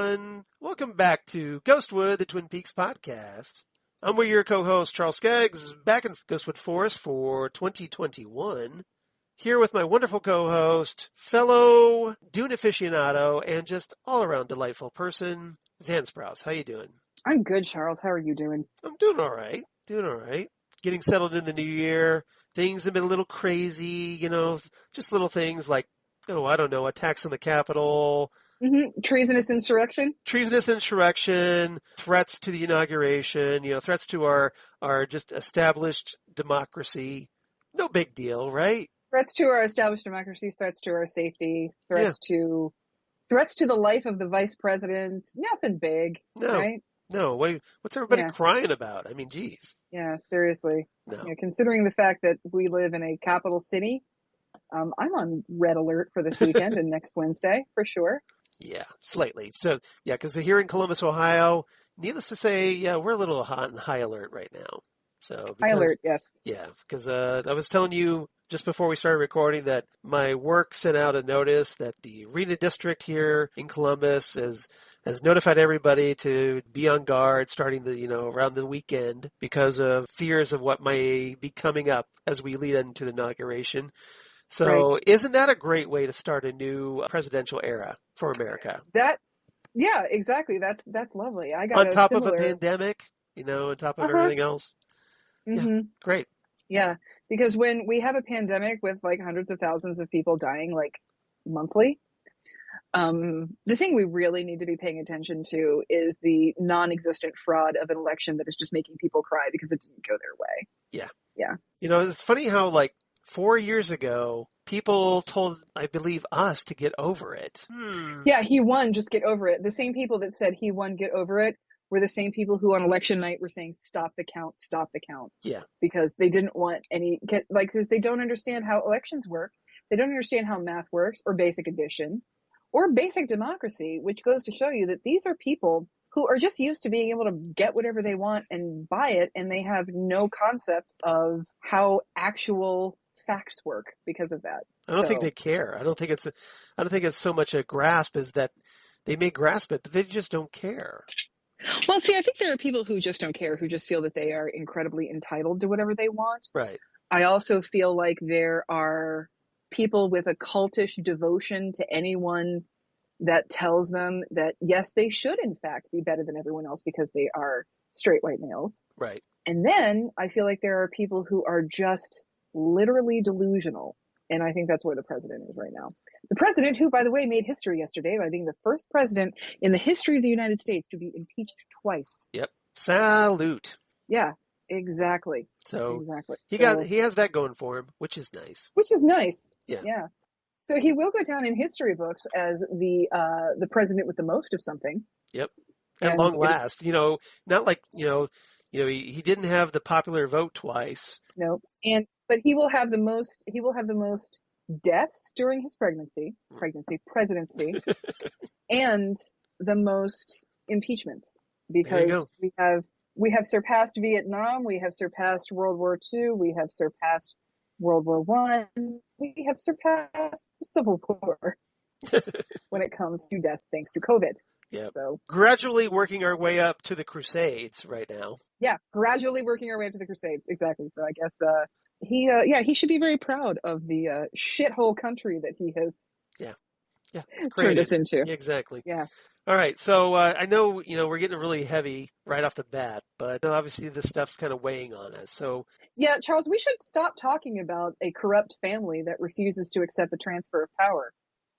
everyone. Welcome back to Ghostwood, the Twin Peaks podcast. I'm with your co-host, Charles Skaggs, back in Ghostwood Forest for 2021. Here with my wonderful co-host, fellow Dune aficionado, and just all-around delightful person, Xan Sprouse. How you doing? I'm good, Charles. How are you doing? I'm doing all right. Getting settled in the new year. Things have been a little crazy, just little things like, attacks on the Capitol. Mm-hmm. Treasonous insurrection, threats to the inauguration, threats to our just established democracy. No big deal, right? Threats to our established democracy, threats to our safety, threats to the life of the vice president. Nothing big, right? No, what's everybody crying about? I mean, geez. Yeah, seriously. No. Considering the fact that we live in a capital city, I'm on red alert for this weekend and next Wednesday, for sure. Yeah, slightly. So, because here in Columbus, Ohio, needless to say, we're a little hot and high alert right now. High alert, yes. Yeah, because I was telling you just before we started recording that my work sent out a notice that the Arena District here in Columbus has notified everybody to be on guard starting around the weekend because of fears of what may be coming up as we lead into the inauguration. So Isn't that a great way to start a new presidential era for America? Yeah, exactly. That's lovely. I got on top of a pandemic, on top of everything else. Mm-hmm. Yeah, great. Yeah, because when we have a pandemic with like hundreds of thousands of people dying like monthly, the thing we really need to be paying attention to is the non-existent fraud of an election that is just making people cry because it didn't go their way. Yeah. It's funny how 4 years ago, people told, I believe, us to get over it. Yeah, he won, just get over it. The same people that said he won, get over it, were the same people who on election night were saying, stop the count. Yeah. Because they didn't want because they don't understand how elections work. They don't understand how math works or basic addition or basic democracy, which goes to show you that these are people who are just used to being able to get whatever they want and buy it, and they have no concept of how actual facts work because of that. I don't think they care. I don't think it's so much a grasp as that they may grasp it, but they just don't care. Well, see, I think there are people who just don't care, who just feel that they are incredibly entitled to whatever they want. Right. I also feel like there are people with a cultish devotion to anyone that tells them that, yes, they should, in fact, be better than everyone else because they are straight white males. Right. And then I feel like there are people who are just literally delusional. And I think that's where the president is right now. The president, who, by the way, made history yesterday by being the first president in the history of the United States to be impeached twice. Yep. Salute. Yeah, exactly. So he has that going for him, which is nice. Yeah. So he will go down in history books as the president with the most of something. Yep. At long last, not like, he didn't have the popular vote twice. No. But he will have the most deaths during his presidency, and the most impeachments, because we have surpassed Vietnam, we have surpassed World War II, we have surpassed World War I, we have surpassed the Civil War when it comes to deaths thanks to COVID. Yeah. So gradually working our way up to the Crusades right now. Yeah, gradually working our way up to the Crusades. Exactly. So I guess he should be very proud of the shithole country that he has turned us into. Yeah, exactly. Yeah. All right. So I know, we're getting really heavy right off the bat, but obviously this stuff's kind of weighing on us. So yeah, Charles, we should stop talking about a corrupt family that refuses to accept the transfer of power.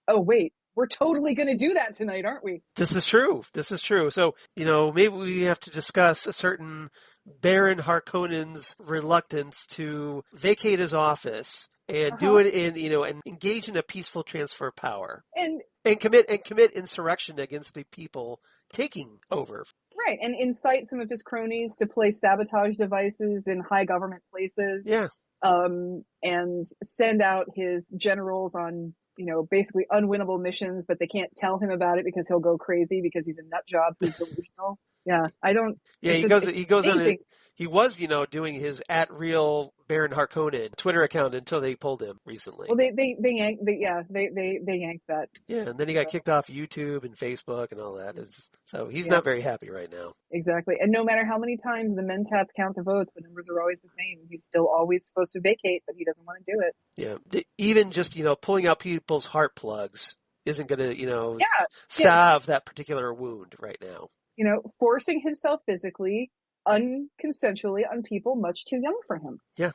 Oh, wait. We're totally going to do that tonight, aren't we? This is true. So, maybe we have to discuss a certain Baron Harkonnen's reluctance to vacate his office and do it in, and engage in a peaceful transfer of power and commit insurrection against the people taking over. Right. And incite some of his cronies to place sabotage devices in high government places. Yeah. And send out his generals on, basically unwinnable missions, but they can't tell him about it because he'll go crazy because he's a nut job who's delusional. Yeah, I don't. Yeah, he was, doing his at real Baron Harkonnen Twitter account until they pulled him recently. Well, they yanked, they yanked that. Yeah, and then he got kicked off YouTube and Facebook and all that. So he's not very happy right now. Exactly. And no matter how many times the Mentats count the votes, the numbers are always the same. He's still always supposed to vacate, but he doesn't want to do it. Yeah. Even just, pulling out people's heart plugs isn't going to, salve that particular wound right now. Forcing himself physically, unconsensually on people much too young for him. Yeah.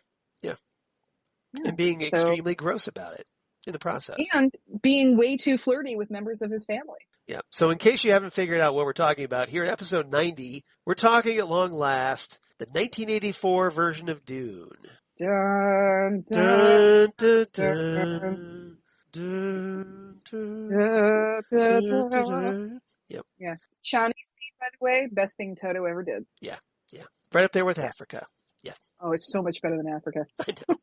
And being extremely gross about it in the process. And being way too flirty with members of his family. Yeah. So in case you haven't figured out what we're talking about, here at episode 90, we're talking at long last the 1984 version of Dune. Dun, Dun, dun, dun, dun, dun, dun, dun. Yep. Yeah. Shawnee's theme, by the way, best thing Toto ever did. Yeah. Right up there with Africa. Yeah. Oh, it's so much better than Africa. I know.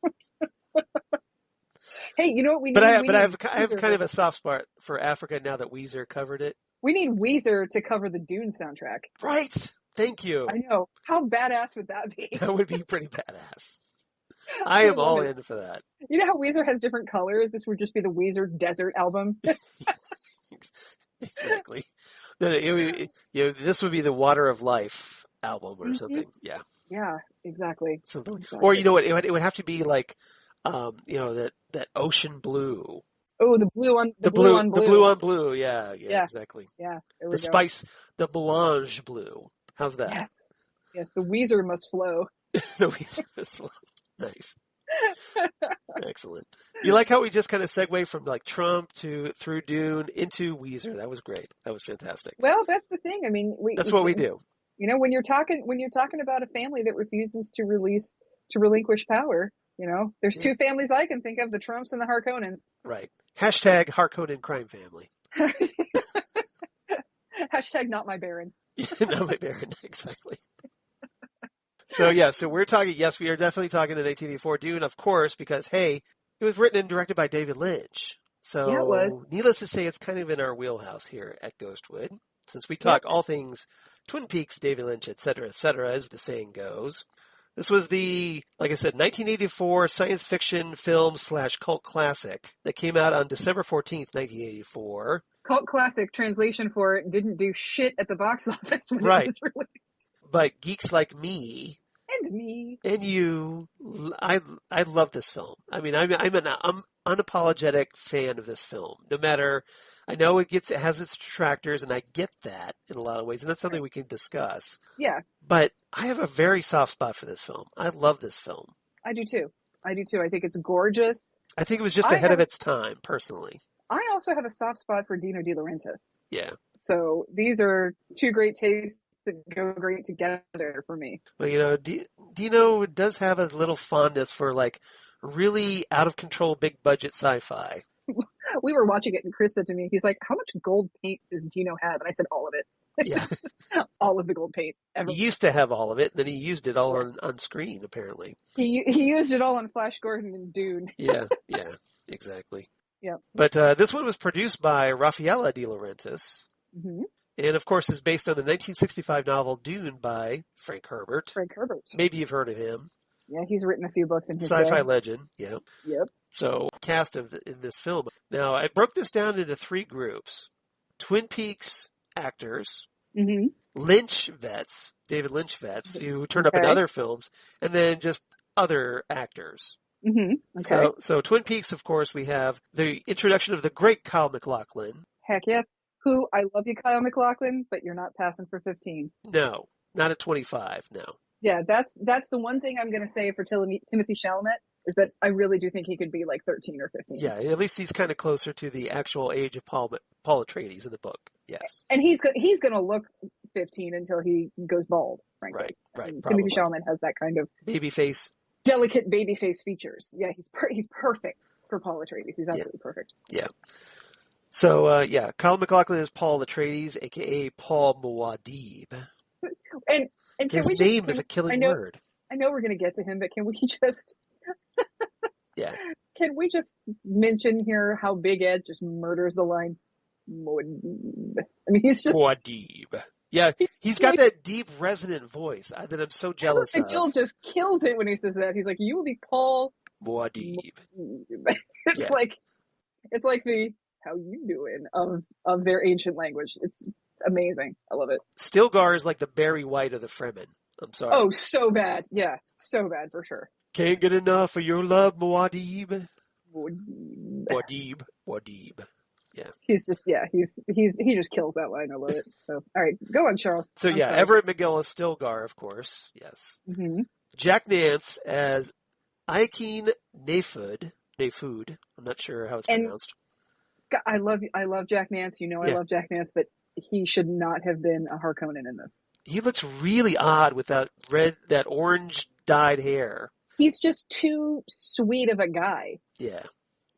Hey, you know what we need? But I have kind of a soft spot for Africa now that Weezer covered it. We need Weezer to cover the Dune soundtrack. Right. Thank you. I know. How badass would that be? That would be pretty badass. I am all in for that. You know how Weezer has different colors? This would just be the Weezer Desert album. Exactly. This would be the Water of Life album or something. Yeah. Yeah, exactly. Something. Exactly. Or you know what? It would have to be like, that ocean blue. Oh, the blue on the blue on blue. The blue on blue. Yeah, exactly. Yeah. The spice, the melange blue. How's that? Yes. The Weezer must flow. The Weezer must flow. Nice. Excellent. You like how we just kind of segue from like Trump through Dune into Weezer? That was great. That was fantastic. Well, that's the thing. I mean, that's what we do. When you're talking about a family that refuses to relinquish power, there's two families I can think of: the Trumps and the Harkonnens. Right. Hashtag Harkonnen crime family. Hashtag not my Baron. Not my Baron. Exactly. So we're talking, yes, we are definitely talking the 1984 Dune, of course, because, hey, it was written and directed by David Lynch. So, yeah, it was. Needless to say, it's kind of in our wheelhouse here at Ghostwood, since we talk all things Twin Peaks, David Lynch, et cetera, as the saying goes. This was the, like I said, 1984 science fiction film / cult classic that came out on December 14th, 1984. Cult classic, translation for it, didn't do shit at the box office when it was released. But geeks like me, and me, and you, I love this film. I mean, I'm an unapologetic fan of this film. No matter, I know it has its detractors, and I get that in a lot of ways, and that's something we can discuss. Yeah. But I have a very soft spot for this film. I love this film. I do too. I think it's gorgeous. I think it was just ahead of its time, personally. I also have a soft spot for Dino De Laurentiis. Yeah. So these are two great tastes that go great together for me. Well, Dino does have a little fondness for like really out of control, big budget sci-fi. We were watching it and Chris said to me, he's like, how much gold paint does Dino have? And I said, all of it. Yeah. All of the gold paint ever. He used to have all of it, and then he used it all on screen, apparently. He used it all on Flash Gordon and Dune. Yeah, exactly. Yeah. But this one was produced by Raffaella De Laurentiis. Mm-hmm. And, of course, is based on the 1965 novel Dune by Frank Herbert. Maybe you've heard of him. Yeah, he's written a few books in his Sci-fi legend, yeah. Yep. So, cast in this film. Now, I broke this down into 3 groups. Twin Peaks actors, mm-hmm. Lynch vets, David Lynch vets, who turned up in other films, and then just other actors. Mm-hmm. Okay. So Twin Peaks, of course, we have the introduction of the great Kyle MacLachlan. Heck yes. Who, I love you, Kyle MacLachlan, but you're not passing for 15. No, not at 25, no. Yeah, that's the one thing I'm going to say for Timothy Chalamet, is that I really do think he could be like 13 or 15. Yeah, at least he's kind of closer to the actual age of Paul Atreides in the book, yes. And he's going to look 15 until he goes bald, frankly. Right. Timothy Chalamet has that kind of baby face. Delicate baby face features. Yeah, he's perfect for Paul Atreides. He's absolutely perfect. Yeah. So, Kyle MacLachlan is Paul Atreides, a.k.a. Paul Muad'Dib. And his name is a killing word. I know we're going to get to him, but can we just... Yeah. Can we just mention here how Big Ed just murders the line? Muad'Dib. I mean, he's just... Muad'Dib. Yeah, he's got like, that deep, resonant voice that I'm so jealous Everett McGill of. just kills it when he says that. He's like, "You will be Paul." Muad'Dib. It's Yeah. like the "how you doing" of their ancient language. It's amazing. I love it. Stilgar is like the Barry White of the Fremen. I'm sorry. Oh, so bad. Yeah, so bad for sure. Can't get enough of your love, Muad'Dib. Muad'Dib. Muad'Dib. Yeah. He's just he just kills that line. I love it. So all right, go on, Charles. So I'm yeah, sorry. Everett McGill is Stilgar, of course. Yes. Mm-hmm. Jack Nance as Aiken Nefud. I'm not sure how it's And pronounced. I love Jack Nance. You know I Yeah. love Jack Nance, but he should not have been a Harkonnen in this. He looks really odd with that orange dyed hair. He's just too sweet of a guy. Yeah.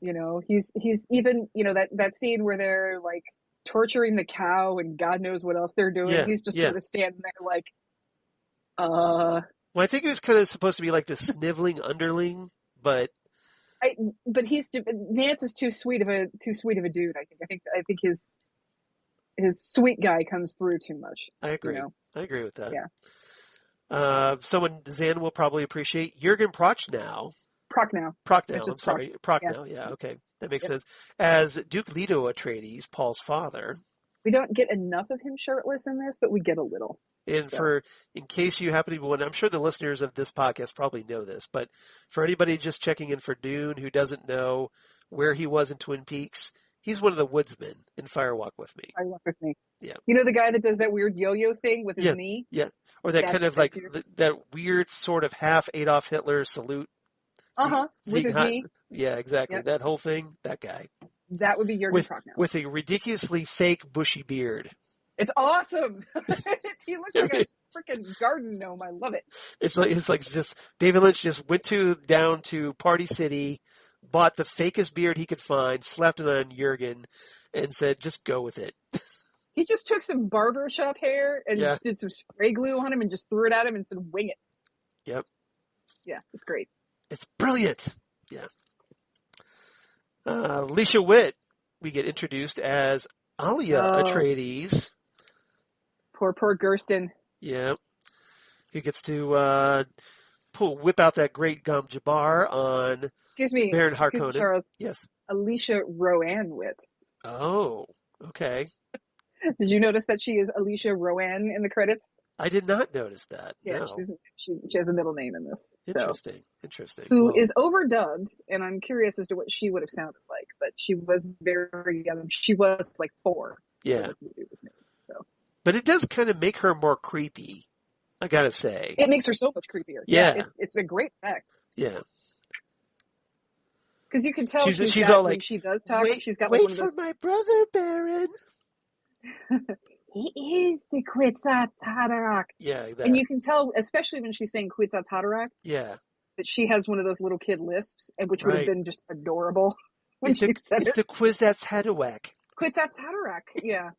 You know, he's even, you know, that scene where they're like torturing the cow and God knows what else they're doing. Yeah, He's just yeah. sort of standing there like, Well, I think he was kind of supposed to be like the sniveling underling, but Nance is too sweet of a dude. I think his sweet guy comes through too much. I agree. You know? I agree with that. Yeah. Someone Zan will probably appreciate Jürgen Prochnow. Prochnow. I'm sorry. Prochnow. Yeah. Okay. That makes sense. As Duke Leto Atreides, Paul's father. We don't get enough of him shirtless in this, but we get a little. And in case you happen to be wondering, I'm sure the listeners of this podcast probably know this, but for anybody just checking in for Dune who doesn't know where he was in Twin Peaks, he's one of the woodsmen in Fire Walk with Me. Fire Walk with Me. Yeah. You know the guy that does that weird yo-yo thing with his knee? Yeah. Or that kind of like that weird sort of half Adolf Hitler salute. With his knee. Yeah, exactly. Yep. that whole thing, that guy. That would be Jürgen Prochnow. With a ridiculously fake bushy beard. It's awesome. He looks like a freaking garden gnome. I love it. It's like just David Lynch just went down to Party City, bought the fakest beard he could find, slapped it on Jürgen, and said, "Just go with it." He just took some barbershop hair and did some spray glue on him and just threw it at him and said, "Wing it." Yep. Yeah, it's great. It's brilliant. Yeah. Alicia Witt, we get introduced as Alia Atreides. Poor Gersten. Yeah. He gets to whip out that great gum jabbar on Baron Harkonnen. Charles. Yes. Alicia Rowan Witt. Oh, okay. Did you notice that she is Alicia Rowan in the credits? I did not notice that. Yeah, no. she has a middle name in this. Interesting. Who is overdubbed, and I'm curious as to what she would have sounded like, but she was very young. She was like 4 when this movie was made. So. But it does kind of make her more creepy, I gotta say. It makes her so much creepier. Yeah. It's a great effect. Yeah. Because you can tell she's all like, she does talk. She's got wait like one of those... for my brother, Baron. He is the Kwisatz Haderach. Yeah, and you can tell, especially when she's saying Kwisatz Haderach, that she has one of those little kid lisps, and which would have been just adorable when she said it. It's the Kwisatz Haderach. Kwisatz Haderach, yeah.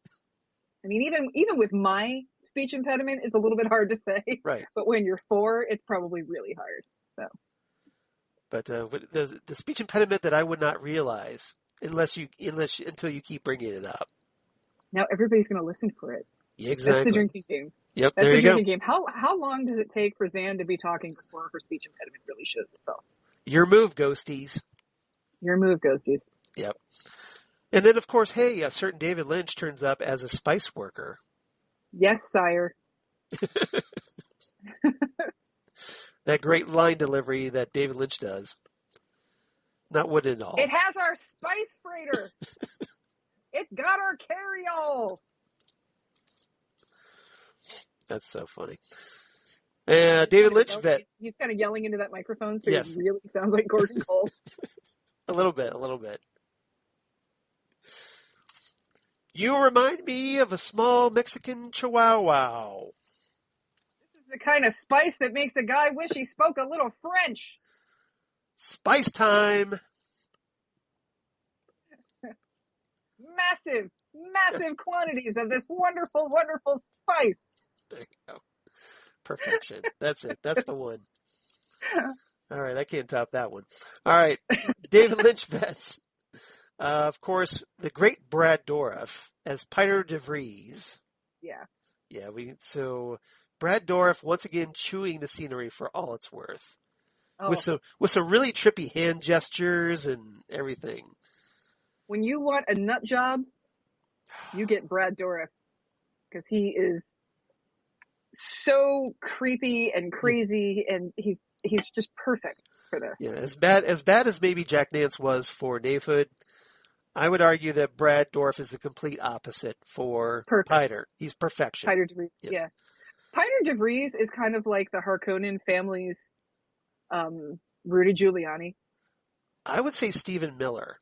I mean, even with my speech impediment, it's a little bit hard to say. Right. But when you're 4, it's probably really hard. So. But the speech impediment that I would not realize until you keep bringing it up. Now everybody's going to listen for it. Yeah, exactly. That's the drinking game. Yep, That's there you go. Drinking game. How long does it take for Xan to be talking before her speech impediment really shows itself? Your move, ghosties. Your move, ghosties. Yep. And then, of course, a certain David Lynch turns up as a spice worker. Yes, sire. That great line delivery that David Lynch does. Not wooden at all. It has our spice freighter. It got our carry-all. That's so funny. David Lynch vet. He's kind of yelling into that microphone, so he really sounds like Gordon Cole. A little bit. You remind me of a small Mexican chihuahua. This is the kind of spice that makes a guy wish he spoke a little French. Spice time. Massive quantities of this wonderful, wonderful spice. There you go. Perfection. That's it. That's the one. All right. I can't top that one. All right. David Lynch vets. Of course, the great Brad Dourif as Peter de Vries. Yeah. Yeah, so Brad Dourif once again chewing the scenery for all it's worth. Oh, With some really trippy hand gestures and everything. when you want a nut job, you get Brad Dourif, because he is so creepy and crazy, and he's just perfect for this. Yeah, as bad as maybe Jack Nance was for Knaveshood, I would argue that Brad Dourif is the complete opposite for Perfect. Piter. He's perfection. Piter DeVries, Yes. yeah. Piter DeVries is kind of like the Harkonnen family's Rudy Giuliani. I would say Stephen Miller.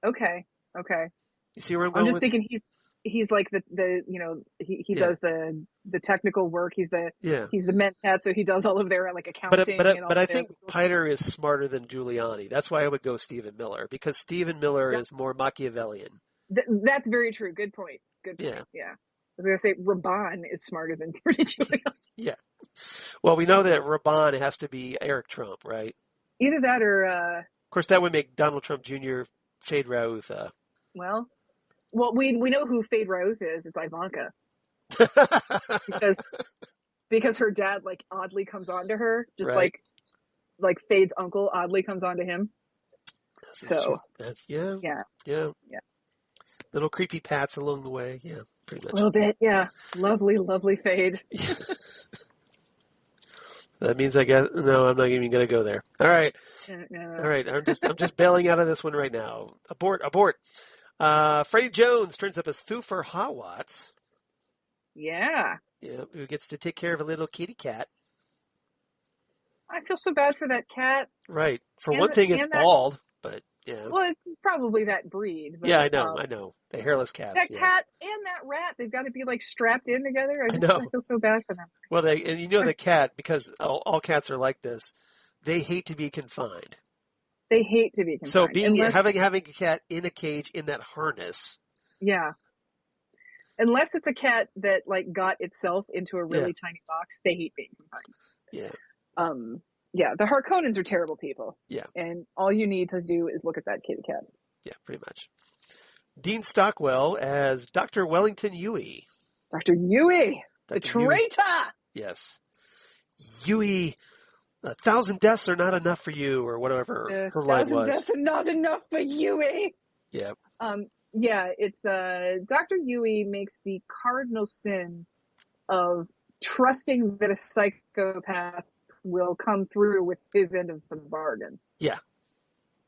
Okay. You see where I'm I'm going just with? thinking he's like he does the technical work. He's the mentat, so he does all of their like accounting. But I think Piter is smarter than Giuliani. That's why I would go Stephen Miller, because Stephen Miller is more Machiavellian. That's very true. Good point. Yeah. I was going to say Raban is smarter than Rudy Giuliani. Yeah. Well, we know that Raban has to be Eric Trump, right? Either that or... of course, that would make Donald Trump Jr. Feyd-Rautha. Well, we know who Feyd-Rautha is. It's Ivanka. because her dad, like, oddly comes on to her. Just right. like Feyd's uncle oddly comes on to him. That's yeah. Little creepy pats along the way. Yeah, pretty much. A little bit, yeah. Lovely, lovely Feyd. That means I guess no, I'm not even going to go there. All right. All right. I'm just bailing out of this one right now. Abort. Freddie Jones turns up as Thufir Hawat. Yeah. Yeah, who gets to take care of a little kitty cat. I feel so bad for that cat. Right. For one thing, it's bald, but yeah. Well, it's probably that breed. But, yeah, I know. The hairless cats. That cat and that rat, they've got to be like strapped in together. I know. I feel so bad for them. Well, the cat, because all cats are like this, they hate to be confined. They hate to be confined. So having a cat in a cage in that harness. Yeah. Unless it's a cat that like got itself into a really tiny box, they hate being confined. Yeah. Yeah, the Harkonnens are terrible people. Yeah. And all you need to do is look at that kitty cat. Yeah, pretty much. Dean Stockwell as Dr. Wellington Huey. Dr. Huey, the traitor! Yes. Huey, 1,000 deaths are not enough for you, or whatever her line was. 1,000 deaths are not enough for Huey! Yeah. Yeah, it's Dr. Huey makes the cardinal sin of trusting that a psychopath will come through with his end of the bargain. Yeah.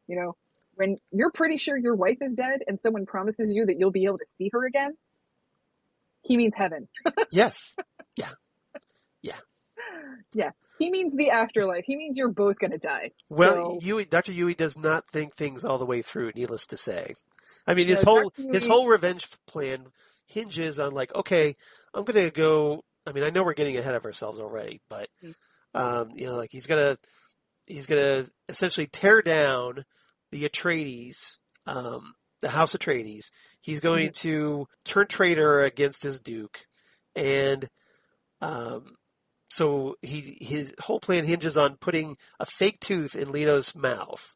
You know, when you're pretty sure your wife is dead and someone promises you that you'll be able to see her again, he means heaven. Yes. Yeah. Yeah. Yeah. He means the afterlife. He means you're both going to die. Well, Dr. Huey does not think things all the way through, needless to say. I mean, his whole revenge plan hinges on like, okay, I'm going to go. I mean, I know we're getting ahead of ourselves already, but like he's gonna essentially tear down the Atreides, the House Atreides. He's going to turn traitor against his Duke, and so his whole plan hinges on putting a fake tooth in Leto's mouth,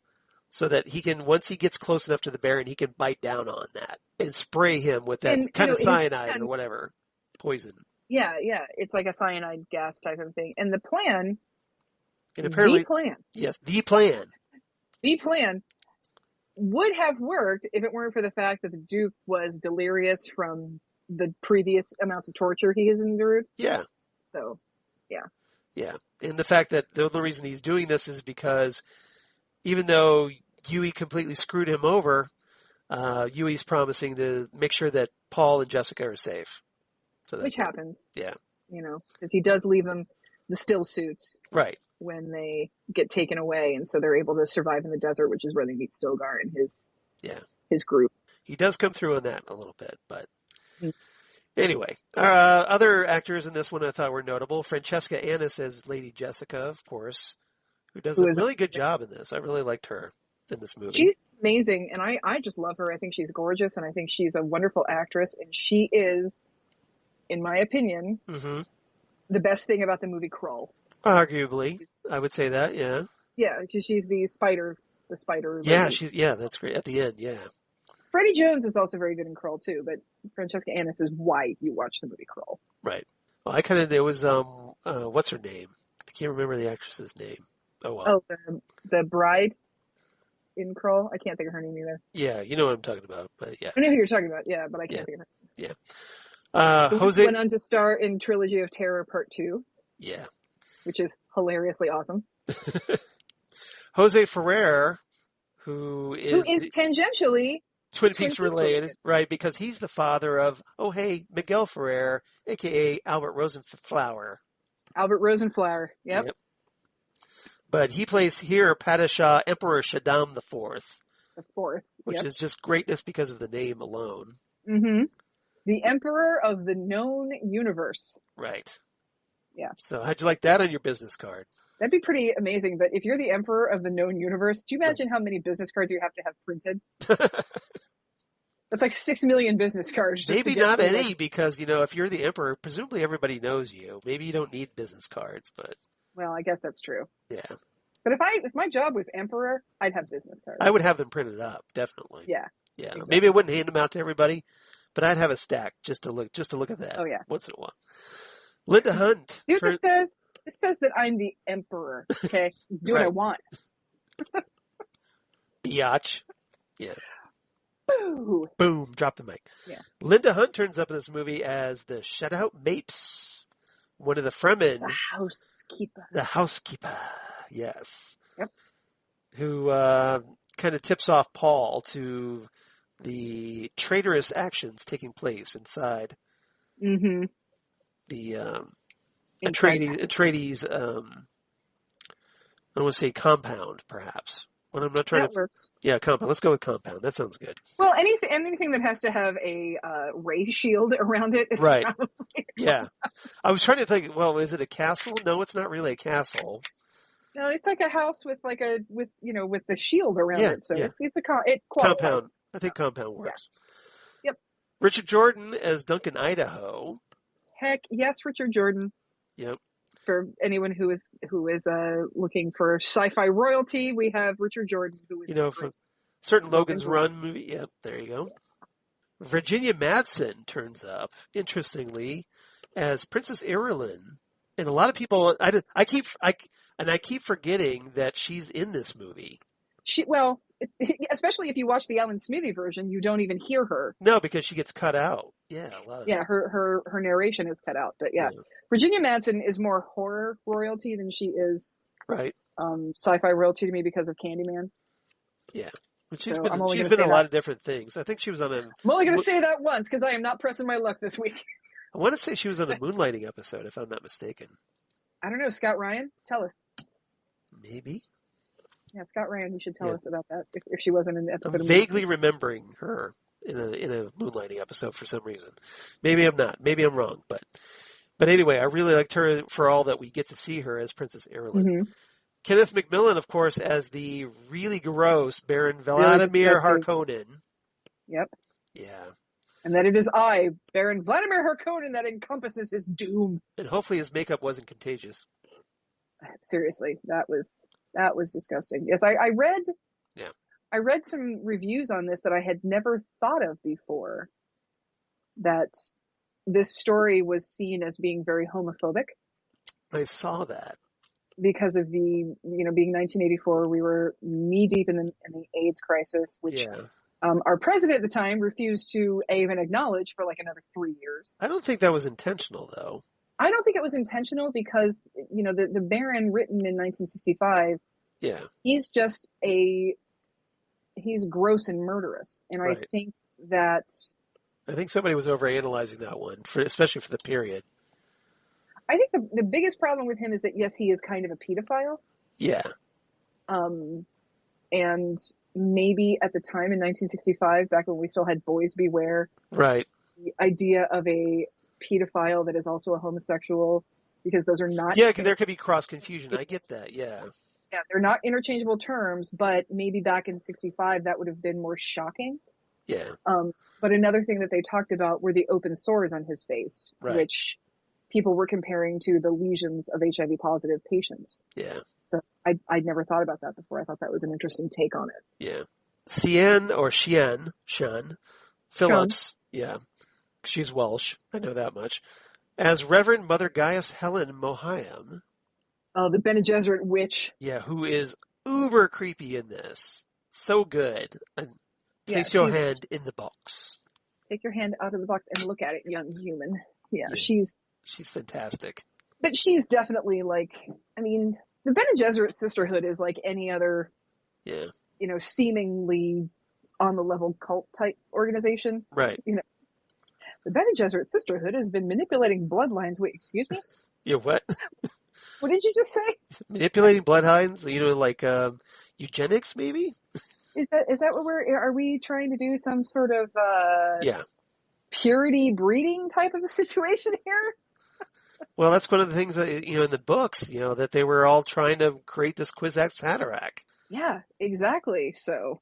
so that he can, once he gets close enough to the Baron, he can bite down on that and spray him with that kind of cyanide or whatever poison. Yeah, it's like a cyanide gas type of thing, and the plan. And apparently, the plan would have worked if it weren't for the fact that the Duke was delirious from the previous amounts of torture he has endured. Yeah. So, yeah. Yeah. And the fact that the only reason he's doing this is because even though Huey completely screwed him over, Huey's promising to make sure that Paul and Jessica are safe. So which happens. Yeah. You know, because he does leave them the still suits. Right. When they get taken away, and so they're able to survive in the desert, which is where they meet Stilgar and his group. He does come through on that a little bit, but anyway. Other actors in this one I thought were notable. Francesca Annis as Lady Jessica, of course, who does a really good job in this. I really liked her in this movie. She's amazing, and I just love her. I think she's gorgeous, and I think she's a wonderful actress, and she is, in my opinion, the best thing about the movie Krull. Arguably, I would say that, yeah. Yeah, because she's the spider. Yeah, that's great. At the end, yeah. Freddie Jones is also very good in Krull too, but Francesca Annis is why you watch the movie Krull. Right. Well, there was, what's her name? I can't remember the actress's name. Oh, well. Oh, the bride in Krull? I can't think of her name either. Yeah, you know what I'm talking about, but yeah. I know who you're talking about, yeah, but I can't Yeah. think of her name. Yeah. Jose went on to star in Trilogy of Terror Part 2. Yeah. Which is hilariously awesome. Jose Ferrer, who is tangentially Twin Peaks related, right? Because he's the father of, Miguel Ferrer, a.k.a. Albert Rosenflower. Albert Rosenflower, yep. But he plays here Padishah Emperor Shaddam IV. The fourth, which is just greatness because of the name alone. Mm-hmm. The Emperor of the Known Universe. Right. Yeah. So how'd you like that on your business card? That'd be pretty amazing. But if you're the Emperor of the Known Universe, do you imagine how many business cards you have to have printed? That's like 6 million business cards. Maybe not any, because, if you're the Emperor, presumably everybody knows you. Maybe you don't need business cards, but... Well, I guess that's true. Yeah. But if my job was Emperor, I'd have business cards. I would have them printed up, definitely. Yeah. Yeah. Exactly. Maybe I wouldn't hand them out to everybody, but I'd have a stack just to look at that. Oh, yeah. Once in a while. Linda Hunt. See what this says? It says that I'm the Emperor. Okay. Do what I want. Biatch. Yeah. Boo. Boom. Drop the mic. Yeah. Linda Hunt turns up in this movie as the Shutout Mapes, one of the Fremen. The housekeeper. Yes. Yep. Who kind of tips off Paul to the traitorous actions taking place inside Mm-hmm. the Atreides, I don't want to say compound, perhaps. When I'm not trying that works. Yeah, compound. Let's go with compound. That sounds good. Well, anything that has to have a ray shield around it is right. Probably yeah. I was trying to think. Well, is it a castle? No, it's not really a castle. No, it's like a house with the shield around it. So it's a compound. I think compound works. Yeah. Yep. Richard Jordan as Duncan Idaho. Heck yes, Richard Jordan. Yep. For anyone who is looking for sci-fi royalty, we have Richard Jordan, who is for certain Logan's Run movie. Yep, there you go. Virginia Madsen turns up, interestingly, as Princess Irulan, and a lot of people. I keep forgetting that she's in this movie. Especially if you watch the Alan Smithy version, you don't even hear her. No, because she gets cut out. Yeah, a lot of her narration is cut out. But yeah, Virginia Madsen is more horror royalty than she is sci-fi royalty to me because of Candyman. Yeah, but she's been in a lot of different things. I think she was on a. I'm only going to say that once because I am not pressing my luck this week. I want to say she was on a Moonlighting episode, if I'm not mistaken. I don't know, Scott Ryan, tell us. Maybe. Yeah, Scott Ryan, you should tell us about that if she wasn't in the episode. I'm vaguely remembering her in a Moonlighting episode for some reason. Maybe I'm not. Maybe I'm wrong. But anyway, I really liked her for all that we get to see her as Princess Irulan. Mm-hmm. Kenneth McMillan, of course, as the really gross Baron Vladimir Harkonnen. Yep. Yeah. And that it is Baron Vladimir Harkonnen, that encompasses his doom. And hopefully his makeup wasn't contagious. Seriously, that was disgusting. Yes, I read. Yeah. I read some reviews on this that I had never thought of before. That this story was seen as being very homophobic. I saw that. Because of being 1984, we were knee deep in the AIDS crisis, which our president at the time refused to even acknowledge for like another 3 years. I don't think that was intentional, though. I don't think it was intentional because, the Baron written in 1965, he's just he's gross and murderous. And I think that... I think somebody was overanalyzing that one, especially for the period. I think the biggest problem with him is that, yes, he is kind of a pedophile. Yeah. And maybe at the time in 1965, back when we still had Boys Beware. Right. The idea of a pedophile that is also a homosexual, because those are not... Yeah, there could be cross-confusion. I get that, yeah. Yeah, they're not interchangeable terms, but maybe back in 65 that would have been more shocking. Yeah. But another thing that they talked about were the open sores on his face, which people were comparing to the lesions of HIV-positive patients. Yeah. So I'd never thought about that before. I thought that was an interesting take on it. Yeah. Shan Phillips. Yeah, she's Welsh. I know that much. As Reverend Mother Gaius Helen Mohayam. Oh, the Bene Gesserit witch. Yeah, who is uber creepy in this. So good. And place Yeah, your hand in the box. Take your hand out of the box and look at it, young human. Yeah. She's fantastic. But she's definitely like, I mean, the Bene Gesserit Sisterhood is like any other, seemingly on the level cult type organization. Right. The Bene Gesserit Sisterhood has been manipulating bloodlines. Wait, excuse me? Yeah, what? What did you just say? Manipulating bloodlines? Like eugenics, maybe? Is that what are we trying to do some sort of purity breeding type of a situation here? Well, that's one of the things that, in the books, that they were all trying to create this Kwisatz Haderach. Yeah, exactly. So,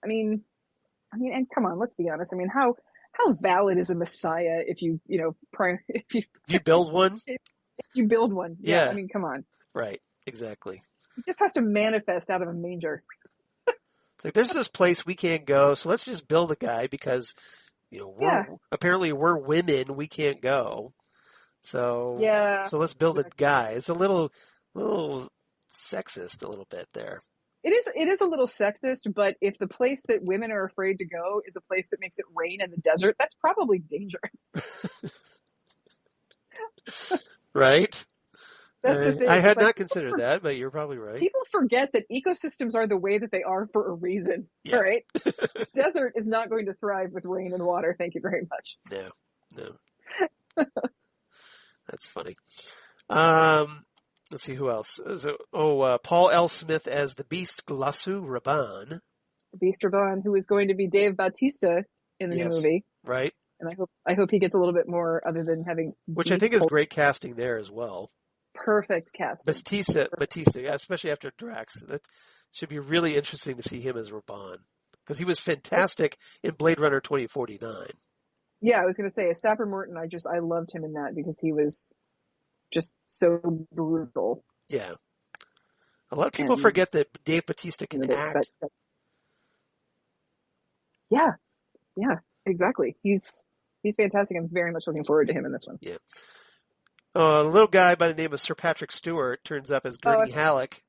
I mean, and come on, let's be honest. I mean, how valid is a messiah if you build one? If you build one. Yeah. I mean, come on. Right. Exactly. He just has to manifest out of a manger. It's like, there's this place we can't go, so let's just build a guy because, apparently we're women, we can't go. So, so let's build a guy. It's a little sexist a little bit there. It is a little sexist, but if the place that women are afraid to go is a place that makes it rain in the desert, that's probably dangerous. Right? That's the thing. I had not considered that, but you're probably right. People forget that ecosystems are the way that they are for a reason, right? Desert is not going to thrive with rain and water. Thank you very much. No. That's funny. Let's see who else. Paul L. Smith as the Beast Glossu Raban. Beast Raban, who is going to be Dave Bautista in the new movie. Right. And I hope he gets a little bit more other than having... Which I think is great casting there as well. Perfect casting. Bautista, especially after Drax. That should be really interesting to see him as Raban. Because he was fantastic in Blade Runner 2049. Yeah, I was going to say, as Sapper Morton, I loved him in that because he was just so brutal. Yeah. A lot of people forget that Dave Bautista can act. Yeah, exactly. He's fantastic. I'm very much looking forward to him in this one. Yeah. A little guy by the name of Sir Patrick Stewart turns up as Gurney Halleck.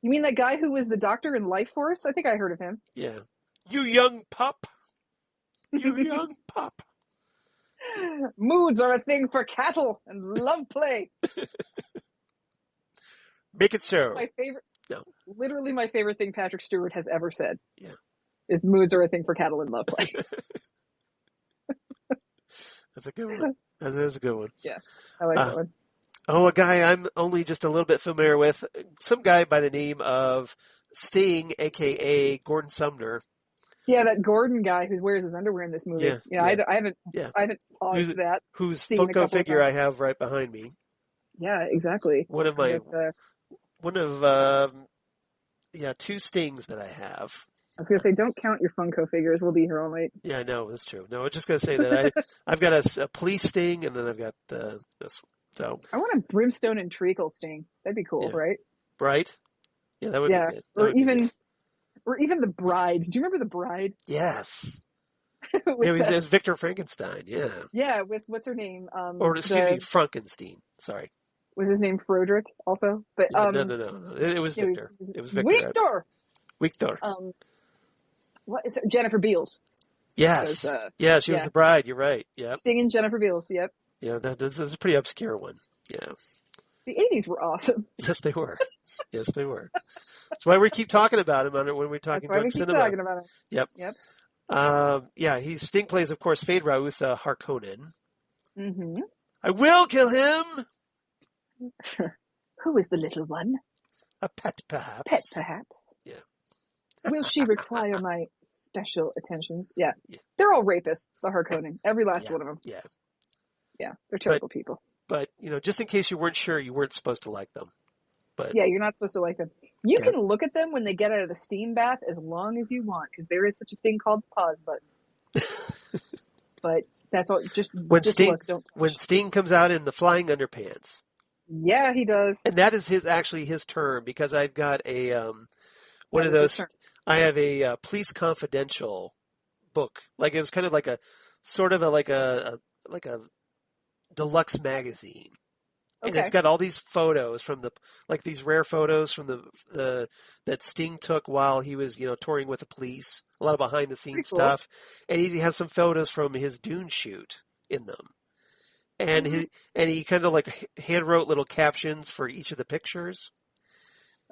You mean that guy who was the doctor in Life Force? I think I heard of him. Yeah. You young pup. You young pup. Moods are a thing for cattle and love play. Make it so. Literally my favorite thing Patrick Stewart has ever said. Yeah. Is moods are a thing for cattle and love play. That's a good one. That is a good one. Yeah, I like that one. A guy I'm only just a little bit familiar with. Some guy by the name of Sting, a.k.a. Gordon Sumner. Yeah, that Gordon guy who wears his underwear in this movie. I haven't paused that. Whose Funko figure I have right behind me. Yeah, exactly. One of two Stings that I have. I was going to say, don't count your Funko figures. We'll be here all night. Yeah, I know. That's true. No, I was just going to say that I've got a police Sting, and then I've got this one. So I want a Brimstone and Treacle Sting. That'd be cool, right? Right? Yeah, that would be good. Or even the Bride. Do you remember the Bride? Yes. It's Victor Frankenstein. Yeah. Yeah, with what's her name? Frankenstein. Sorry. Was his name Froderick also? But no. It was Victor. It was Victor. Victor. What is it? Jennifer Beals. Yes. She was the bride. You're right. Yeah. Sting and Jennifer Beals. Yep. Yeah, this is a pretty obscure one. Yeah. The 80s were awesome. Yes, they were. Yes, they were. That's why we keep talking about him when we're talking drunk cinema. Talking about him. Yep. Sting plays, of course, Feyd-Rautha Harkonnen. Mm-hmm. I will kill him! Who is the little one? A pet, perhaps. Pet, perhaps. Yeah. Will she require my special attention? Yeah. They're all rapists, the Harkonnen. Every last one of them. Yeah. Yeah, they're terrible people. But, just in case you weren't sure, you weren't supposed to like them. But yeah, you're not supposed to like them. You can look at them when they get out of the steam bath as long as you want, because there is such a thing called the pause button. But that's all. Just look. Don't. When Sting comes out in the flying underpants. Yeah, he does. And that is his term, because I've got one of those. I have a Police Confidential book. Like it was kind of like a sort of a like a deluxe magazine. And it's Okay. got all these photos from these rare photos from the that Sting took while he was, touring with the police. A lot of behind the Pretty scenes cool. stuff. And he has some photos from his Dune shoot in them. And Oh, he kind of like hand wrote little captions for each of the pictures.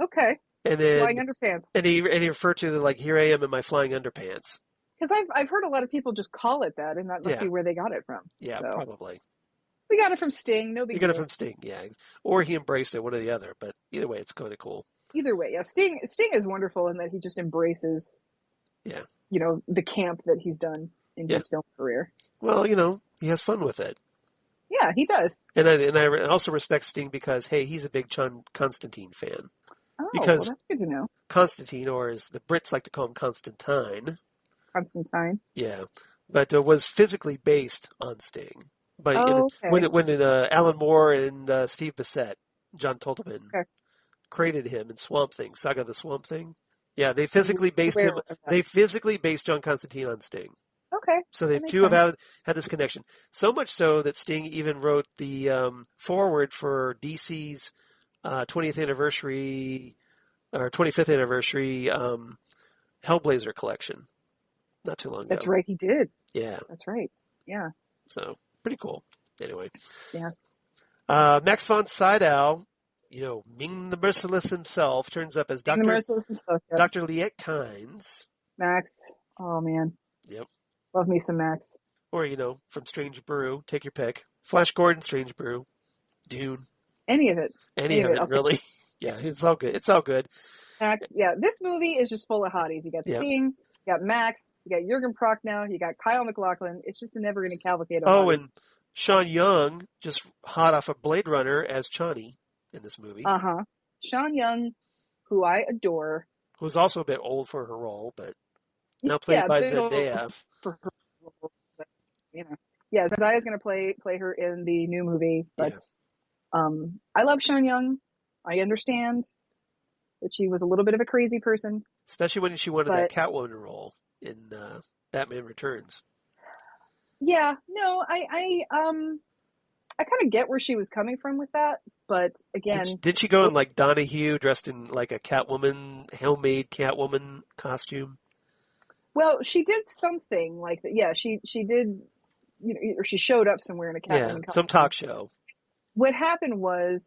okay. And Flying then underpants. and he referred to like, here I am in my flying underpants. Because I've heard a lot of people just call it that, and that must Yeah. be where they got it from. Yeah, So probably. we got it from Sting. No He big got it deal. from Sting, yeah. Or he embraced it, one or the other. But either way, it's kind of cool. Either way, yeah. Sting is wonderful in that he just embraces, Yeah. the camp that he's done in Yeah. his film career. Well, he has fun with it. Yeah, he does. And I also respect Sting because, hey, he's a big Constantine fan. Oh, well, Because that's good to know. Constantine, or as the Brits like to call him, Constantine, Constantine. yeah, but was physically based on Sting. Oh, okay. When Alan Moore and Steve Bissett, John Toltman, Okay. created him in Swamp Thing, Saga of the Swamp Thing. Yeah, they physically based Aware him. of that. They physically based John Constantine on Sting. Okay. So they That makes two have sense. had this connection. So much so that Sting even wrote the foreword for DC's 20th anniversary or 25th anniversary Hellblazer collection not too long ago. That's right. He did. Yeah. That's right. Yeah. So pretty cool. Anyway, Yes. Max von Sydow, Ming the Merciless himself, turns up as Being the merciless himself. Yep. Dr. Liet Kynes. Max. Oh man. Yep. Love me some Max. Or, from Strange Brew, take your pick. Flash Gordon, Strange Brew, Dune. Any of it. Any of it, I'll really. Yeah, it's all good. It's all good. Max. Yeah. This movie is just full of hotties. You got Yeah. Sting. You got Max. You got Jurgen Prochnow. You got Kyle MacLachlan. It's just a never-ending cavalcade of hotties. And Sean Young, just hot off of Blade Runner as Chani in this movie. Uh-huh. Sean Young, who I adore. Who's also a bit old for her role, but now played by Zendaya. For her role, but, yeah, Zendaya's going to play her in the new movie. But I love Sean Young. I understand that she was a little bit of a crazy person, especially when she wanted that Catwoman role in Batman Returns. Yeah, no, I kind of get where she was coming from with that, but again, did she go in like Donahue, dressed in like a Catwoman, homemade Catwoman costume? Well, she did something like that. Yeah, she did, or she showed up somewhere in a Catwoman costume. Some talk show. What happened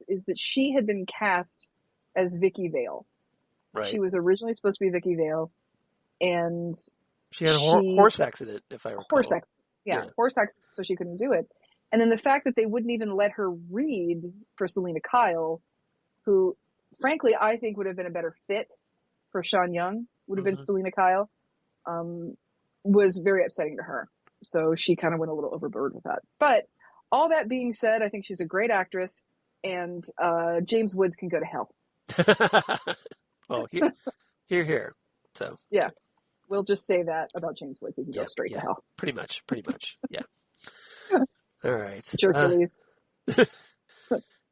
is that she had been cast as Vicky Vale. Right. She was originally supposed to be Vicky Vale, and she had a horse accident, if I recall. Horse accident. Yeah, horse accident, so she couldn't do it. And then the fact that they wouldn't even let her read for Selena Kyle, who, frankly, I think would have been a better fit for Sean Young, would have been Selena Kyle, was very upsetting to her. So she kind of went a little overboard with that. But all that being said, I think she's a great actress, and James Woods can go to hell. Oh, here. So yeah. We'll just say that about James Woods. He can go straight to hell. Pretty much. Yeah. All right. Hercules.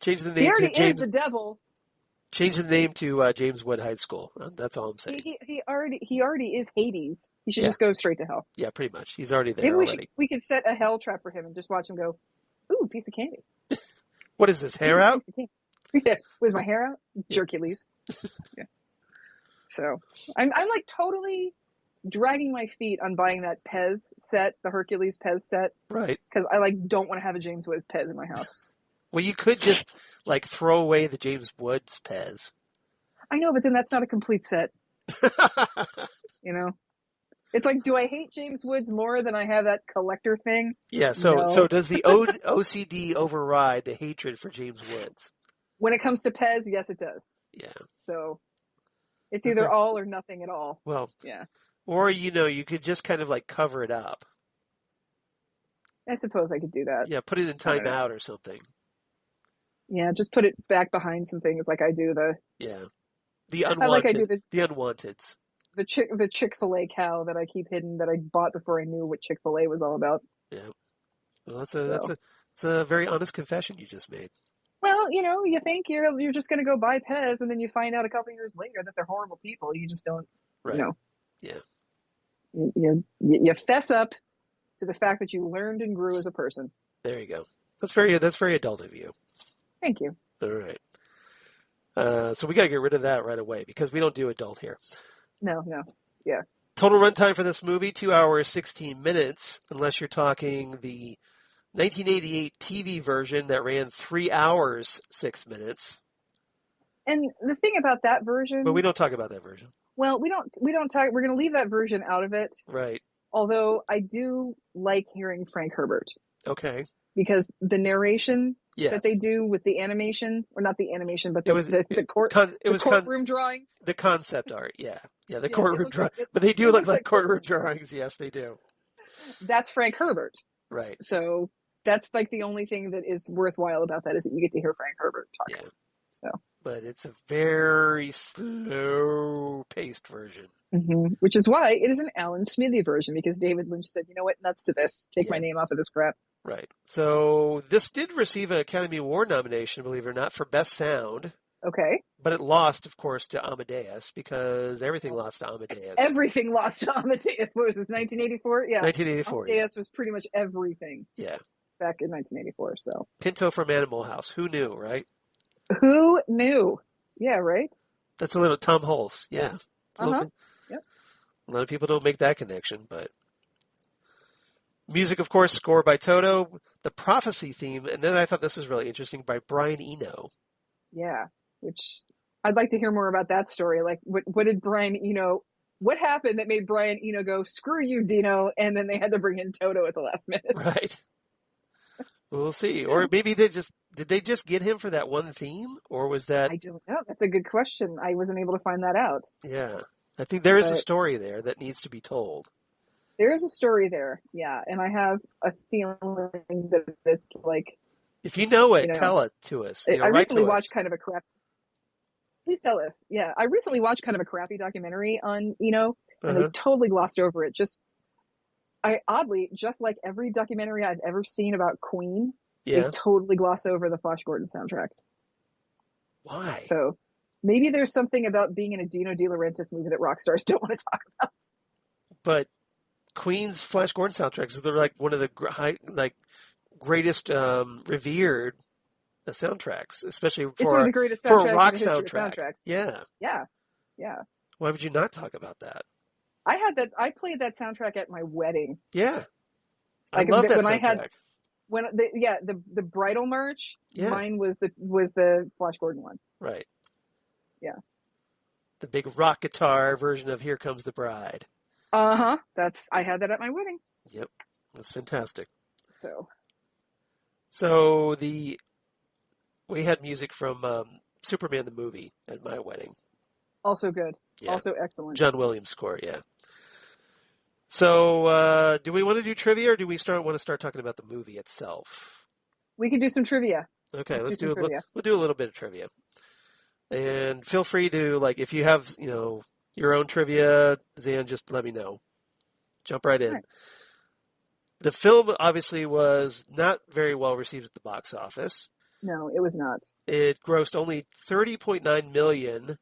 Change the name he already to James. Is the devil. Change the name to James Wood High School. That's all I'm saying. He already is Hades. He should just go straight to hell. Yeah, pretty much. He's already there. Maybe we could set a hell trap for him and just watch him go, ooh, piece of candy. What is this, hair out? Yeah. Was my hair out? Hercules. Yeah. So I'm like totally dragging my feet on buying that Pez set, the Hercules Pez set. Right. Because I don't want to have a James Woods Pez in my house. Well, you could just like throw away the James Woods Pez. I know, but then that's not a complete set. It's like, do I hate James Woods more than I have that collector thing? Yeah. So does the OCD override the hatred for James Woods? When it comes to Pez, yes, it does. Yeah. So it's either all or nothing at all. Well. Yeah. Or, you could just kind of like cover it up. I suppose I could do that. Yeah, put it in timeout or something. Yeah, just put it back behind some things like I do the unwanted. The unwanteds. The Chick-fil-A cow that I keep hidden that I bought before I knew what Chick-fil-A was all about. Yeah. Well, that's a very honest confession you just made. Well, you think you're just going to go buy Pez, and then you find out a couple years later that they're horrible people. You just don't. Right. You know, Yeah. you fess up to the fact that you learned and grew as a person. There you go. That's very adult of you. Thank you. All right. So we got to get rid of that right away because we don't do adult here. No. Yeah. Total runtime for this movie, 2 hours, 16 minutes, unless you're talking the 1988 TV version that ran 3 hours, 6 minutes. And the thing about that version, But we don't talk about that version. well, we don't talk. We're going to leave that version out of it. Right. Although I do like hearing Frank Herbert. Okay. Because the narration Yes. that they do with the animation, or not the animation, but the courtroom drawings. The concept art, yeah. Yeah, the courtroom drawings. Like, but they do look like courtroom drawings, yes, they do. That's Frank Herbert. Right. So that's like the only thing that is worthwhile about that is that you get to hear Frank Herbert talk. Yeah. So. But it's a very slow-paced version. Mm-hmm. Which is why it is an Alan Smithy version, because David Lynch said, you know what, nuts to this. Take my name off of this crap. Right. So this did receive an Academy Award nomination, believe it or not, for Best Sound. Okay. But it lost, of course, to Amadeus, because everything lost to Amadeus. Everything lost to Amadeus. What was this, 1984? Yeah. 1984. Amadeus was pretty much everything. Yeah. Back in 1984, so. Pinto from Animal House. Who knew, right? Who knew? Yeah, right? That's a little Tom Hulse. Yeah. Yep. A lot of people don't make that connection, but music, of course, score by Toto. The Prophecy theme, and then I thought this was really interesting, by Brian Eno. Yeah, which I'd like to hear more about that story. Like, what did Brian Eno? What happened that made Brian Eno go, "Screw you, Dino," and then they had to bring in Toto at the last minute? Right. We'll see. Or maybe did they just get him for that one theme, or was that? I don't know. That's a good question. I wasn't able to find that out. Yeah, I think there is a story there that needs to be told. There is a story there, yeah, and I have a feeling that it's like. If you know it, tell it to us. I recently watched kind of a crap. Please tell us. Yeah, I recently watched kind of a crappy documentary on Eno, and they totally glossed over it. Oddly, just like every documentary I've ever seen about Queen, they totally gloss over the Flash Gordon soundtrack. Why? So maybe there's something about being in a Dino De Laurentiis movie that rock stars don't want to talk about. But Queen's Flash Gordon soundtracks, they're like one of the greatest revered soundtracks, especially for one of the greatest for a rock in the history soundtrack. Of soundtracks. Yeah. Why would you not talk about that? I played that soundtrack at my wedding. Yeah, I love that soundtrack. The bridal march. Yeah. Mine was the Flash Gordon one. Right. Yeah. The big rock guitar version of "Here Comes the Bride." I had that at my wedding. Yep, that's fantastic. So we had music from Superman the movie at my wedding. Also good. Yeah. Also excellent. John Williams score, yeah. So, do we want to do trivia, or do we want to start talking about the movie itself? We can do some trivia. Okay, we'll do a little bit of trivia. And feel free to, if you have, your own trivia, Xan, just let me know. Jump right in. All right. The film obviously was not very well received at the box office. No, it was not. It grossed only $30.9 million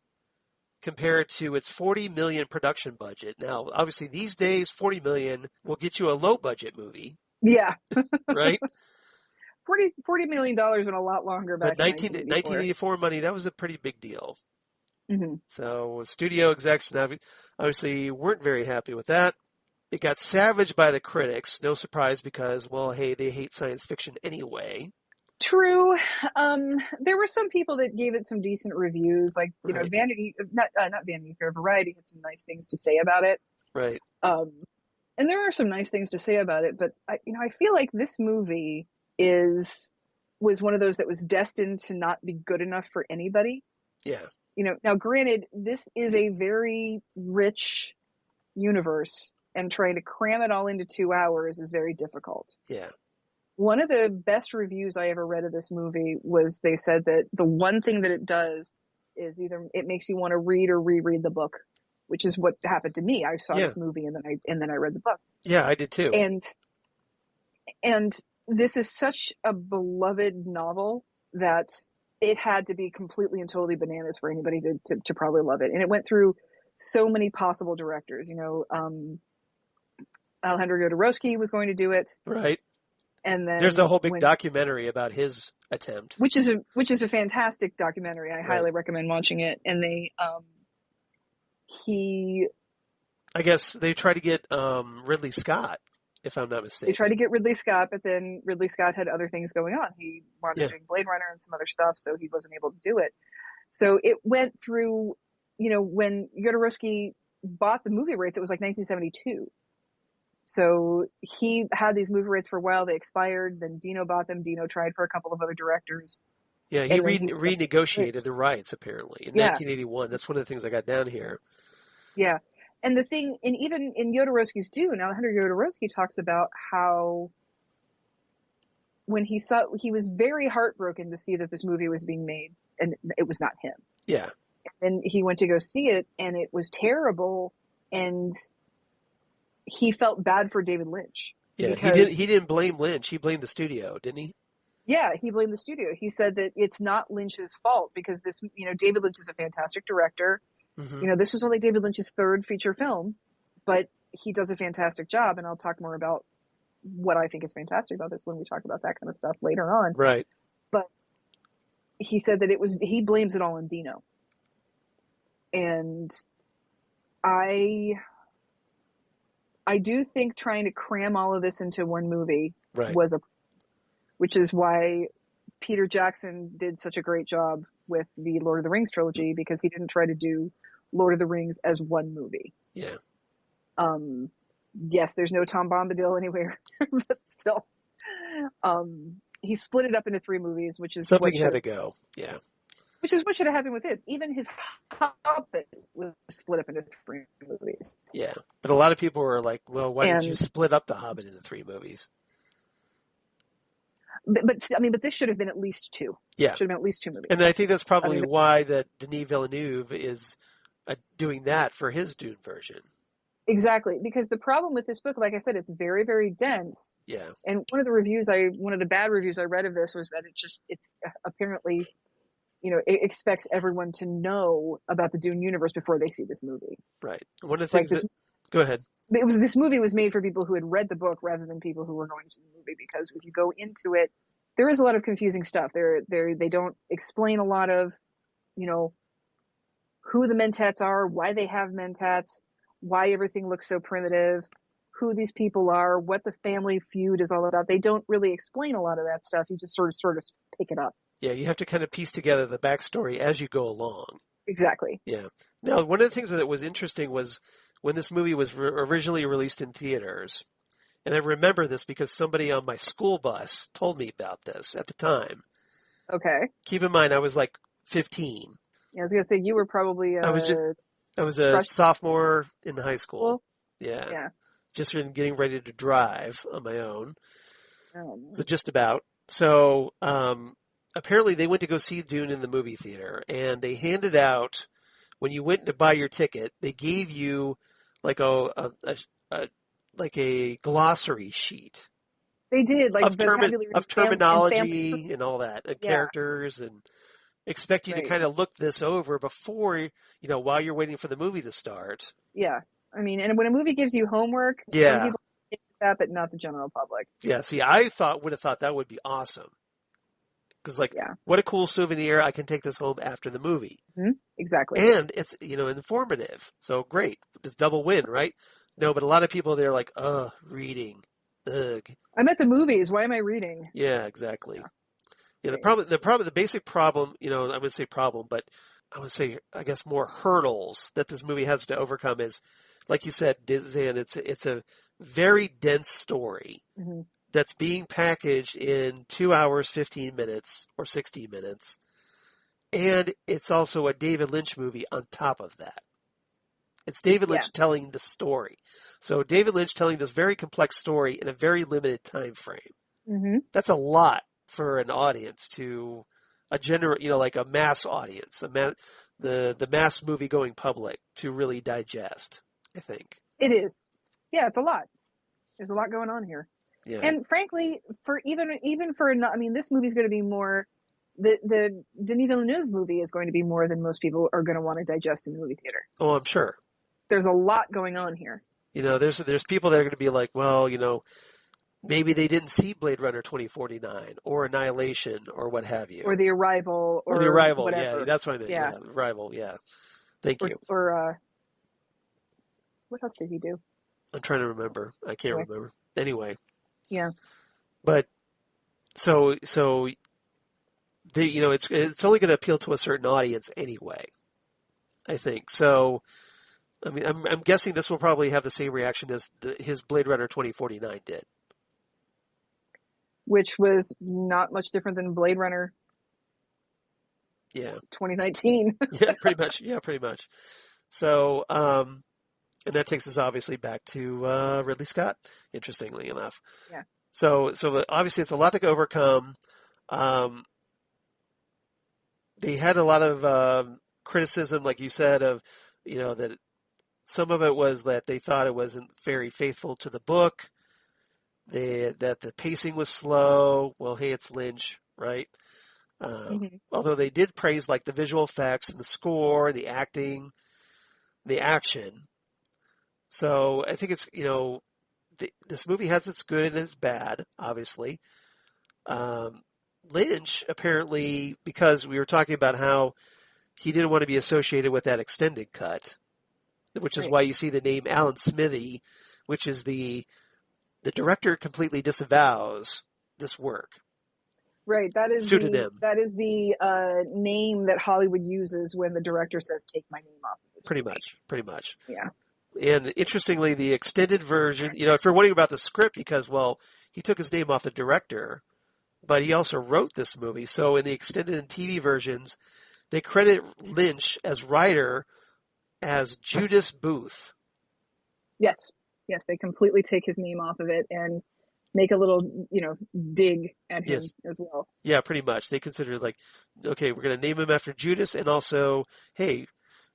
compared to its $40 million production budget. Now, obviously, these days, $40 million will get you a low-budget movie. Yeah. Right? $40 million went a lot longer back in 1984 money, that was a pretty big deal. Mm-hmm. So studio execs obviously weren't very happy with that. It got savaged by the critics. No surprise because, well, hey, they hate science fiction anyway. True. There were some people that gave it some decent reviews, like, Vanity, not Vanity Fair, Variety had some nice things to say about it. Right. And there are some nice things to say about it, but I feel like this movie was one of those that was destined to not be good enough for anybody. Yeah. Now granted, this is a very rich universe, and trying to cram it all into 2 hours is very difficult. Yeah. One of the best reviews I ever read of this movie was they said that the one thing that it does is either it makes you want to read or reread the book, which is what happened to me. I saw this movie and then I read the book. Yeah, I did too. And this is such a beloved novel that it had to be completely and totally bananas for anybody to probably love it. And it went through so many possible directors. Alejandro Jodorowsky was going to do it, Right. and There's then a whole big documentary about his attempt. which is a fantastic documentary. I highly recommend watching it. And I guess they tried to get Ridley Scott, if I'm not mistaken. They tried to get Ridley Scott, but then Ridley Scott had other things going on. He wanted to do Blade Runner and some other stuff, so he wasn't able to do it. So it went through, when Jodorowsky bought the movie rights, it was like 1972. So he had these movie rights for a while. They expired. Then Dino bought them. Dino tried for a couple of other directors. Yeah, he renegotiated the rights, apparently, in 1981. That's one of the things I got down here. Yeah. And the thing, and even in Jodorowsky's Dune, Alejandro Jodorowsky talks about how when he was very heartbroken to see that this movie was being made and it was not him. Yeah. And he went to go see it and it was terrible. And he felt bad for David Lynch. Yeah, he didn't blame Lynch. He blamed the studio, didn't he? Yeah, he blamed the studio. He said that it's not Lynch's fault because David Lynch is a fantastic director. Mm-hmm. This was only David Lynch's third feature film, but he does a fantastic job. And I'll talk more about what I think is fantastic about this when we talk about that kind of stuff later on. Right. But he said that he blames it all on Dino. And I do think trying to cram all of this into one movie which is why Peter Jackson did such a great job with the Lord of the Rings trilogy, because he didn't try to do Lord of the Rings as one movie. Yeah. Yes, there's no Tom Bombadil anywhere, but still, he split it up into 3 movies, which is something had to go. Yeah. Which is what should have happened with his. Even his Hobbit was split up into 3 movies. Yeah, but a lot of people were like, "Well, why didn't you split up the Hobbit into 3 movies?" But this should have been at least 2. Yeah, should have been at least 2 movies. And I think that's probably why that Denis Villeneuve is doing that for his Dune version. Exactly, because the problem with this book, like I said, it's very, very dense. Yeah. And one of the bad reviews I read of this was that it's apparently, it expects everyone to know about the Dune universe before they see this movie. Right. One of the things go ahead. This movie was made for people who had read the book rather than people who were going to see the movie, because if you go into it, there is a lot of confusing stuff. They don't explain a lot of, who the Mentats are, why they have Mentats, why everything looks so primitive, who these people are, what the family feud is all about. They don't really explain a lot of that stuff. You just sort of pick it up. Yeah, you have to kind of piece together the backstory as you go along. Exactly. Yeah. Now, one of the things that was interesting was when this movie was originally released in theaters, and I remember this because somebody on my school bus told me about this at the time. Okay. Keep in mind, I was like 15. Yeah, I was going to say, you were probably I was a sophomore in high school. Yeah. Just getting ready to drive on my own. So just about. So apparently they went to go see Dune in the movie theater, and they handed out, when you went to buy your ticket, they gave you like a glossary sheet. They did, like of terminology and all that, and characters, and expect you to kind of look this over before, while you're waiting for the movie to start. Yeah. I mean, and when a movie gives you homework, some people get that, but not the general public. Yeah. See, I would have thought that would be awesome. Because, what a cool souvenir. I can take this home after the movie. Mm-hmm. Exactly. And it's, informative. So great. It's double win, right? No, but a lot of people, they're like, reading. Ugh. I'm at the movies. Why am I reading? Yeah, exactly. Yeah, the basic problem, I would say problem, but I would say, I guess, more hurdles that this movie has to overcome is, like you said, Xan, it's a very dense story. Mm-hmm. That's being packaged in 2 hours, 15 minutes, or 60 minutes. And it's also a David Lynch movie on top of that. It's David Lynch telling the story. So David Lynch telling this very complex story in a very limited time frame. Mm-hmm. That's a lot for an audience to a general, like a mass audience, the mass movie going public to really digest, I think. It is. Yeah, it's a lot. There's a lot going on here. Yeah. And frankly, for even for, I mean, this movie's going to be more the Denis Villeneuve movie is going to be more than most people are going to want to digest in the movie theater. Oh, I'm sure. There's a lot going on here. There's people that are going to be like, well, maybe they didn't see Blade Runner 2049 or Annihilation or what have you. Or The Arrival Or The Arrival, whatever. yeah, that's what I meant. Yeah. Arrival, yeah. Thank you. Or what else did he do? I'm trying to remember. I can't remember. Anyway. Yeah. But so it's only going to appeal to a certain audience anyway, I think. So, I mean, I'm guessing this will probably have the same reaction as his Blade Runner 2049 did. Which was not much different than Blade Runner. Yeah. 2019. Yeah, pretty much. Yeah, pretty much. So, and that takes us obviously back to Ridley Scott, interestingly enough. Yeah. So obviously it's a lot to overcome. They had a lot of criticism, like you said, of that some of it was that they thought it wasn't very faithful to the book. That the pacing was slow. Well, hey, it's Lynch, right? Although they did praise like the visual effects and the score, the acting, the action. So I think it's this movie has its good and its bad, obviously. Lynch apparently, because we were talking about how he didn't want to be associated with that extended cut, which is why you see the name Alan Smithy, which is the director completely disavows this work. Right. That is pseudonym. That is the name that Hollywood uses when the director says, "Take my name off of this." Pretty much. Yeah. And interestingly, the extended version, if you're wondering about the script, because, well, he took his name off the director, but he also wrote this movie. So in the extended and TV versions, they credit Lynch as writer as Judas Booth. Yes. Yes, they completely take his name off of it and make a little, dig at him as well. Yeah, pretty much. They consider okay, we're going to name him after Judas and also, hey,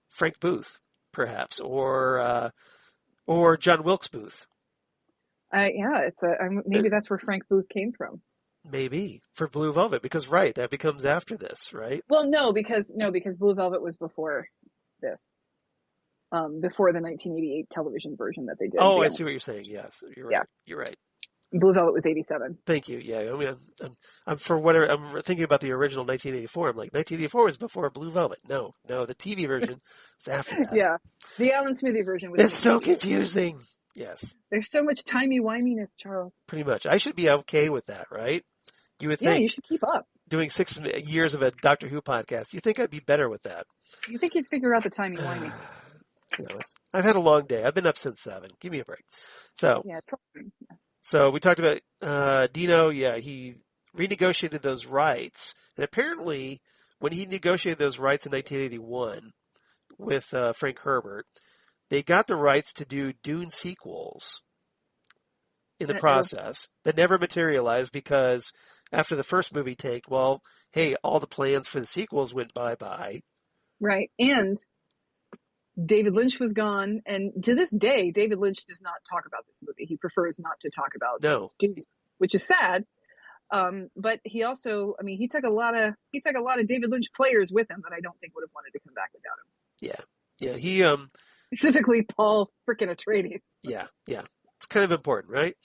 Frank Booth, perhaps, or John Wilkes Booth. Yeah, maybe that's where Frank Booth came from. Maybe for Blue Velvet, because that becomes after this, right? Well, no, because Blue Velvet was before this. Before the 1988 television version that they did. Oh, I see what you're saying. Yes, you're right. Yeah. You're right. Blue Velvet was 87. Thank you. Yeah, I mean, I'm for whatever. I'm thinking about the original 1984. I'm like, 1984 was before Blue Velvet. No, the TV version was after that. Yeah, the Alan Smithy version was. It's so confusing. Yes. There's so much timey-wiminess, Charles. Pretty much. I should be okay with that, right? You would think. Yeah, you should keep up. Doing 6 years of a Doctor Who podcast, you think I'd be better with that? You think you'd figure out the timey-wimey? I've had a long day. I've been up since 7. Give me a break. So, yeah. So we talked about Dino. Yeah, he renegotiated those rights, and apparently, when he negotiated those rights in 1981 with Frank Herbert, they got the rights to do Dune sequels in the process that never materialized because after the first movie tanked, well, hey, all the plans for the sequels went bye-bye. Right, and David Lynch was gone, and to this day, David Lynch does not talk about this movie. He prefers not to talk about Dune, which is sad. But he also, he took a lot of David Lynch players with him that I don't think would have wanted to come back without him. Yeah. He specifically Paul frickin' Atreides. Yeah. It's kind of important, right?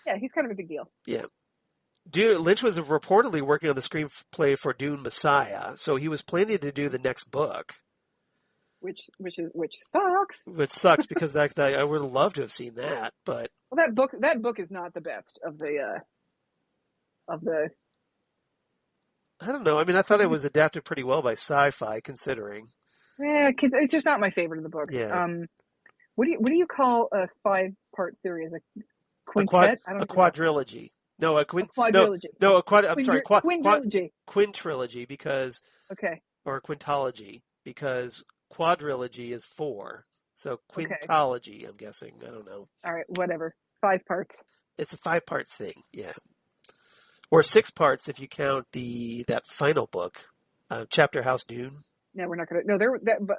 Yeah, he's kind of a big deal. Yeah. Lynch was reportedly working on the screenplay for Dune Messiah, so he was planning to do the next book. Which sucks. Which sucks because I would have loved to have seen that, but that book is not the best of the. I don't know. I thought it was adapted pretty well by Sci-Fi, considering. Yeah, it's just not my favorite of the books. Yeah. What do you call a 5-part series? A quintet? A quadrilogy. No, a quadrilogy. No, I'm sorry. Quintrilogy. Quintrilogy because. Okay. Or quintology because. Quadrilogy is 4, so quintology, I'm guessing. I don't know. All right, whatever. 5 parts. It's a 5-part thing, yeah. Or 6 parts if you count that final book, Chapter House Dune. No, we're not going to.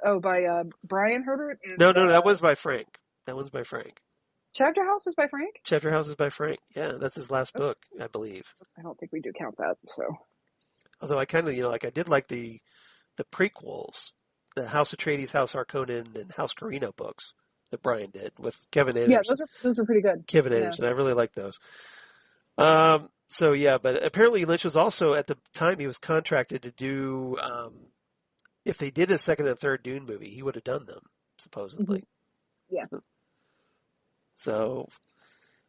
No, by Brian Herbert. And, no, that was by Frank. That one's by Frank. Chapter House is by Frank? Chapter House is by Frank. Yeah, that's his last book, I believe. I don't think we do count that, so. Although I kind of, like I did like the prequels, the House Atreides, House Harkonnen, and House Carino books that Brian did with Kevin Yeah, Anderson. those are pretty good. Kevin Yeah. Anderson, I really like those. So yeah, but apparently Lynch was also at the time he was contracted to do if they did a second and third Dune movie, he would have done them supposedly. Yeah. So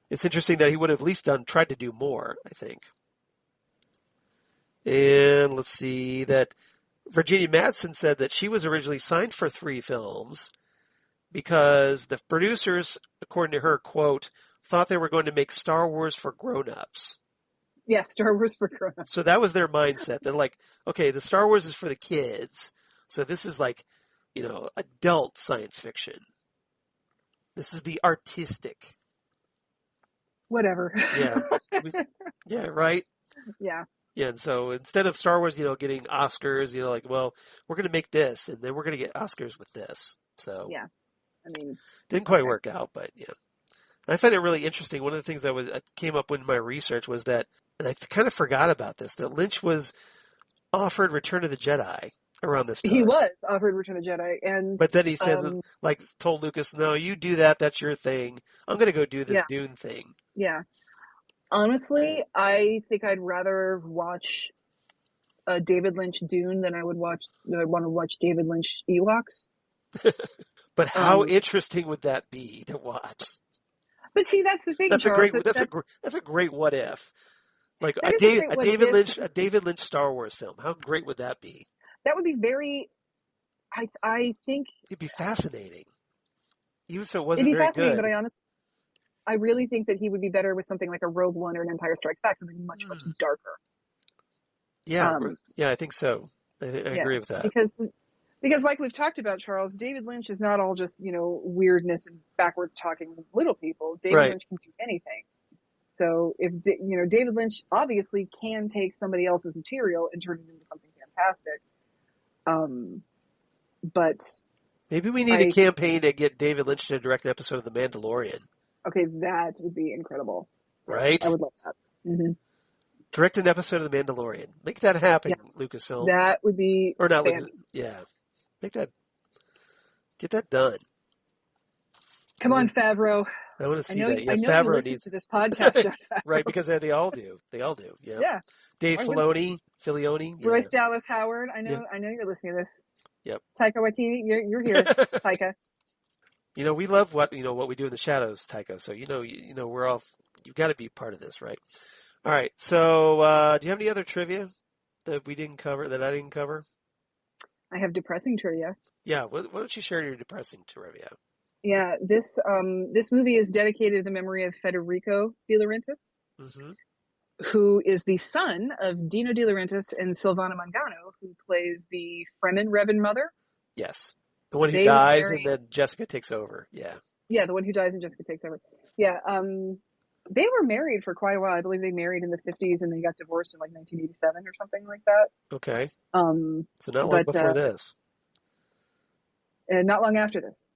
it's interesting that he would have at least tried to do more, I think. And let's see that Virginia Madsen said that she was originally signed for 3 films because the producers, according to her, quote, thought they were going to make Star Wars for grown-ups. Yeah, Star Wars for grown-ups. So that was their mindset. They're like, okay, the Star Wars is for the kids. So this is like, adult science fiction. This is the artistic. Whatever. Yeah. Yeah, right? Yeah. Yeah, and so instead of Star Wars, getting Oscars, well, we're going to make this, and then we're going to get Oscars with this. So yeah, I mean, didn't quite work out, but yeah. I find it really interesting. One of the things that came up in my research was that, and I kind of forgot about this, that Lynch was offered Return of the Jedi around this time. He was offered Return of the Jedi, but then he said, told Lucas, no, you do that. That's your thing. I'm going to go do this Dune thing. Yeah. Honestly, I think I'd rather watch David Lynch Dune than I want to watch David Lynch Ewoks. But how interesting would that be to watch? But see, that's the thing. That's Charles, that's a great what if. Like a David Lynch Star Wars film. How great would that be? That would be very. I think it'd be fascinating, even if it wasn't very good. But I really think that he would be better with something like a Rogue One or an Empire Strikes Back, something much darker. Yeah, I think so. I agree with that. Because like we've talked about, Charles, David Lynch is not all just, weirdness and backwards talking little people. David Lynch can do anything. So if, David Lynch obviously can take somebody else's material and turn it into something fantastic. But maybe we need a campaign to get David Lynch to direct an episode of The Mandalorian. Okay, that would be incredible. Right? I would love that. Mm-hmm. Direct an episode of The Mandalorian. Make that happen, Lucasfilm. That would be or not Lucas. Yeah. Get that done. Come on, Favreau. I want to see that. Yeah, I know Favreau you listen to this podcast, John Favreau. Right, because they all do. Yeah. Yeah. Dave Filoni. Bryce Dallas Howard. I know you're listening to this. Yep. Taika Waititi, you're here, Taika. We love what we do in the shadows, Taika. So we're all you've got to be part of this, right? All right. So, do you have any other trivia that we didn't cover that I didn't cover? I have depressing trivia. Yeah. Why don't you share your depressing trivia? Yeah. This movie is dedicated to the memory of Federico De Laurentiis, who is the son of Dino De Laurentiis and Silvana Mangano, who plays the Fremen Revan mother. Yes. The one who dies and then Jessica takes over. Yeah. Yeah, the one who dies and Jessica takes over. Yeah. They were married for quite a while. I believe they married in the 50s and they got divorced in like 1987 or something like that. Okay. So not long before this. And not long after this.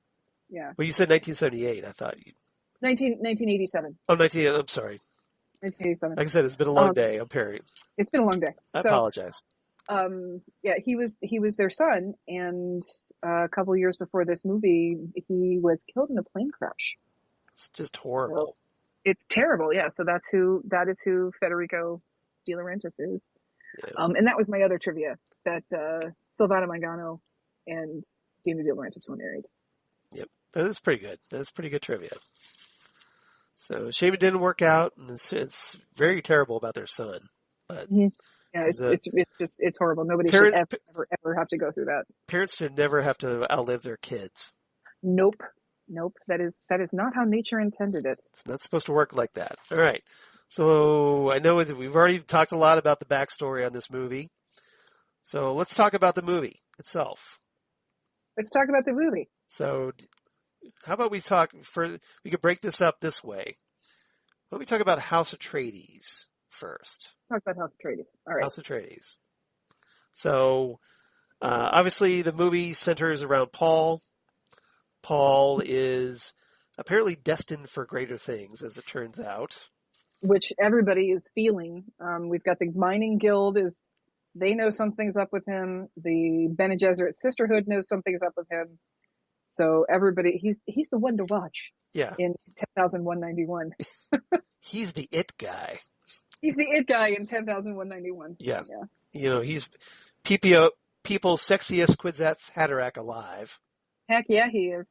Yeah. Well, you said 1978. I thought you. 1987. Oh, I'm sorry. 1987. Like I said, it's been a long day. I'm Perry. It's been a long day. I apologize. Yeah, he was their son, and a couple of years before this movie, he was killed in a plane crash. It's just horrible. So, it's terrible, yeah. So that is who Federico De Laurentiis is. Yeah. And that was my other trivia, that Silvana Mangano and Dino De Laurentiis were married. Yep, that's pretty good. That's pretty good trivia. So shame it didn't work out, and it's very terrible about their son. But yeah, it's horrible. Nobody should ever have to go through that. Parents should never have to outlive their kids. Nope. That is not how nature intended it. It's not supposed to work like that. All right. So I know we've already talked a lot about the backstory on this movie. So let's talk about the movie itself. Let's talk about the movie. So how about we could break this up this way. Why don't we talk about House Atreides first? Talk about House Atreides. All right. House Atreides. So obviously the movie centers around Paul. Paul is apparently destined for greater things, as it turns out. Which everybody is feeling. We've got the mining guild is They know something's up with him. The Bene Gesserit Sisterhood knows something's up with him. So everybody, he's the one to watch. Yeah. In 10,191. He's the it guy. He's the it guy in 10,191. Yeah. Yeah. He's people's sexiest Kwisatz Haderach alive. Heck yeah, he is.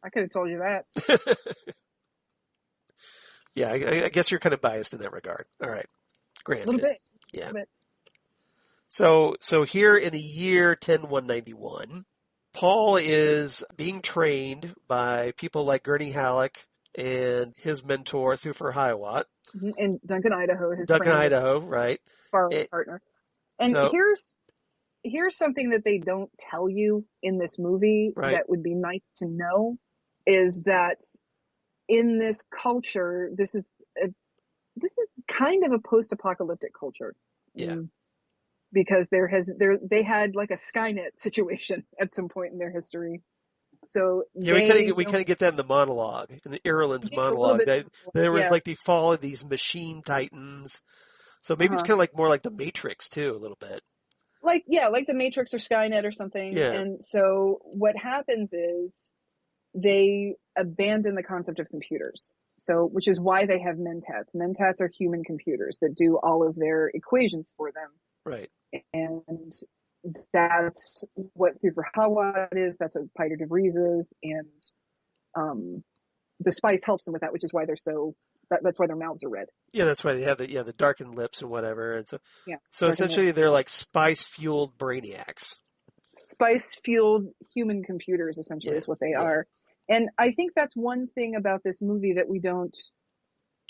I could have told you that. Yeah, I guess you're kind of biased in that regard. All right. Granted. A little bit. Yeah. A little bit. So here in the year 10191, Paul is being trained by people like Gurney Halleck and his mentor, Thufir Hawat. And Duncan Idaho, his Duncan friend, Idaho, right. partner. And here's something that they don't tell you in this movie that would be nice to know, is that in this culture, this is kind of a post-apocalyptic culture. Yeah. Because they had like a Skynet situation at some point in their history. So yeah, we kind of get that in the monologue, in the Irulan's monologue. There was like the fall of these machine titans. So maybe it's kind of like more like the Matrix too, a little bit. Like the Matrix or Skynet or something. Yeah. And so what happens is they abandon the concept of computers. So, which is why they have mentats. Mentats are human computers that do all of their equations for them. Right. And that's what Thufir Hawat is. That's what Peter de Vries is. And the spice helps them with that, which is why they're so. That's why their mouths are red. Yeah, that's why they have the darkened lips and whatever. And so essentially lips. they're like spice fueled brainiacs. Spice fueled human computers essentially is what they are. And I think that's one thing about this movie that we don't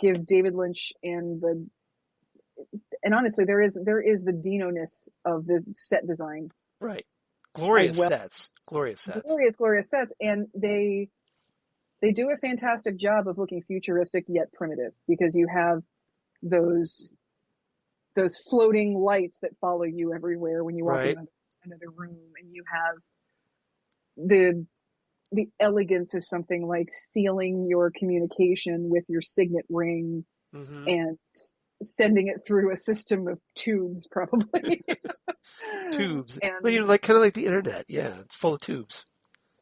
give David Lynch and honestly, there is the Dino-ness of the set design. Right. Glorious sets. Glorious sets. And they do a fantastic job of looking futuristic yet primitive, because you have those floating lights that follow you everywhere when you walk in another room, and you have the elegance of something like sealing your communication with your signet ring and sending it through a system of tubes, probably. Tubes. Like kind of like the internet. Yeah, it's full of tubes.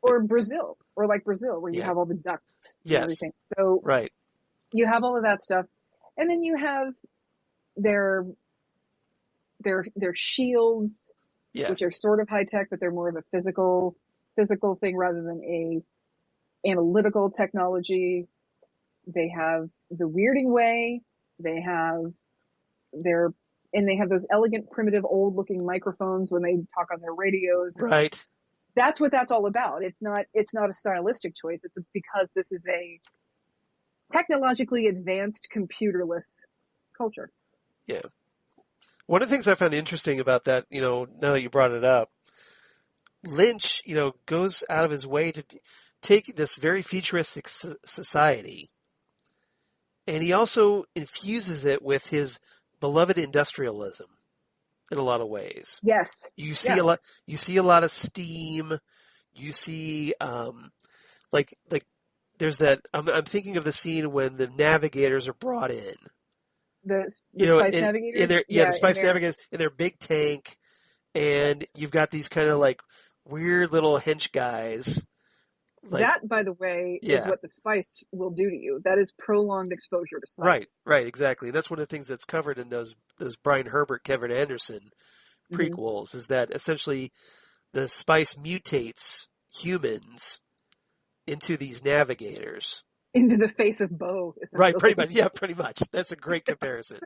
Or Brazil, where you have all the ducts and everything. So you have all of that stuff, and then you have their shields, which are sort of high tech, but they're more of a physical thing rather than a analytical technology. They have the weirding way. They have those elegant, primitive, old-looking microphones when they talk on their radios. Right. That's what that's all about. It's not a stylistic choice. It's because this is a technologically advanced, computerless culture. Yeah. One of the things I found interesting about that, now that you brought it up, Lynch, goes out of his way to take this very futuristic society, and he also infuses it with his beloved industrialism in a lot of ways. Yes. You see a lot. You see a lot of steam. You see, like there's that. I'm thinking of the scene when the navigators are brought in. The spice navigators. The spice navigators in their big tank, and you've got these kind of like weird little hench guys. That, by the way, is what the spice will do to you. That is prolonged exposure to spice. Right, exactly. And that's one of the things that's covered in those Brian Herbert, Kevin Anderson prequels, is that essentially the spice mutates humans into these navigators. Into the face of Bo, right? Pretty much. Yeah, pretty much. That's a great comparison.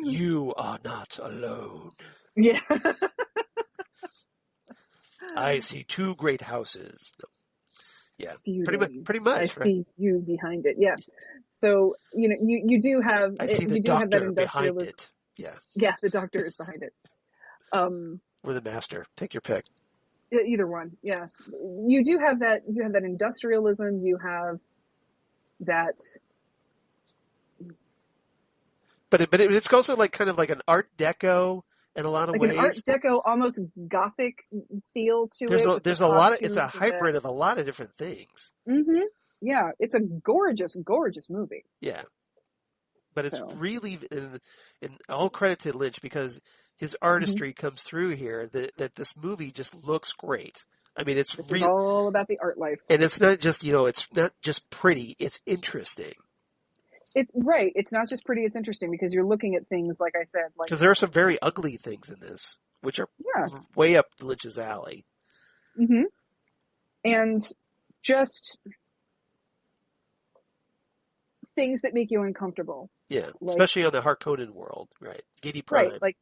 You are not alone. Yeah. I see two great houses. Yeah, Beauty. pretty much. I see you behind it. Yeah. So you do have. I see the doctor behind it. Yeah. Yeah, the doctor is behind it. Or the master. Take your pick. Either one. Yeah. You do have that. You have that industrialism. You have that. But it's also like kind of like an Art Deco in a lot of ways. An Art Deco, almost Gothic feel to it. There's a lot of. It's a hybrid of a lot of different things. Mm-hmm. Yeah, it's a gorgeous, gorgeous movie. Yeah. But it's So, really, in all credit to Lynch, because his artistry comes through here, that this movie just looks great. I mean, it's this is real, all about the art life. and it's not just, it's not just pretty, it's interesting. Right. It's not just pretty, it's interesting because you're looking at things, like I said, like, Because there are some very ugly things in this, which are yeah. way up Lynch's alley. hmm And just things that make you uncomfortable. Yeah, Like, especially on the Harkonnen world, right? Giddy Prime. right. Like,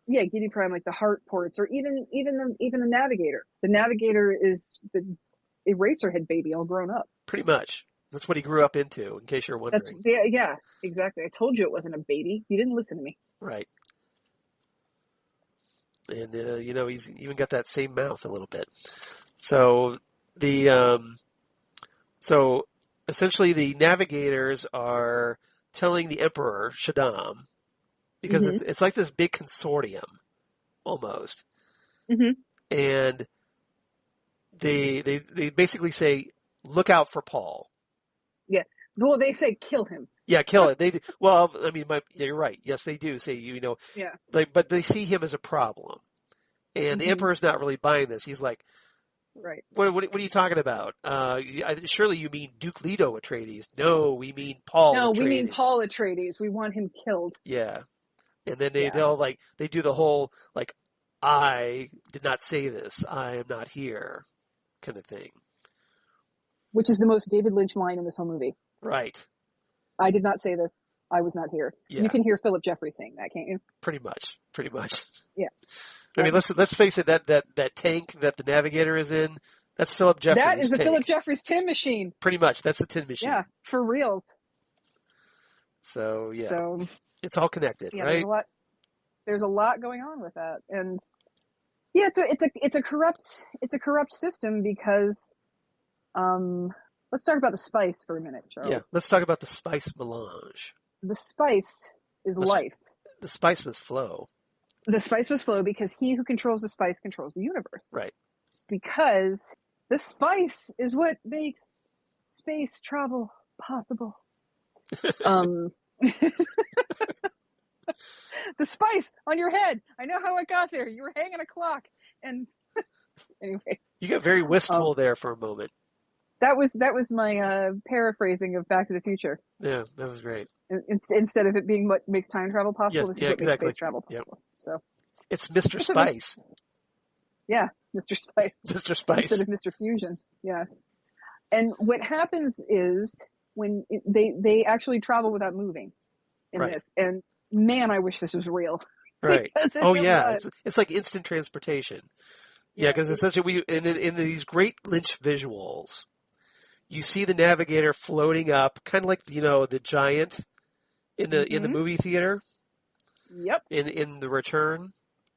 yeah, Giddy Prime, like the heart ports, or even the Navigator. The Navigator is the Eraserhead baby all grown up. Pretty much. That's what he grew up into, in case you're wondering. Yeah, exactly. I told you it wasn't a baby. You didn't listen to me. Right. And, he's even got that same mouth a little bit. So, so essentially the navigators are telling the Emperor, Shaddam, because it's like this big consortium, almost. And they basically say, look out for Paul. Yeah. Well, they say kill him. Yeah, kill it. Well, I mean, you're right. Yes, they do say, Yeah. but they see him as a problem. And the Emperor's not really buying this. He's like, right. What are you talking about? Surely you mean Duke Leto Atreides. No, we mean Paul Atreides. No, we mean Paul Atreides. We want him killed. Yeah. And then they'll they do the whole, like, I did not say this. I am not here kind of thing. Which is the most David Lynch line in this whole movie. Right. I did not say this. I was not here. Yeah. You can hear Philip Jeffries saying that, can't you? Pretty much. Yeah. I mean, let's face it. That tank that the Navigator is in, that's Philip Jeffries' That is the tank. Philip Jeffries tin machine. Pretty much, that's the tin machine. Yeah, for reals. So yeah, so it's all connected, yeah, right? There's a lot going on with that, and yeah, it's a corrupt system because, let's talk about the spice for a minute, Charles. Yeah, let's talk about the spice melange. The spice is life. The spice must flow. The spice must flow because he who controls the spice controls the universe. Right. Because the spice is what makes space travel possible. The spice on your head. I know how it got there. You were hanging a clock. And anyway. You got very wistful there for a moment. That was my paraphrasing of Back to the Future. Yeah, that was great. Instead of it being what makes time travel possible, yes, this is what makes space travel possible. Yep. So it's Mr. Spice. Yeah, Mr. Spice. Mr. Spice. Instead of Mr. Fusion. Yeah. And what happens is when they actually travel without moving in this. And man, I wish this was real. Right. Oh yeah, it's like instant transportation. Yeah, because essentially in these great Lynch visuals, you see the Navigator floating up, kind of like the giant in the movie theater. Yep. In The Return,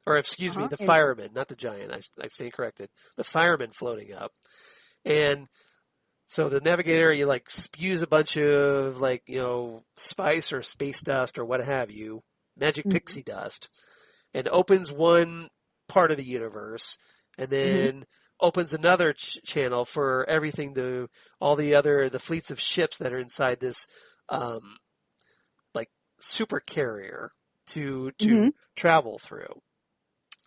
or excuse me, the fireman, not the giant. I stand corrected. The fireman floating up, and so the Navigator spews a bunch of spice or space dust or what have you, magic pixie dust, and opens one part of the universe, and then opens another channel for everything all the fleets of ships that are inside this super carrier to travel through.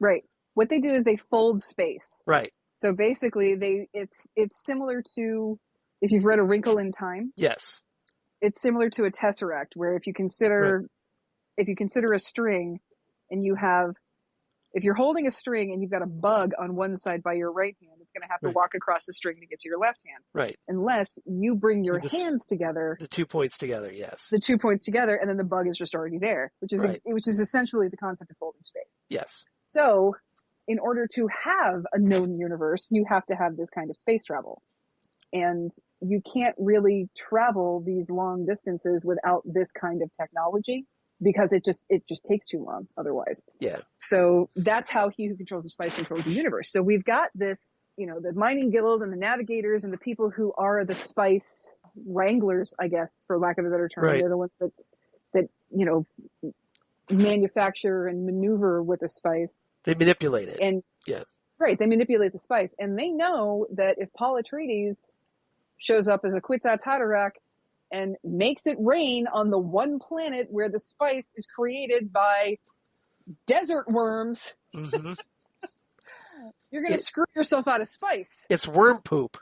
Right. What they do is they fold space. Right. So basically it's similar to, if you've read A Wrinkle in Time. Yes. It's similar to a tesseract, where if you consider a string and if you're holding a string and you've got a bug on one side by your right hand, it's going to have to walk across the string to get to your left hand. Right. Unless you bring your hands together. The 2 points together, yes. The 2 points together, and then the bug is just already there, which is essentially the concept of folding space. Yes. So, in order to have a known universe, you have to have this kind of space travel. And you can't really travel these long distances without this kind of technology, because it just takes too long otherwise. Yeah. So that's how he who controls the spice controls the universe. So we've got this, the mining guild and the navigators and the people who are the spice wranglers, I guess, for lack of a better term. Right. They're the ones that manufacture and maneuver with the spice. They manipulate it. And right, they manipulate the spice. And they know that if Paul Atreides shows up as a Kwisatz Haderach and makes it rain on the one planet where the spice is created by desert worms, Mm-hmm. you're going to screw yourself out of spice. It's worm poop.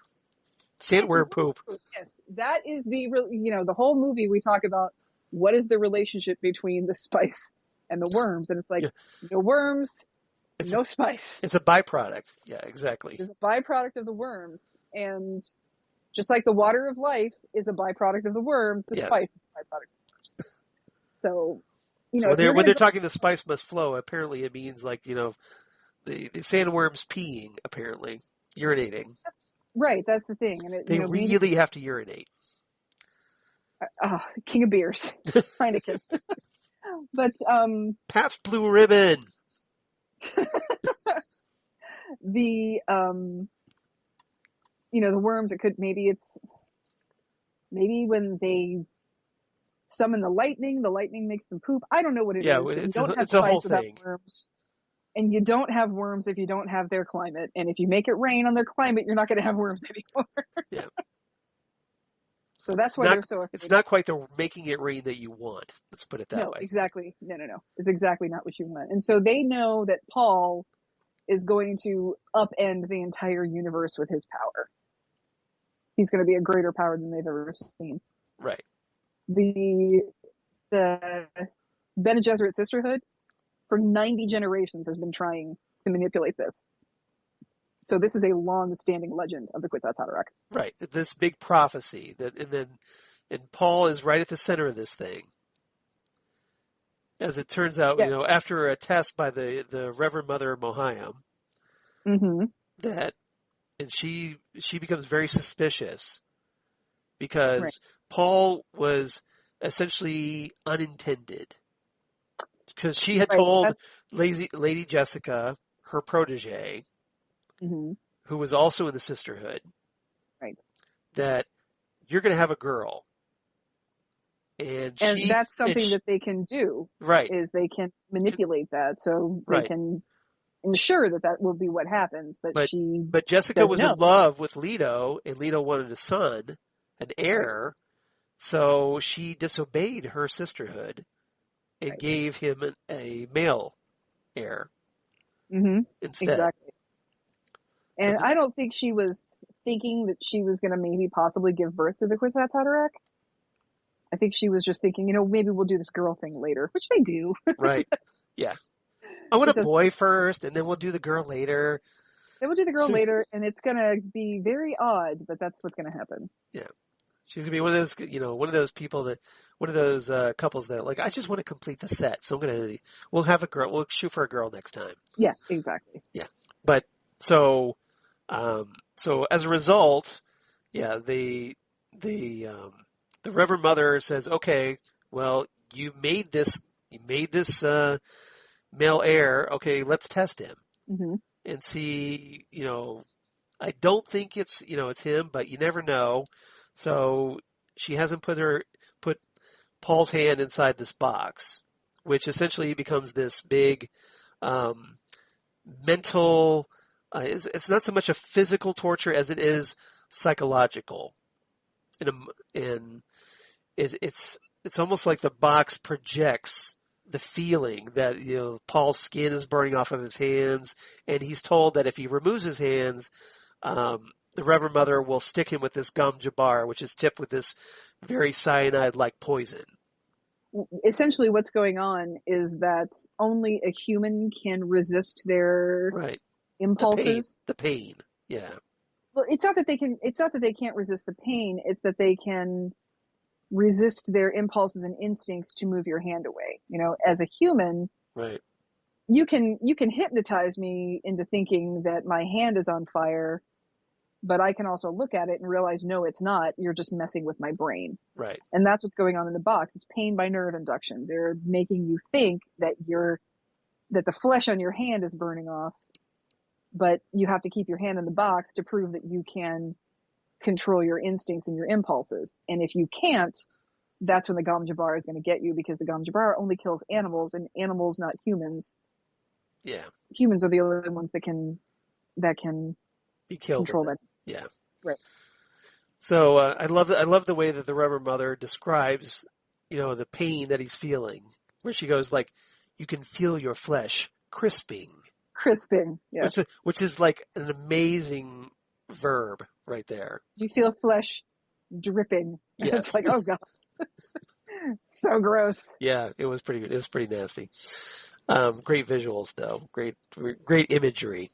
Sandworm poop. Yes, that is the whole movie we talk about what is the relationship between the spice and the worms. And it's like, no worms, no spice. It's a byproduct. Yeah, exactly. It's a byproduct of the worms. And just like the water of life is a byproduct of the worms, the spice is a byproduct of the worms. So, when they're talking the spice must flow, apparently it means like, the sandworms peeing, apparently. Urinating. Right, that's the thing. And they really have to urinate. King of beers. Heineken. But, Pabst Blue Ribbon. The worms, maybe when they summon the lightning makes them poop. I don't know what it is. Yeah, it's a whole thing. Worms. And you don't have worms if you don't have their climate. And if you make it rain on their climate, you're not going to have worms anymore. Yeah. So that's why they're so afraid. It's not quite the making it rain that you want. Let's put it that way. Exactly. No. It's exactly not what you want. And so they know that Paul is going to upend the entire universe with his power. He's going to be a greater power than they've ever seen. Right. The Bene Gesserit Sisterhood for 90 generations has been trying to manipulate this. So this is a long-standing legend of the Kwisatz Haderach. Right. This big prophecy and Paul is right at the center of this thing. As it turns out, after a test by the Reverend Mother Mohiam, and she becomes very suspicious because Paul was essentially unintended. Because she had told Lady Jessica, her protege, who was also in the sisterhood, that you're going to have a girl. And that's something that they can do. Right. Is they can manipulate that. So they can ensure that will be what happens. But Jessica was in love with Leto, and Leto wanted a son, an heir. So she disobeyed her sisterhood and gave him a male heir instead. Exactly. And I don't think she was thinking that she was going to maybe possibly give birth to the Kwisatz Haderach. I think she was just thinking, maybe we'll do this girl thing later, which they do. Right. Yeah. I want a boy first, and then we'll do the girl later. Then we'll do the girl later, and it's going to be very odd, but that's what's going to happen. Yeah. She's going to be one of those people one of those couples that I just want to complete the set. So we'll have a girl, we'll shoot for a girl next time. Yeah, exactly. Yeah. But so as a result, the Reverend Mother says, okay, well, you made this male heir. Okay, let's test him and see, I don't think it's him, but you never know. So she hasn't put Paul's hand inside this box, which essentially becomes this big mental. It's not so much a physical torture as it is psychological. And it's almost like the box projects the feeling that Paul's skin is burning off of his hands, and he's told that if he removes his hands, the Reverend Mother will stick him with this gum jabbar, which is tipped with this very cyanide-like poison. Essentially what's going on is that only a human can resist their impulses. The pain. Yeah. Well, it's not that they can't resist the pain, it's that they can resist their impulses and instincts to move your hand away. As a human, you can hypnotize me into thinking that my hand is on fire, but I can also look at it and realize, no, it's not. You're just messing with my brain. Right. And that's what's going on in the box. It's pain by nerve induction. They're making you think that that the flesh on your hand is burning off, but you have to keep your hand in the box to prove that you can control your instincts and your impulses. And if you can't, that's when the Gom Jabbar is going to get you, because the Gom Jabbar only kills animals, and animals, not humans. Yeah. Humans are the only ones that can be killed. Control that. Yeah. Right. So I love the way that the Reverend Mother describes, the pain that he's feeling, where she goes like, "You can feel your flesh crisping," Crisping, yes. which is like an amazing verb right there. You feel flesh dripping. It's Yes. like, oh God, so gross. Yeah, it was pretty nasty. Great visuals though. Great imagery.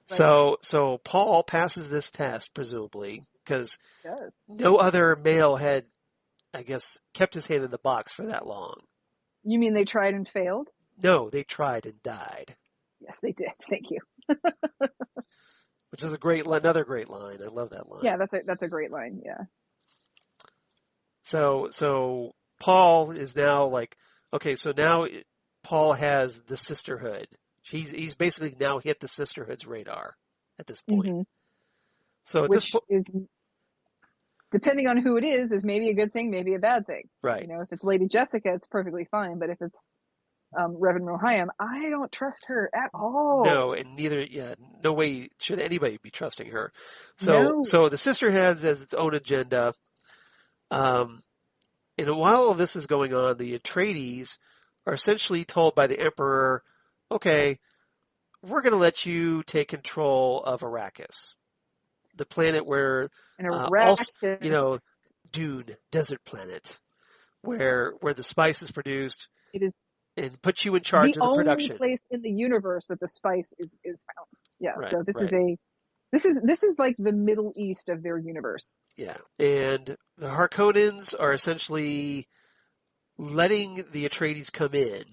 Right. So Paul passes this test, presumably, because Yes. no other male had, I guess, kept his hand in the box for that long. You mean they tried and failed? No, they tried and died. Yes, they did. Thank you. Which is another great line. I love that line. Yeah, that's a great line. Yeah. So Paul is now like, okay, so now Paul has the sisterhood. He's basically now hit the sisterhood's radar at this point. Mm-hmm. So at Which this is, depending on who it is maybe a good thing, maybe a bad thing. right. If it's Lady Jessica, it's perfectly fine. But if it's Reverend Rohayim, I don't trust her at all. No, and no way should anybody be trusting her. No. So the sisterhood has its own agenda. And while all this is going on, the Atreides are essentially told by the Emperor, okay, we're going to let you take control of Arrakis, the planet where, And Arrakis, Dune, desert planet, where the spice is produced, it is and put you in charge of the production. The only place in the universe that the spice is found. Yeah. Right, So this right. this is like the Middle East of their universe. Yeah, and the Harkonnens are essentially letting the Atreides come in.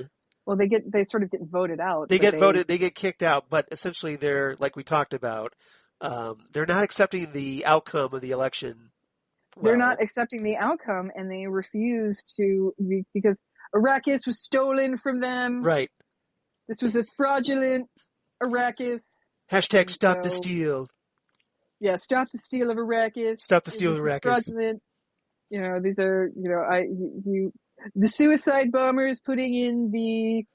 Well, they sort of get voted out. They get kicked out, but essentially they're, like we talked about, they're not accepting the outcome of the election. They're not accepting the outcome, and they refuse to, because Arrakis was stolen from them. Right. This was a fraudulent Arrakis. Hashtag stop the steal. Yeah, stop the steal of Arrakis. Stop the steal of Arrakis. Fraudulent. These are, the suicide bombers putting in the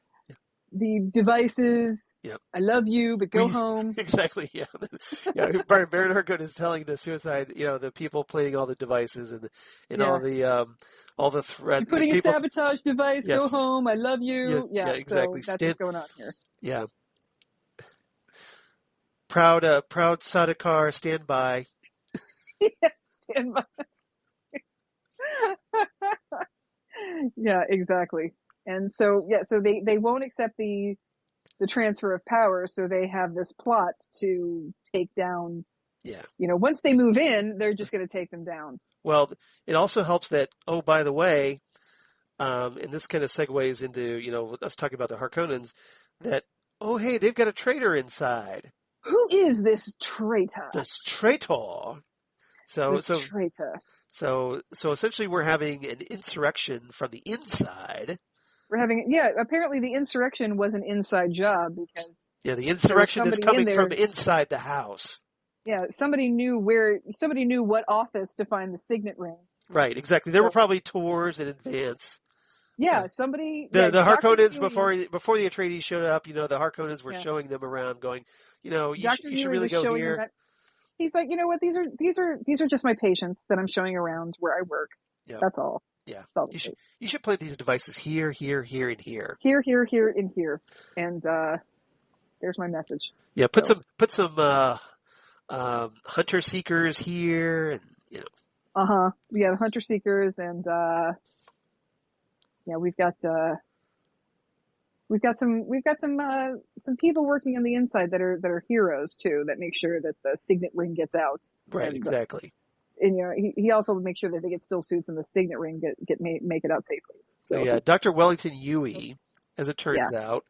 devices. Yep. I love you, but go home. Exactly. Yeah. Baron Harkonnen is telling the suicide, the people planning all the devices and all the threats. You're putting a sabotage device. Yes. Go home. I love you. Yes. Yeah, exactly. So that's what's going on here. Yeah. Proud Sadikar, stand by. Yes, stand by. Yeah, exactly. And so they won't accept the transfer of power, so they have this plot to take down. Yeah. Once they move in, they're just going to take them down. Well, it also helps that, oh, by the way, and this kind of segues into, us talking about the Harkonnens, that, oh, hey, they've got a traitor inside. Who is this traitor? This traitor. Traitor. So essentially we're having an insurrection from the inside. Apparently the insurrection was an inside job because the insurrection is coming from inside the house. Yeah, somebody knew what office to find the signet ring. Right, exactly. There were probably tours in advance. Yeah, somebody. The Harkonnens before the Atreides showed up, the Harkonnens were showing them around, going, you should really go here. He's like, you know what? These are just my patients that I'm showing around where I work. Yep. That's all. Yeah. That's all you should plant these devices here, here, here, and here. Here, here, here, and here. And there's my message. Yeah. Put some hunter seekers here, and We have hunter seekers, and we've got some people working on the inside that are heroes too, that make sure that the signet ring gets out. Right, and, exactly. And he also makes sure that they get still suits and the signet ring make it out safely. So Dr. Wellington Huey, as it turns out,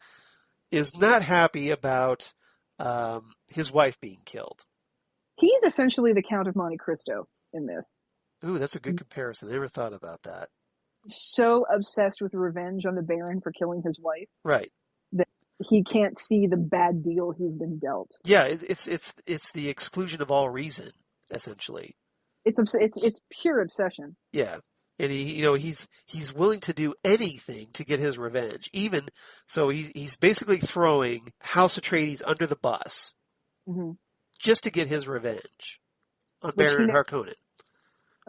is not happy about his wife being killed. He's essentially the Count of Monte Cristo in this. Ooh, that's a good comparison. I never thought about that. So obsessed with revenge on the Baron for killing his wife. Right. That he can't see the bad deal he's been dealt. Yeah, it's the exclusion of all reason, essentially. It's pure obsession. Yeah. And he's willing to do anything to get his revenge. Even so, he's basically throwing House Atreides under the bus just to get his revenge on Baron Harkonnen.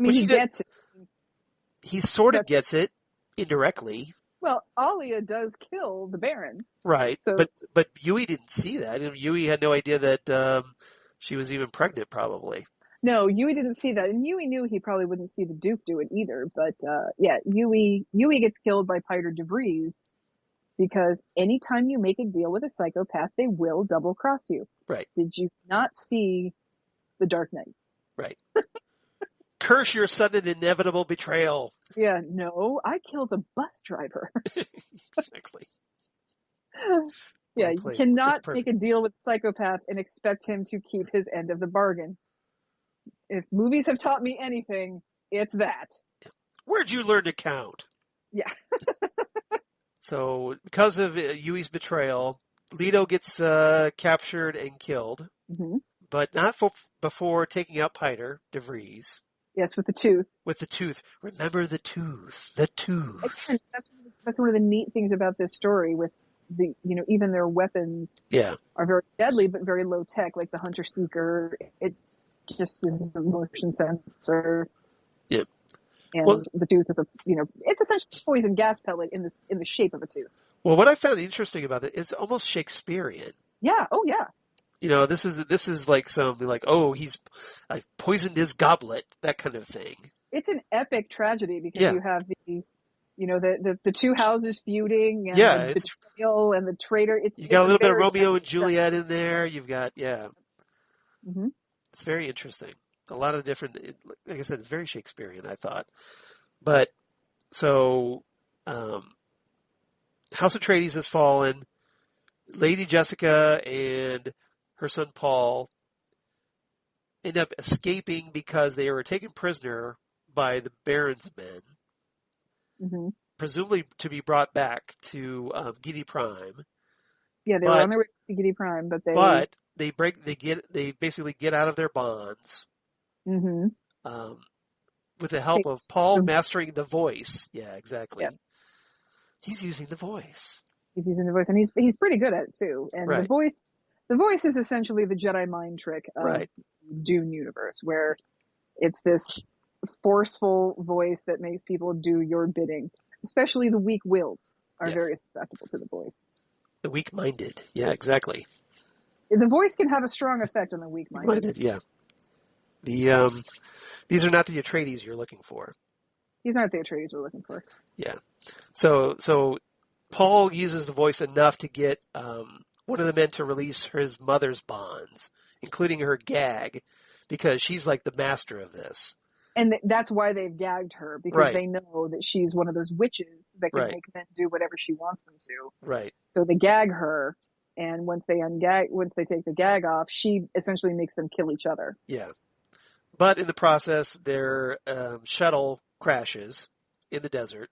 I mean, he gets it. He sort of gets it indirectly. Well, Alia does kill the Baron. Right. So, but Yui didn't see that. And Yui had no idea that she was even pregnant, probably. no, Yui didn't see that. And Yui knew he probably wouldn't see the Duke do it either. But, yeah, Yui gets killed by Piter de Vries because anytime you make a deal with a psychopath, they will double cross you. Right. Did you not see The Dark Knight? Right. Curse your sudden inevitable betrayal. Yeah, no, I killed the bus driver. Exactly. Yeah, Well you played. cannot make a deal with a psychopath and expect him to keep his end of the bargain. If movies have taught me anything, it's that. Where'd you learn to count? Yeah. So, because of Yui's betrayal, Leto gets captured and killed, but not before taking out Piter de Vries. Yes, with the tooth. With the tooth. Remember the tooth. The tooth. Again, that's one of the neat things about this story with the, even their weapons are very deadly, but very low tech, like the Hunter Seeker. It just is a motion sensor. Yeah. And the tooth is it's essentially a poison gas pellet in the shape of a tooth. Well, what I found interesting about it, it's almost Shakespearean. Yeah. Oh, yeah. This is like I've poisoned his goblet, that kind of thing. It's an epic tragedy because you have the two houses feuding and the betrayal and the traitor. You got a little bit of Romeo and Juliet in there. You've got It's very interesting. A lot of different, like I said, it's very Shakespearean, I thought. But so House Atreides has fallen. Lady Jessica and her son Paul end up escaping because they were taken prisoner by the Baron's men, presumably to be brought back to Gidi Prime. Yeah, they were on their way to Gidi Prime, but they basically get out of their bonds with the help of Paul mastering the voice. Yeah, exactly. Yeah. He's using the voice. He's using the voice, and he's pretty good at it too. And the voice is essentially the Jedi mind trick of the Dune universe, where it's this forceful voice that makes people do your bidding. Especially the weak-willed are very susceptible to the voice. The weak-minded, yeah, exactly. The voice can have a strong effect on the weak-minded. Yeah. These are not the Atreides you're looking for. These aren't the Atreides we're looking for. Yeah. So Paul uses the voice enough to get one of the men to release his mother's bonds, including her gag, because she's like the master of this. And that's why they've gagged her, because they know that she's one of those witches that can make men do whatever she wants them to. Right. So they gag her, and once they take the gag off, she essentially makes them kill each other. Yeah. But in the process, their shuttle crashes in the desert.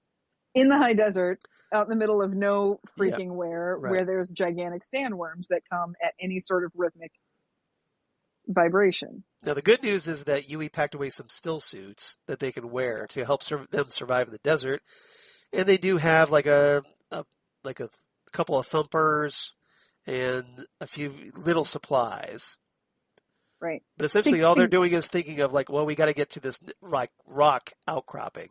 In the high desert, out in the middle of no freaking where there's gigantic sandworms that come at any sort of rhythmic vibration. Now, the good news is that Yui packed away some still suits that they can wear to help them survive in the desert. And they do have like a couple of thumpers and a few little supplies. Right. But essentially all they're doing is thinking of we got to get to this rock outcropping.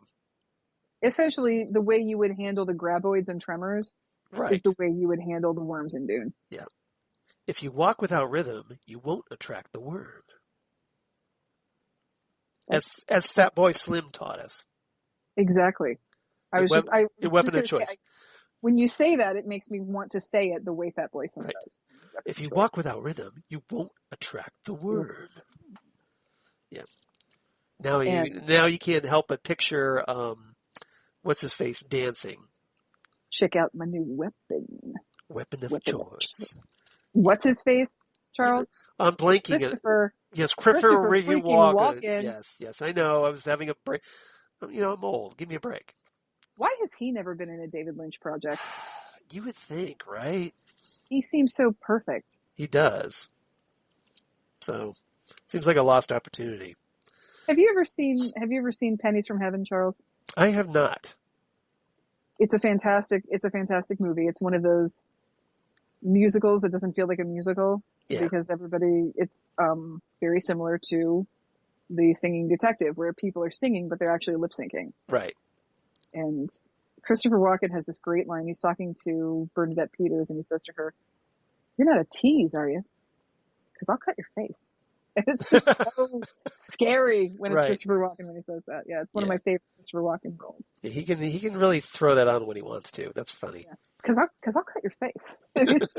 Essentially, the way you would handle the graboids and tremors is the way you would handle the worms in Dune. Yeah. If you walk without rhythm, you won't attract the worm. As Fat Boy Slim taught us. Exactly. Weapon of choice. When you say that, it makes me want to say it the way Fat Boy Slim does. If you walk without rhythm, you won't attract the worm. Yeah. Now you can't help but picture what's his face dancing. Check out my new weapon. Weapon of choice. What's his face, Charles? I'm blanking it. Yes, Christopher Walken. Yes, I know. I was having a break. I'm old. Give me a break. Why has he never been in a David Lynch project? You would think, right? He seems so perfect. He does. So, seems like a lost opportunity. Have you ever seen Pennies from Heaven, Charles? I have not. It's a fantastic movie. It's one of those musicals that doesn't feel like a musical because it's very similar to the singing detective, where people are singing, but they're actually lip syncing. Right. And Christopher Walken has this great line. He's talking to Bernadette Peters, and he says to her, "You're not a tease, are you? Because I'll cut your face." And it's just so scary when it's Christopher Walken when he says that. Yeah, it's one of my favorite Christopher Walken roles. Yeah, he can really throw that on when he wants to. That's funny. Because I'll cut your face. He's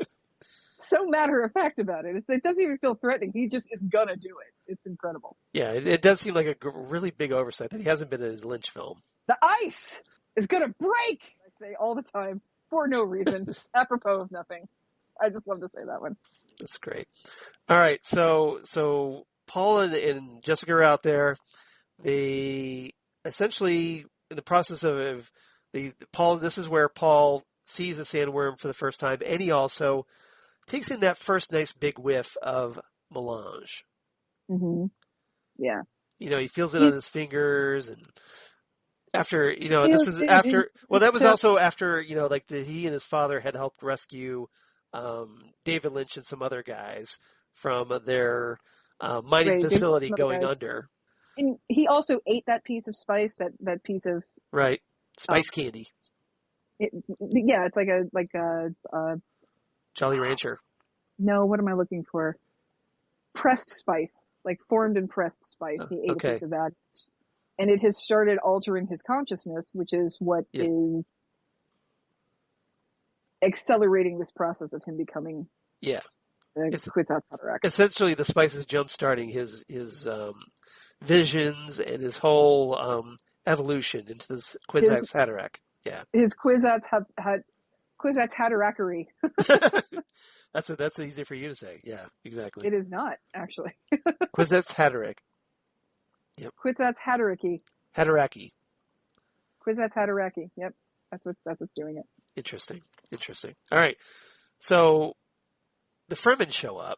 so matter of fact about it. It doesn't even feel threatening. He just is gonna do it. It's incredible. Yeah, it does seem like a really big oversight that he hasn't been in a Lynch film. The ice is gonna break. I say all the time for no reason, apropos of nothing. I just love to say that one. That's great. All right, so Paul and Jessica are out there. They essentially, in the process of Paul, this is where Paul sees a sandworm for the first time, and he also takes in that first nice big whiff of melange. Mm-hmm. Yeah. He feels it on his fingers, and after, this is after, well, that was also after, like he and his father had helped rescue David Lynch and some other guys from their mining facility going under. And he also ate that piece of spice, that piece of spice candy. It's like a Jolly Rancher. No, what am I looking for? Pressed spice, like formed and pressed spice. He ate a piece of that, and it has started altering his consciousness, which is what is accelerating this process of him becoming Kwisatz Haderach. Essentially, the spice is jump-starting his visions and his whole evolution into this Kwisatz Haderach. Yeah, his Kwisatz Haderachery. That's easy for you to say. Yeah, exactly. It is not, actually. Kwisatz Haderach. Yep. Kwisatz Haderach. Haderach. Kwisatz Haderach. Yep, that's what's doing it. Interesting. All right, so the Fremen show up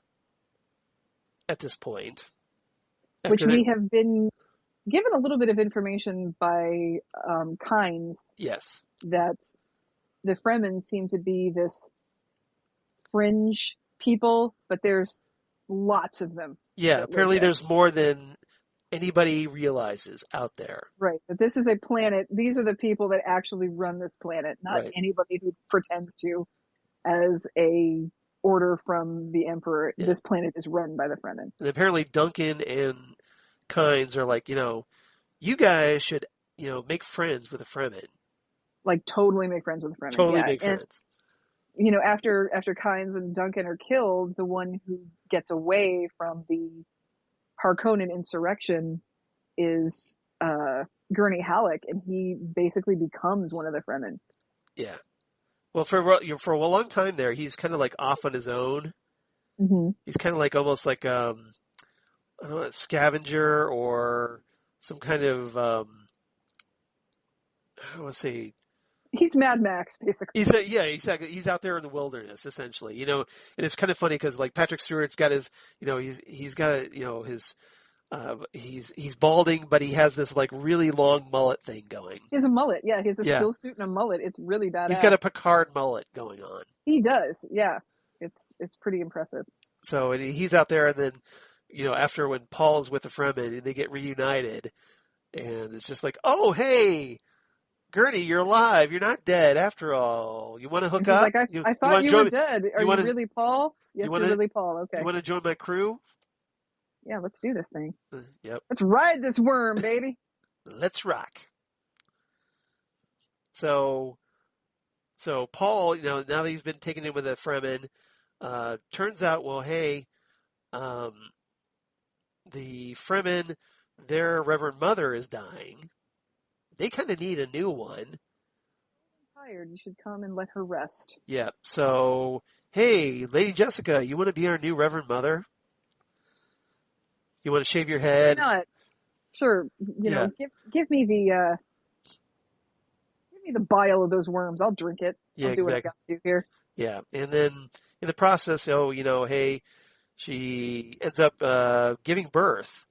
at this point, which we have been given a little bit of information by Kynes. Yes, that the Fremen seem to be this fringe people, but there's lots of them. Yeah, apparently there's more than anybody realizes out there. Right, but this is a planet. These are the people that actually run this planet, not anybody who pretends to as a order from the Emperor. Yeah. This planet is run by the Fremen. And apparently Duncan and Kynes are like, you guys should, make friends with the Fremen. Like totally make friends with the Fremen. Totally make friends. After Kynes and Duncan are killed, the one who gets away from the Harkonnen insurrection is Gurney Halleck, and he basically becomes one of the Fremen. Yeah. Well, for a long time there, he's kind of like off on his own. Mm-hmm. He's kind of like almost like a scavenger or some kind of I don't want to say. He's Mad Max, basically. Exactly. He's out there in the wilderness, essentially. And it's kind of funny because like Patrick Stewart's got his, he's got his. He's balding, but he has this like really long mullet thing going. He has a mullet, yeah. He has a still suit and a mullet. It's really badass. He's got a Picard mullet going on. He does, yeah. It's pretty impressive. So he's out there, and then after when Paul's with the Fremen and they get reunited, and it's just like, oh hey, Gurney, you're alive. You're not dead after all. You want to hook up? Like, I thought you were dead. Are you really Paul? Yes, you're really Paul. Okay. You want to join my crew? Yeah, let's do this thing. Yep. Let's ride this worm, baby. Let's rock. So Paul, now that he's been taken in with the Fremen, turns out, well, hey, the Fremen, their Reverend Mother is dying. They kind of need a new one. I'm tired. You should come and let her rest. Yeah. So, hey, Lady Jessica, you want to be our new Reverend Mother? You want to shave your head? Why not? Sure. Give me the bile of those worms. I'll drink it. I'll do what I got to do here. Yeah. And then in the process, hey, she ends up giving birth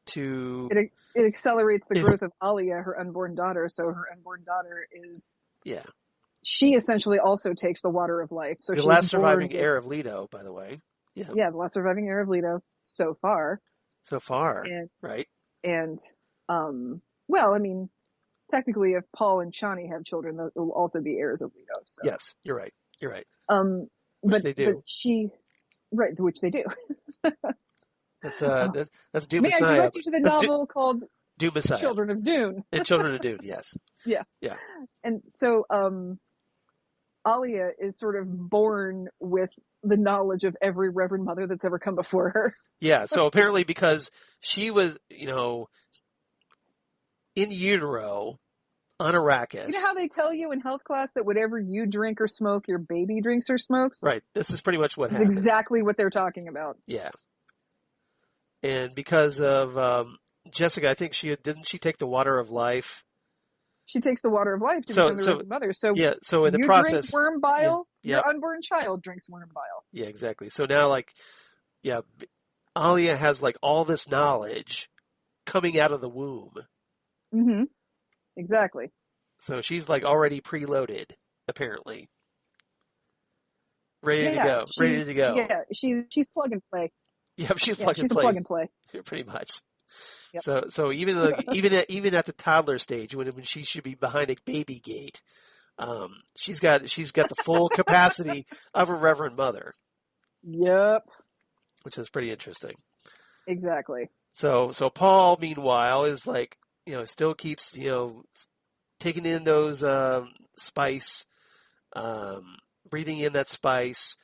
to... It accelerates the growth of Alia, her unborn daughter. So her unborn daughter is... Yeah. She essentially also takes the water of life. So the last surviving heir of Leto, by the way. Yeah. Yeah, the last surviving heir of Leto so far. Right. And, well, I mean, technically, if Paul and Chani have children, they'll also be heirs of Leto. So. Yes, you're right. You're right. Which they do. But she, right, which they do. That's Dune May I Messiah. direct you to the novel called Dune Messiah. Children of Dune. And Children of Dune, yes. Yeah. Yeah. And so, Alia is sort of born with the knowledge of every Reverend Mother that's ever come before her. Yeah, so apparently because she was, in utero on Arrakis. You know how they tell you in health class that whatever you drink or smoke, your baby drinks or smokes? Right. This is pretty much what It's happens. exactly what they're talking about. Yeah. And because of Jessica, I think didn't she take the water of life? She takes the water of life to become the Reverend Mother. So yeah, so in the you process, drink worm bile, yeah, your unborn child drinks worm bile. Yeah, exactly. So now, Alia has all this knowledge coming out of the womb. Mm-hmm. Exactly. So she's already preloaded, apparently. Ready to go. Ready to go. Yeah, she's plug and play. Yeah, she's plug and play. Plug and play. Pretty much. Yep. So even at the toddler stage, when she should be behind a baby gate, she's got the full capacity of a Reverend Mother. Yep. Which is pretty interesting. Exactly. So Paul, meanwhile, is still keeps taking in those spice, breathing in that spice,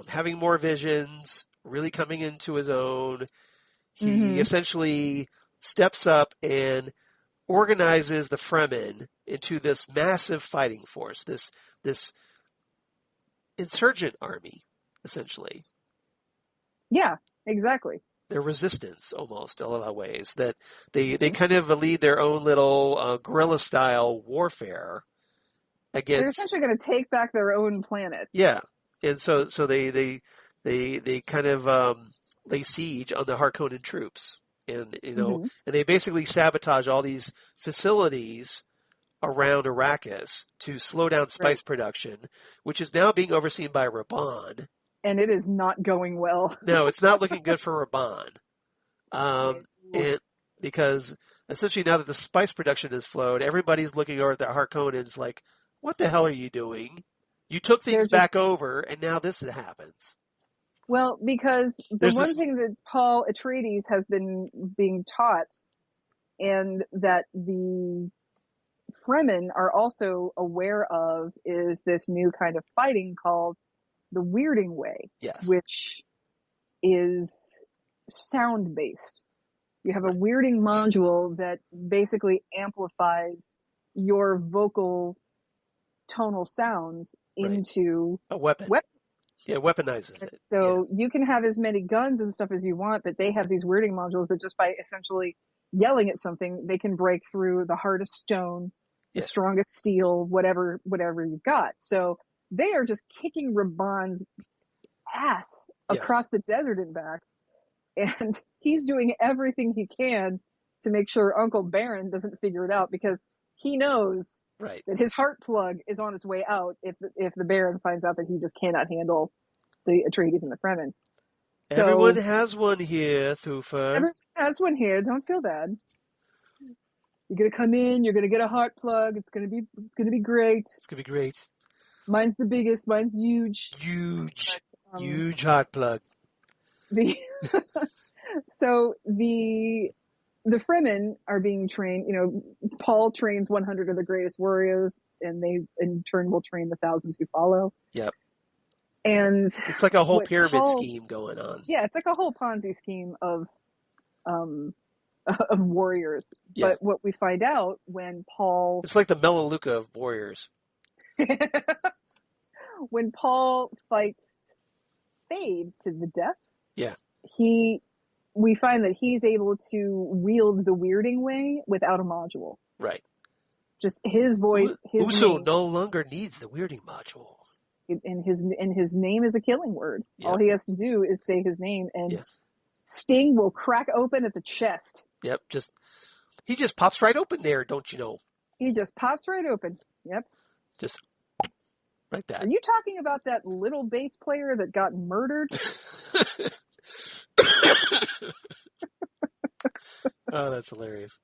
having more visions, really coming into his own. He essentially steps up and organizes the Fremen into this massive fighting force, this insurgent army, essentially. Yeah, exactly. Their resistance, almost, in a lot of ways. That they kind of lead their own little guerrilla-style warfare against... They're essentially going to take back their own planet. Yeah, and so they kind of... lay siege on the Harkonnen troops, and and they basically sabotage all these facilities around Arrakis to slow down spice production, which is now being overseen by Raban. And it is not going well. No, it's not looking good for Raban, and because essentially now that the spice production has flowed, everybody's looking over at the Harkonnens like, "What the hell are you doing? You took things back over, and now this happens." Well, because the one thing that Paul Atreides has been being taught, and that the Fremen are also aware of, is this new kind of fighting called the Weirding Way, which is sound-based. You have a weirding module that basically amplifies your vocal tonal sounds into a weapon. Yeah, weaponizes it. So you can have as many guns and stuff as you want, but they have these weirding modules that just by essentially yelling at something, they can break through the hardest stone, the strongest steel, whatever you've got. So they are just kicking Raban's ass across the desert and back. And he's doing everything he can to make sure Uncle Baron doesn't figure it out, because he knows that his heart plug is on its way out if the Baron finds out that he just cannot handle the Atreides and the Fremen. So, everyone has one here, Thufa. Everyone has one here. Don't feel bad. You're gonna come in. You're gonna get a heart plug. It's gonna be great. It's gonna be great. Mine's the biggest. Mine's huge. Huge heart plug. So the Fremen are being trained. Paul trains 100 of the greatest warriors, and they in turn will train the thousands who follow. Yep. And it's like a whole pyramid scheme going on. Yeah, it's like a whole Ponzi scheme of warriors. Yeah. But what we find out when Paul... It's like the Melaleuca of warriors. When Paul fights Feyd to the death, we find that he's able to wield the Weirding Way without a module. Right. Just his voice. Uso no longer needs the Weirding module. And his name is a killing word. Yep. All he has to do is say his name, and Sting will crack open at the chest. Yep. He just pops right open there, don't you know? He just pops right open. Yep. Just like that. Are you talking about that little bass player that got murdered? Oh, that's hilarious.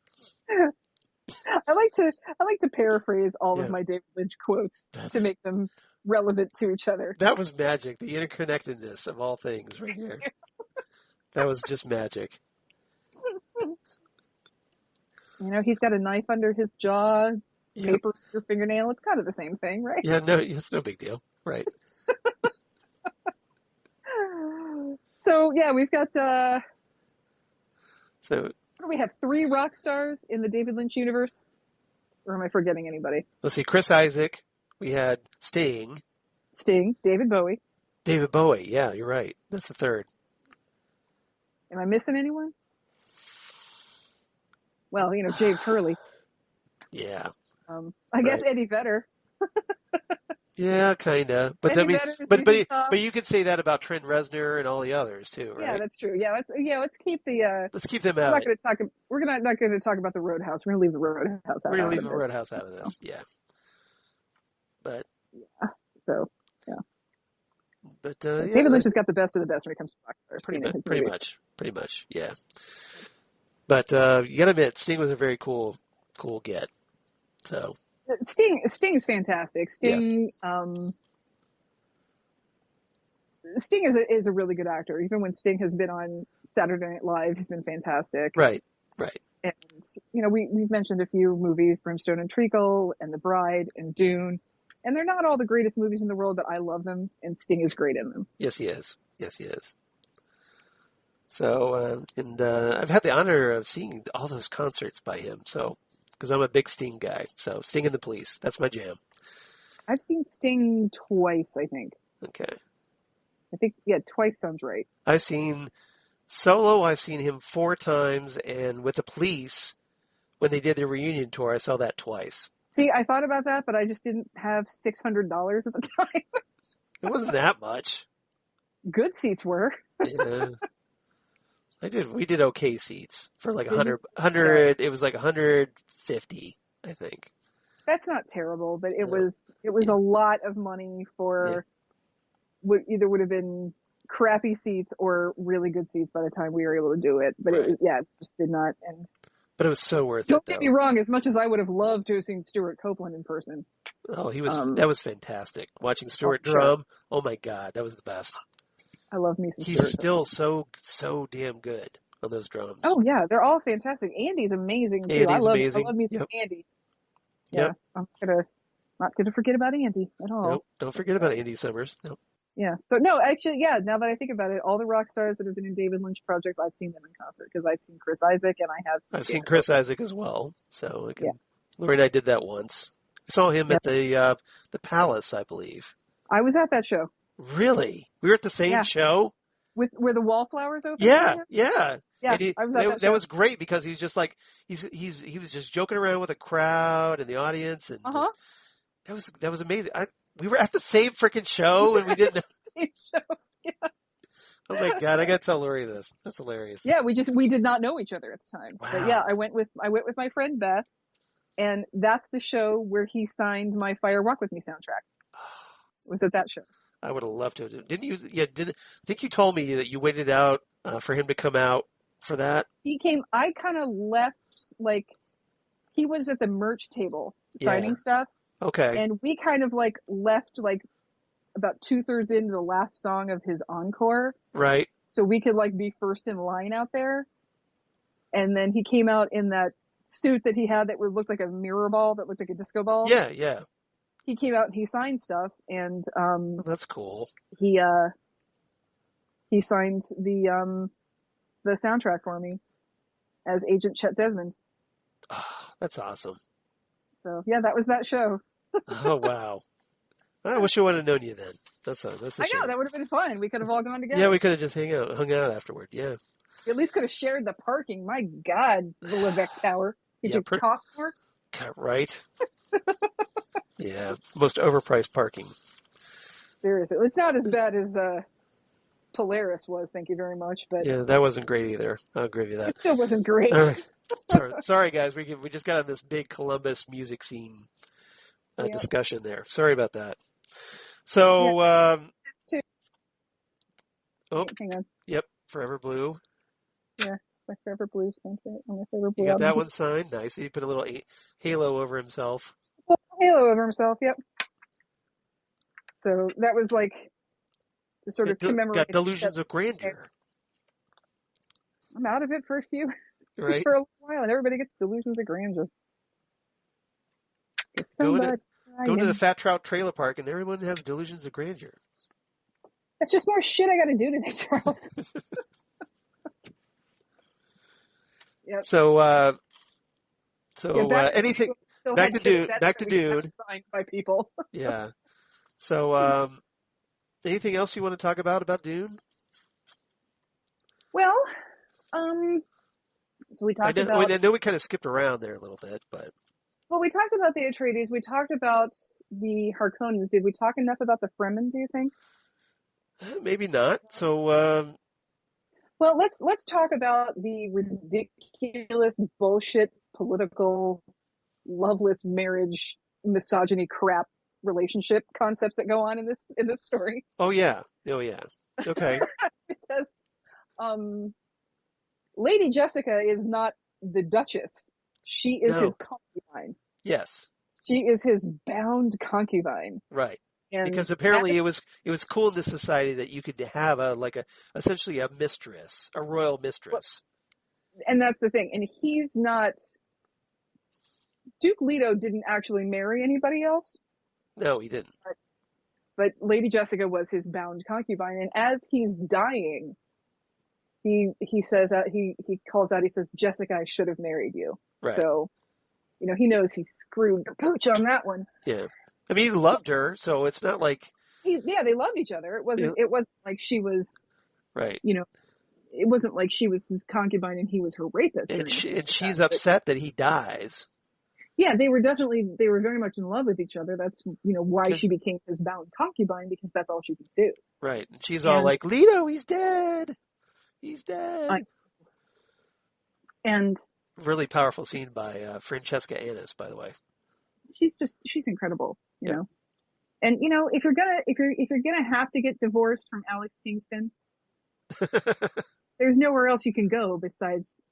I like to paraphrase all Yeah. of my David Lynch quotes to make them relevant to each other. That was magic. The interconnectedness of all things right here. That was just magic. You know, he's got a knife under his jaw, Yep. paper in your fingernail. It's kind of the same thing, right? Yeah, no, it's no big deal. Right. So yeah, we've got So we have 3 rock stars in the David Lynch universe. Or am I forgetting anybody? let's see. Chris Isaac. We had Sting. Sting, David Bowie. David Bowie. Yeah, you're right. That's the third. Am I missing anyone? Well, you know, James Hurley. Yeah. I guess Eddie Vedder. Yeah, kinda. But Eddie I mean, Vedder, but you could say that about Trent Reznor and all the others too, right? Yeah, that's true. Yeah, let's keep the. Let's keep them We're out. not going to talk. We're not going to talk about the Roadhouse. We're going to leave the Roadhouse out. We're gonna leave the Roadhouse out of this. Yeah. But. Yeah. So. Yeah. But David Lynch has got the best of the best when it comes to rock stars. Pretty much, yeah. But you gotta admit, Sting was a very cool get. So Sting's fantastic. Sting is a really good actor. Even when Sting has been on Saturday Night Live, he's been fantastic. Right. And you know, we've mentioned a few movies, Brimstone and Treacle, and The Bride, and Dune. And they're not all the greatest movies in the world, but I love them, and Sting is great in them. Yes, he is. So, I've had the honor of seeing all those concerts by him. So, because I'm a big Sting guy. So, Sting and the Police, that's my jam. I've seen Sting twice, I think. Okay. I think, yeah, twice sounds right. I've seen him 4 times, and with the Police, when they did their reunion tour, I saw that twice. See, I thought about that, but I just didn't have $600 at the time. It wasn't that much. Good seats were. Yeah. We did okay seats for like 100, it was like 150, I think. That's not terrible, but it was a lot of money for what either would have been crappy seats or really good seats by the time we were able to do it. But it just did not. And but it was so worth it. Don't get me wrong. As much as I would have loved to have seen Stuart Copeland in person. Oh, that was fantastic. Watching Stuart drum. Oh my God, that was the best. I love me some He's Stuart still so damn good on those drums. Oh yeah, they're all fantastic. Andy's amazing too. I love me some Andy. Yeah, yep. I'm not gonna forget about Andy at all. Nope, don't forget about Andy Summers. Nope. Yeah. So no, actually, yeah. Now that I think about it, all the rock stars that have been in David Lynch projects, I've seen them in concert because I've seen Chris Isaac and I've seen Chris Isaac as well. So Lori and I did that once. We saw him at the Palace, I believe. I was at that show. Really? We were at the same show? Where the wallflowers open? Yeah. Yeah, I was at that show. That was great because he was just like he was just joking around with the crowd and the audience, and that was amazing. We were at the same freaking show and we didn't know. Same show. Yeah. Oh my God, I gotta tell Lori this. That's hilarious. Yeah, we did not know each other at the time. Wow. But yeah, I went with my friend Beth, and that's the show where he signed my Fire Walk With Me soundtrack. It was at that show. I would have loved to. Didn't you? Yeah, I think you told me that you waited out for him to come out for that? He came. I kind of left, like, he was at the merch table signing stuff. Okay. And we kind of like left like about 2/3 into the last song of his encore. Right. So we could like be first in line out there. And then he came out in that suit that he had that looked like a mirror ball, that looked like a disco ball. Yeah. He came out and he signed stuff, and that's cool. He signed the soundtrack for me as Agent Chet Desmond. Oh, that's awesome. So yeah, that was that show. Oh wow! I wish I would have known you then. That's a I shame. know, that would have been fun. We could have all gone together. Yeah, we could have just hung out afterward. Yeah. We at least could have shared the parking. My God, the Levesque Tower. Did you cost more? Right. Yeah, most overpriced parking. Seriously, it's not as bad as Polaris was. Thank you very much. But yeah, that wasn't great either. I'll agree with that. It still wasn't great. All right. Sorry, guys. We just got on this big Columbus music scene discussion there. Sorry about that. So, hang on. Yep, Forever Blue. Yeah. My favorite blue sunset on my favorite You blue got album. that one signed? Nice. He put a little halo over himself. Halo over himself, yep. So that was like to sort of commemorate. Got delusions of grandeur. I'm out of it for a few, Right. for a while, and everybody gets delusions of grandeur. Going to the Fat Trout Trailer Park, and everyone has delusions of grandeur. That's just more shit I got to do today, Charles. Yep. So anything? Back to Dune. Signed by people. Yeah. So anything else you want to talk about Dune? Well, so we talked about. I know we kind of skipped around there a little bit, but. Well, we talked about the Atreides. We talked about the Harkonnens. Did we talk enough about the Fremen, do you think? Maybe not. So. Well, let's talk about the ridiculous bullshit political loveless marriage misogyny crap relationship concepts that go on in this story. Oh yeah. Okay. Because Lady Jessica is not the Duchess. She is his concubine. Yes. She is his bound concubine. Right. And because apparently it was cool in this society that you could have essentially a mistress, a royal mistress. And that's the thing. And he's not. Duke Leto didn't actually marry anybody else. No, he didn't. But Lady Jessica was his bound concubine, and as he's dying, he says he calls out. He says, "Jessica, I should have married you." Right. So, he knows he screwed the pooch on that one. Yeah. I mean, he loved her, so it's not like they loved each other. It wasn't like she was right. It wasn't like she was his concubine and he was her rapist. And she's upset that he dies. Yeah, they were very much in love with each other. That's why she became his bound concubine, because that's all she could do. Right. And she's all like, "Leto, he's dead. He's dead." And really powerful scene by Francesca Annis, by the way. She's incredible, you know. And if you're gonna have to get divorced from Alex Kingston, there's nowhere else you can go besides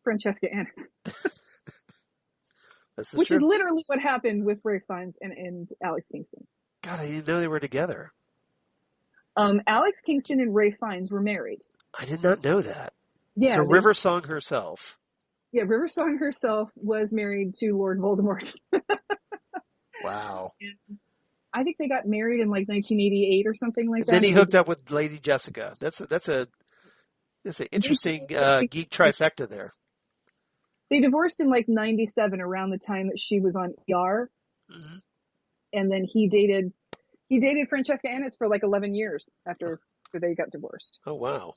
Francesca Annis. Which is literally what happened with Ralph Fiennes and Alex Kingston. God, I didn't know they were together. Alex Kingston and Ralph Fiennes were married. I did not know that. Yeah. So River Song herself. Yeah, River Song herself was married to Lord Voldemort. Wow. And I think they got married in like 1988 or something like that. Then he hooked up with Lady Jessica. That's an interesting geek trifecta there. They divorced in like 97, around the time that she was on ER. Mm-hmm. And then he dated Francesca Annis for like 11 years after they got divorced. Oh, wow.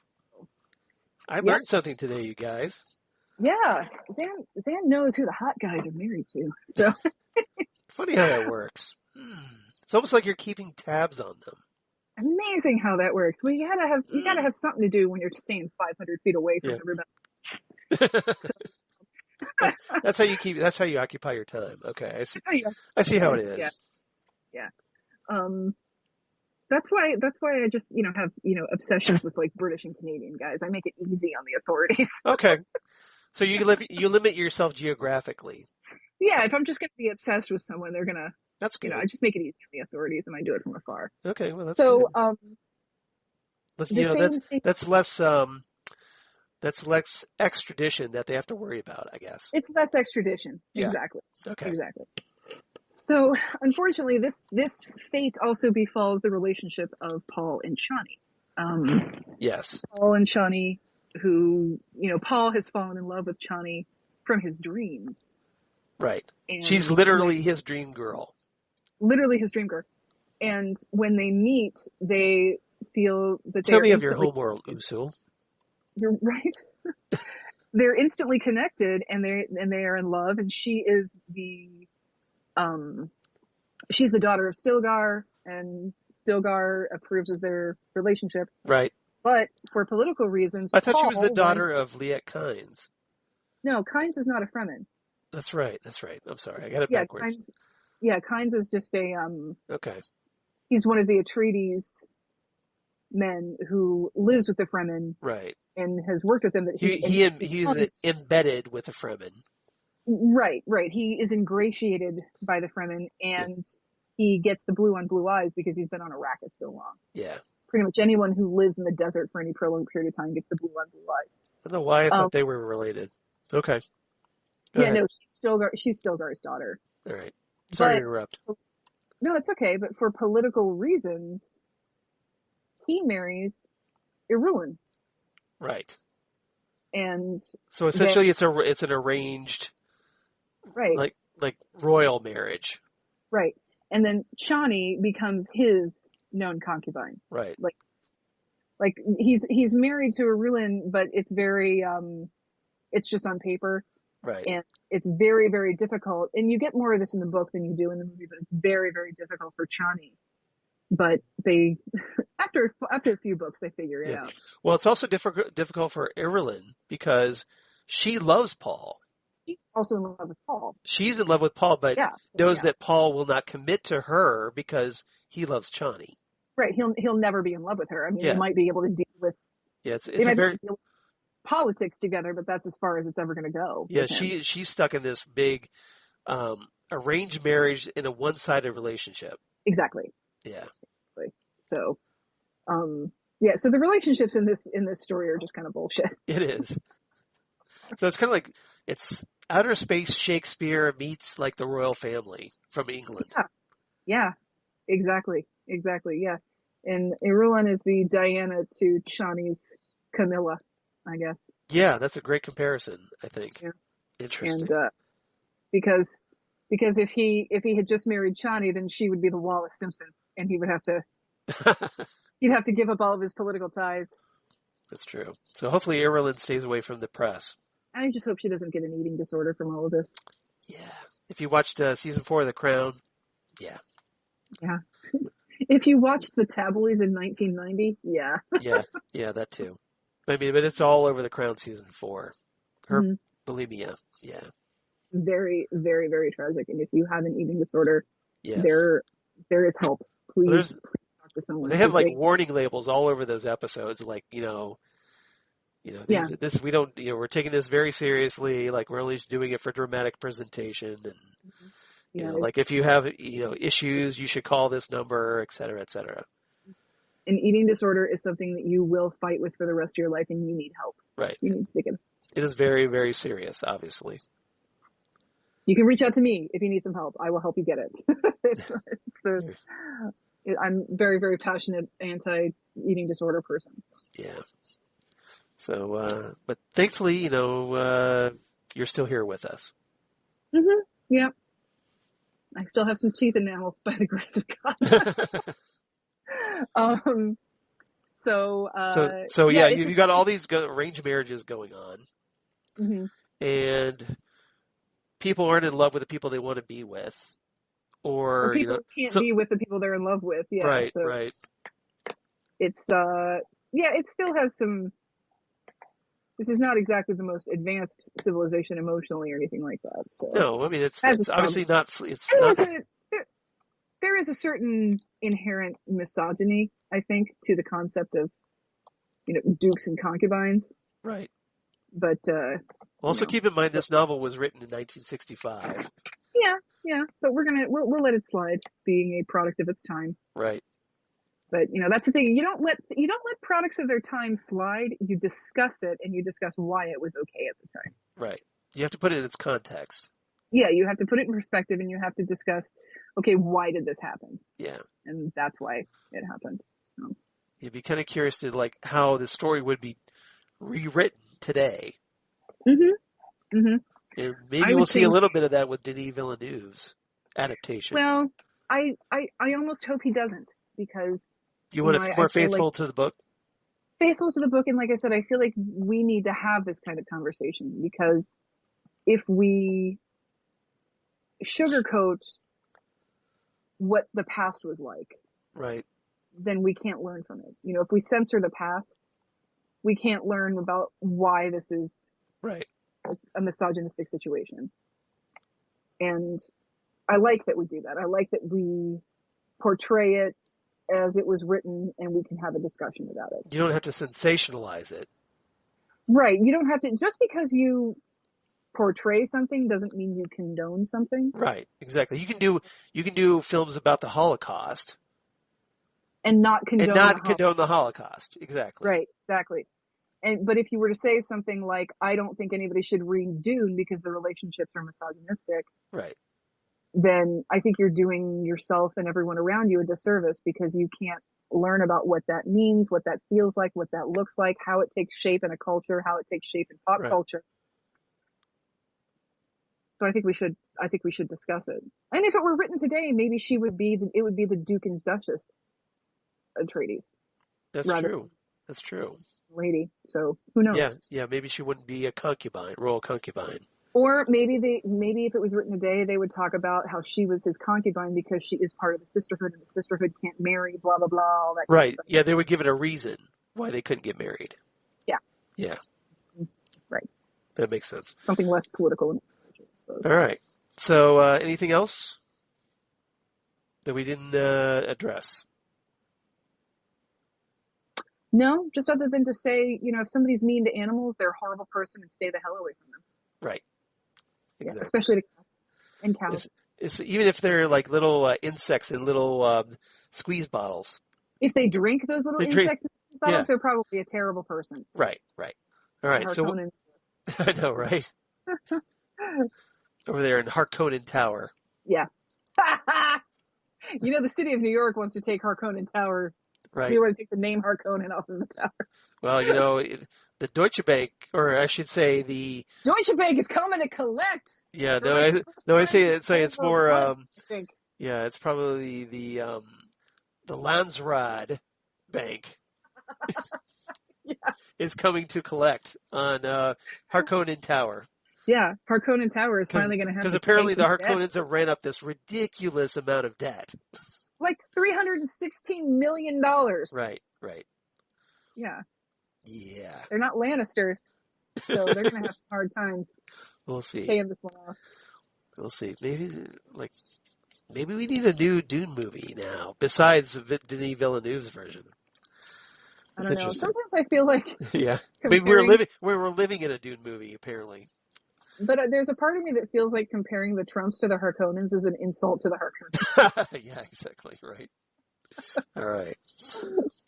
I learned something today, you guys. Yeah. Xan knows who the hot guys are married to. So funny how that works. It's almost like you're keeping tabs on them. Amazing how that works. Well, you gotta have something to do when you're staying 500 feet away from everybody. That's how you occupy your time. Okay, I see how it is. Yeah. That's why I just have obsessions with like British and Canadian guys. I make it easy on the authorities. Okay, so you limit yourself geographically. Yeah, if I'm just going to be obsessed with someone, they're gonna. That's good. I just make it easy for the authorities, and I do it from afar. Okay, well that's so. Good. That's less extradition that they have to worry about, I guess. It's less extradition. Yeah. Exactly. Okay. Exactly. So, unfortunately, this fate also befalls the relationship of Paul and Chani. Yes. Paul and Chani, who, Paul has fallen in love with Chani from his dreams. Right. And she's literally his dream girl. Literally his dream girl. And when they meet, they feel that Tell me of your homeworld, Usul. You're right. They're instantly connected, and they are in love, and she is she's the daughter of Stilgar, and Stilgar approves of their relationship. Right. But for political reasons, I thought she was the daughter of Liet Kynes. No, Kynes is not a Fremen. That's right. I'm sorry, I got it backwards. Kynes is just a Okay. He's one of the Atreides men who lives with the Fremen Right. and has worked with them. That He's embedded with the Fremen. right, right. He is ingratiated by the Fremen, Yeah. and he gets the blue on blue eyes because he's been on Arrakis so long. Yeah. Pretty much anyone who lives in the desert for any prolonged period of time gets the blue on blue eyes. I don't know why I thought they were related. Okay. Go Yeah, ahead. no, she's Stilgar's daughter. All right. Sorry to But interrupt. no, it's okay. But for political reasons, he marries Irulan. Right. And So essentially, it's an arranged, right, like royal marriage. right. And then Chani becomes his known concubine. Right. Like he's married to Irulan, but it's very it's just on paper. Right. And it's very, very difficult. And you get more of this in the book than you do in the movie, but it's very, very difficult for Chani. But they, after a few books, they figure it out. Well, it's also difficult for Irulan because she loves Paul. She's also in love with Paul. She's in love with Paul, but knows that Paul will not commit to her because he loves Chani. Right. He'll never be in love with her. I mean, they might be able to deal with. Yeah, it's a very politics together, but that's as far as it's ever going to go. Yeah, she's stuck in this big arranged marriage in a one-sided relationship. Exactly. Yeah. So, so the relationships in this story are just kind of bullshit. It is. So it's kind of like it's outer space Shakespeare meets like the royal family from England. Yeah. Exactly. Yeah. And Irulan is the Diana to Chani's Camilla, I guess. Yeah, that's a great comparison, I think. Yeah. Interesting. And because if he had just married Chani, then she would be the Wallace Simpson, and he would have to he'd have to give up all of his political ties. That's true. So hopefully Irulan stays away from the press. I just hope she doesn't get an eating disorder from all of this. Yeah. If you watched season 4 of The Crown, yeah. Yeah. If you watched the tabloids in 1990, yeah. Yeah, that too. I mean, but it's all over The Crown season 4. Her bulimia, yeah. Very, very, very tragic. And if you have an eating disorder, there is help. Please talk to someone. They have like warning labels all over those episodes, like this we don't we're taking this very seriously. Like we're only doing it for dramatic presentation, and like if you have issues, you should call this number, et cetera, et cetera. An eating disorder is something that you will fight with for the rest of your life, and you need help. Right. You need to take it. It is very, very serious, obviously. You can reach out to me if you need some help. I will help you get it. I'm very, very passionate anti-eating disorder person. Yeah. So, but thankfully, you're still here with us. Mm-hmm. Yeah. I still have some teeth enamel by the grace of God. So you got all these arranged marriages going on, and people aren't in love with the people they want to be with, or people can't be with the people they're in love with. Yeah, right. It's it still has some. This is not exactly the most advanced civilization emotionally or anything like that. So no, I mean it's obviously not. It's not. There is a certain inherent misogyny, I think, to the concept of dukes and concubines. Right. But also keep in mind this novel was written in 1965. Yeah, but we'll let it slide, being a product of its time. Right. But that's the thing. You don't let products of their time slide. You discuss it, and you discuss why it was okay at the time. Right. You have to put it in its context. Yeah, you have to put it in perspective, and you have to discuss, okay, why did this happen? Yeah. And that's why it happened. So. You'd be kind of curious to how the story would be rewritten today. Mm-hmm. Mm-hmm. And maybe we'll see a little bit of that with Denis Villeneuve's adaptation. Well, I almost hope he doesn't, because you want it more faithful to the book? Faithful to the book, and like I said, I feel like we need to have this kind of conversation, because if we sugarcoat what the past was like, right, then we can't learn from it. If we censor the past, we can't learn about why this is right a misogynistic situation. And I like that we do that. I like that we portray it as it was written, and we can have a discussion about it. You don't have to sensationalize it. Right. You don't have to, just because you portray something doesn't mean you condone something. Right. Exactly. You can do films about the Holocaust And not condone the Holocaust. Exactly. Right. Exactly. But if you were to say something like, I don't think anybody should read Dune because the relationships are misogynistic. Right. Then I think you're doing yourself and everyone around you a disservice, because you can't learn about what that means, what that feels like, what that looks like, how it takes shape in a culture, how it takes shape in pop culture. So I think we should discuss it. And if it were written today, maybe it would be the Duke and Duchess Atreides. That's true. That's true. Lady. So who knows? Yeah. Maybe she wouldn't be a royal concubine. Or maybe if it was written today, they would talk about how she was his concubine because she is part of the sisterhood, and the sisterhood can't marry, blah blah blah, all that. Right. Kind of yeah, they would give it a reason why they couldn't get married. Yeah. Yeah. Right. That makes sense. Something less political, I suppose. All right. So, anything else that we didn't address? No, just other than to say, if somebody's mean to animals, they're a horrible person, and stay the hell away from them. Right. Exactly. Yeah, especially to cats and cows. It's, even if they're like little insects in little squeeze bottles. If they drink those little insects in squeeze bottles, they're probably a terrible person. Right. All right. So I know, right? Over there in Harkonnen Tower. Yeah. The city of New York wants to take Harkonnen Tower. Right. They want to take the name Harkonnen off of the tower. Well, the Deutsche Bank, or I should say the Deutsche Bank is coming to collect. Yeah, I say it's more. Yeah, it's probably the Landsrad Bank. Is coming to collect on Harkonnen Tower. Yeah, Harkonnen Tower is finally going to have because apparently the Harkonnens have ran up this ridiculous amount of debt. Like $316 million. Right. Yeah. Yeah. They're not Lannisters, so they're going to have some hard times. We'll see. Paying this one off. We'll see. Maybe we need a new Dune movie now, besides Denis Villeneuve's version. I don't know. Sometimes I feel like yeah, we're living in a Dune movie apparently. But there's a part of me that feels like comparing the Trumps to the Harkonnens is an insult to the Harkonnens. Yeah, exactly right. All right.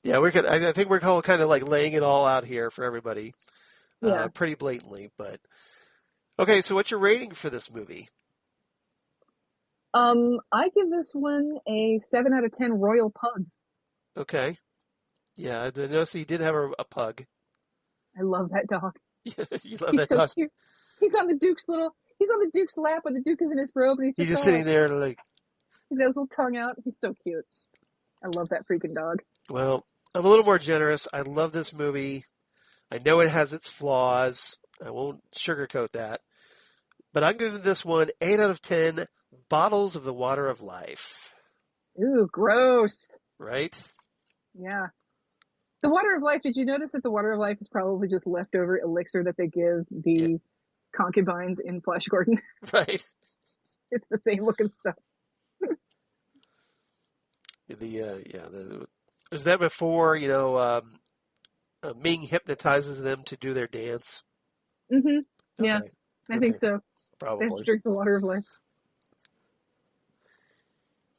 Yeah, I think we're all kind of like laying it all out here for everybody. Yeah. Pretty blatantly, but okay. So, what's your rating for this movie? I give this one a 7 out of 10 royal pugs. Okay. Yeah, I noticed he did have a pug. I love that dog. You love that dog. Cute. He's on the Duke's lap when the Duke is in his robe, and he's just sitting there like. He's got his little tongue out. He's so cute. I love that freaking dog. Well, I'm a little more generous. I love this movie. I know it has its flaws. I won't sugarcoat that. But I'm giving this one 8 out of 10 bottles of the water of life. Ooh, gross. Right? Yeah. The water of life, did you notice that the water of life is probably just leftover elixir that they give the concubines in Flash Gordon? Right. It's the same looking stuff. Was that before, Ming hypnotizes them to do their dance? Mm-hmm. Yeah, I think so. Probably. They have to drink the water of life.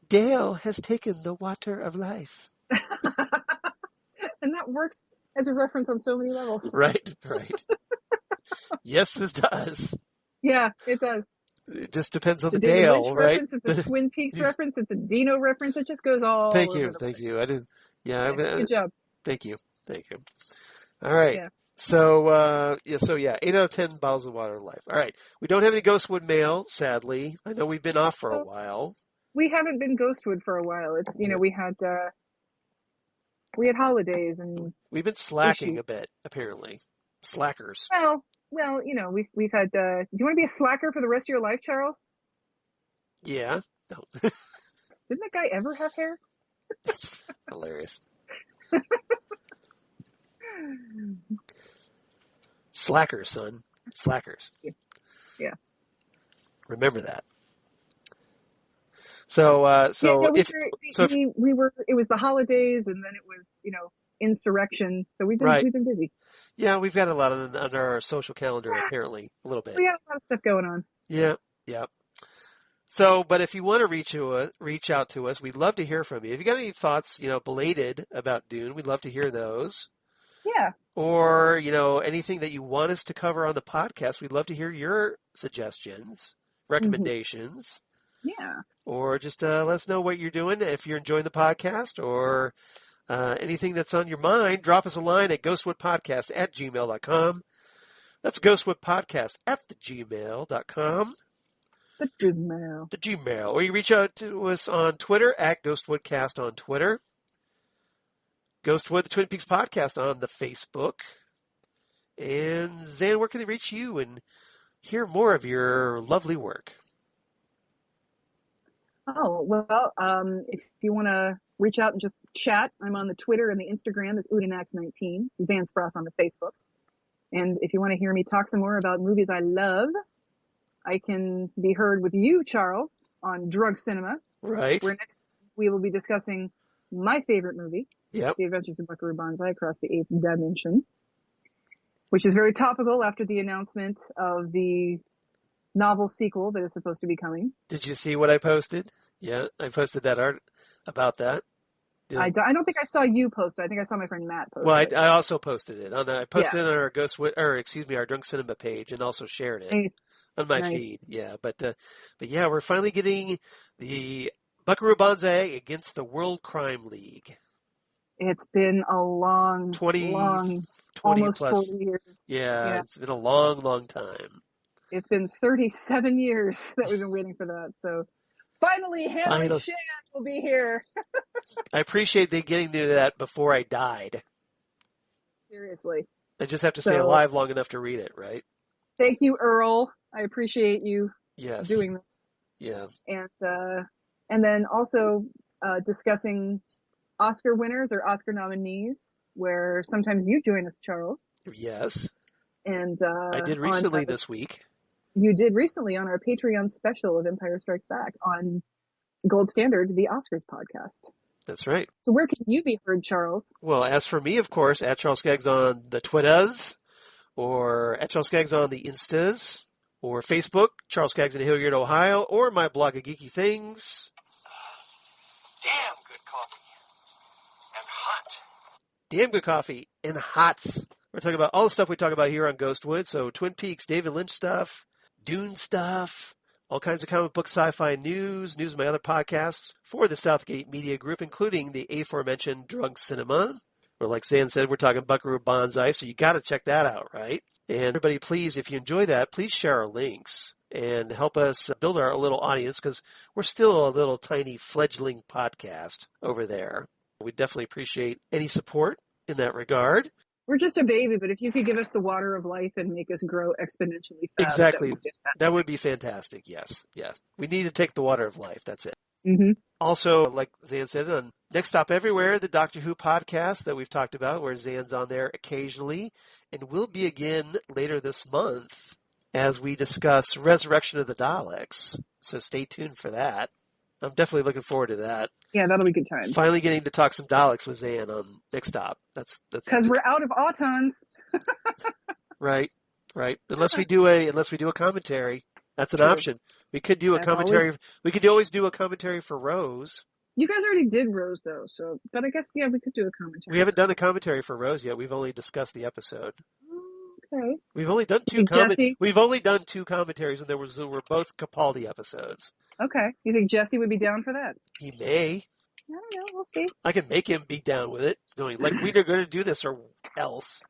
Dale has taken the water of life. And that works as a reference on so many levels. Right. Yes, it does. Yeah, it does. It just depends on the David Dale, Lynch right? Reference, it's a Twin Peaks reference. It's a Dino reference. It just goes all. Thank over you. the place. I didn't. Yeah. Good job. Thank you. All right. Yeah. So 8 out of 10 bottles of water of life. All right. We don't have any Ghostwood mail, sadly. I know we've been off for a while. We haven't been Ghostwood for a while. It's we had holidays and we've been slacking a bit. Apparently, slackers. Well, we've had. Do you want to be a slacker for the rest of your life, Charles? Yeah. No. Didn't that guy ever have hair? That's hilarious. Slackers, son. Slackers. Yeah. Remember that. Yeah, no, if we were. It was the holidays, and then it was, insurrection. So right, we've been busy. yeah, we've got a lot on our social calendar apparently, a little bit. We got a lot of stuff going on. Yeah, yeah. So, but if you want to reach out to us, we'd love to hear from you. If you got any thoughts, belated about Dune, we'd love to hear those. Yeah. Or, anything that you want us to cover on the podcast, we'd love to hear your suggestions, recommendations. Yeah. Or just let us know what you're doing if you're enjoying the podcast, or anything that's on your mind. Drop us a line at ghostwoodpodcast@gmail.com. That's ghostwoodpodcast@gmail.com. The Gmail. The Gmail. Or you reach out to us on Twitter at ghostwoodcast on Twitter. Ghostwood, the Twin Peaks Podcast on the Facebook. And Xan, where can they reach you and hear more of your lovely work? Oh, well, if you want to reach out and just chat, I'm on the Twitter and the Instagram is Udinax19, Xan Sprouse on the Facebook. And if you want to hear me talk some more about movies I love, I can be heard with you, Charles, on Drug Cinema. Right. Where next we will be discussing my favorite movie, Yep. The Adventures of Buckaroo Banzai Across the Eighth Dimension, which is very topical after the announcement of the novel sequel that is supposed to be coming. Did you see what I posted? Yeah, I posted that art about that. Yeah. I don't think I saw you post it. I think I saw my friend Matt post it. Well, I also posted it I posted it on our our Drunk Cinema page, and also shared it on my feed. Yeah, but yeah, we're finally getting the Buckaroo Banzai against the World Crime League. It's been a long, 20 almost plus 40 years. Yeah, it's been a long, long time. It's been 37 years that we've been waiting for that. So finally, Hannah and Shan will be here. I appreciate they getting to that before I died. Seriously. I just have to stay alive long enough to read it, right? Thank you, Earl. I appreciate you doing this. Yeah. And then also discussing Oscar winners or Oscar nominees, where sometimes you join us, Charles. Yes. And I did recently this week. You did recently on our Patreon special of Empire Strikes Back on Gold Standard, the Oscars podcast. That's right. So where can you be heard, Charles? Well, as for me, of course, at Charles Skaggs on the Twitters, or at Charles Skaggs on the Instas, or Facebook, Charles Skaggs in Hilliard, Ohio, or my blog of Geeky Things. Damn good coffee. And hot. Damn good coffee and hot. We're talking about all the stuff we talk about here on Ghostwood. So Twin Peaks, David Lynch stuff, Dune stuff, all kinds of comic book sci-fi news of my other podcasts for the Southgate Media Group, including the aforementioned Drunk Cinema. Or like Xan said, we're talking Buckaroo Banzai, so you got to check that out, right? And everybody, please, if you enjoy that, please share our links and help us build our little audience, because we're still a little tiny fledgling podcast over there. We definitely appreciate any support in that regard. We're just a baby, but if you could give us the water of life and make us grow exponentially fast. Exactly. That would be fantastic. Yes. Yeah. We need to take the water of life. That's it. Mm-hmm. Also, like Xan said, on Next Stop Everywhere, the Doctor Who podcast that we've talked about, where Xan's on there occasionally, and will be again later this month as we discuss Resurrection of the Daleks. So stay tuned for that. I'm definitely looking forward to that. Yeah, that'll be a good time. Finally getting to talk some Daleks with Xan on Next Stop. That's because we're out of autons. Right. Unless we do a commentary, that's an option. We could do a commentary. We could always do a commentary for Rose. You guys already did Rose though, but I guess we could do a commentary. We haven't done a commentary for Rose yet. We've only discussed the episode. Okay. We've only done two commentaries, and they were both Capaldi episodes. Okay. You think Jesse would be down for that? He may. I don't know. We'll see. I can make him be down with it. Going like we're going to do this or else.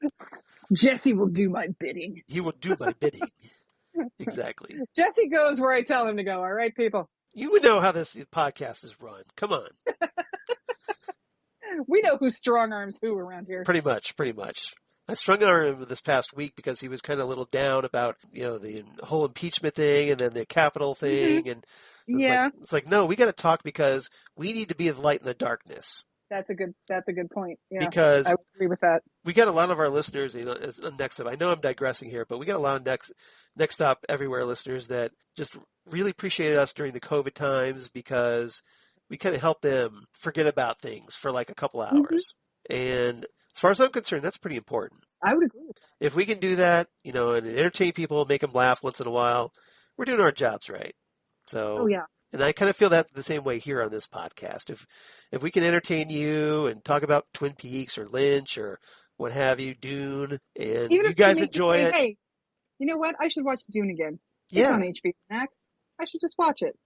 Jesse will do my bidding. He will do my bidding. Exactly. Jesse goes where I tell him to go. All right, people. You would know how this podcast is run. Come on. We know who strong arms who around here. Pretty much. I strung arm him this past week because he was kind of a little down about, the whole impeachment thing and then the Capitol thing. Mm-hmm. And it's like, no, we got to talk because we need to be the light in the darkness. That's a good point. Yeah, because I would agree with that. we get a lot of our listeners, next up. I know I'm digressing here, but we got a lot of next stop everywhere listeners that just really appreciated us during the COVID times because we kind of helped them forget about things for like a couple hours. And as far as I'm concerned, that's pretty important. I would agree with that. If we can do that, and entertain people, make them laugh once in a while, we're doing our jobs right. So, Oh yeah. and I kind of feel that the same way here on this podcast. If we can entertain you and talk about Twin Peaks or Lynch or what have you, Dune, and Even you if guys they enjoy it. Hey, you know what? I should watch Dune again. It's Yeah. on HBO Max. I should just watch it.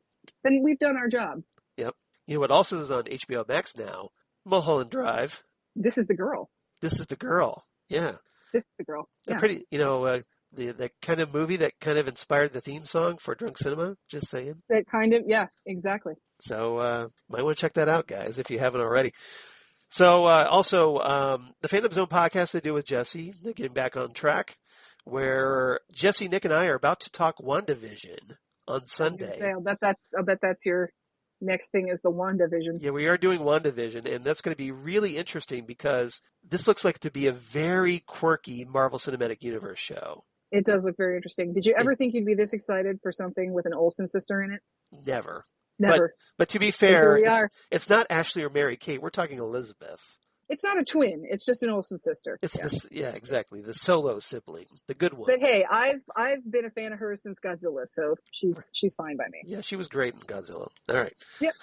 Then we've done our job. Yep. You know what also is on HBO Max now? Mulholland Drive. This is the girl. This is the girl. Yeah. This is the girl. A Yeah. pretty, the kind of movie that kind of inspired the theme song for Drunk Cinema. Just saying. That kind of, yeah, exactly. So might want to check that out, guys, if you haven't already. So also, the Phantom Zone podcast they do with Jesse, they're getting back on track, where Jesse, Nick, and I are about to talk WandaVision on Sunday. I'll bet that's your next thing is the WandaVision. Yeah, we are doing WandaVision, and that's going to be really interesting because this looks like to be a very quirky Marvel Cinematic Universe show. It does look very interesting. Did you ever think you'd be this excited for something with an Olsen sister in it? Never. Never. But to be fair, here we are. It's not Ashley or Mary Kate. We're talking Elizabeth. It's not a twin. It's just an Olsen sister. It's exactly. The solo sibling, the good one. But hey, I've been a fan of hers since Godzilla, so she's fine by me. Yeah, she was great in Godzilla. All right. Yep.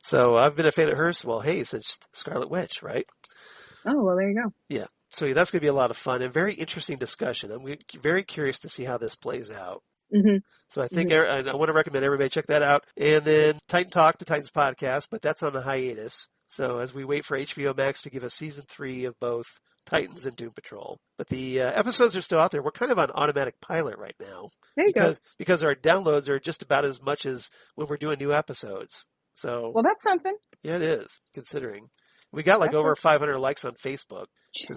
So I've been a fan of hers. Well, hey, since Scarlet Witch, right? Oh, well, there you go. Yeah. So that's going to be a lot of fun and very interesting discussion. I'm very curious to see how this plays out. Mm-hmm. So I think I want to recommend everybody check that out. And then Titan Talk, the Titans podcast, but that's on a hiatus. So as we wait for HBO Max to give us season 3 of both Titans and Doom Patrol. But the episodes are still out there. We're kind of on automatic pilot right now. There you go. Because our downloads are just about as much as when we're doing new episodes. So well, that's something. Yeah, it is, considering. We got like over 500 likes on Facebook.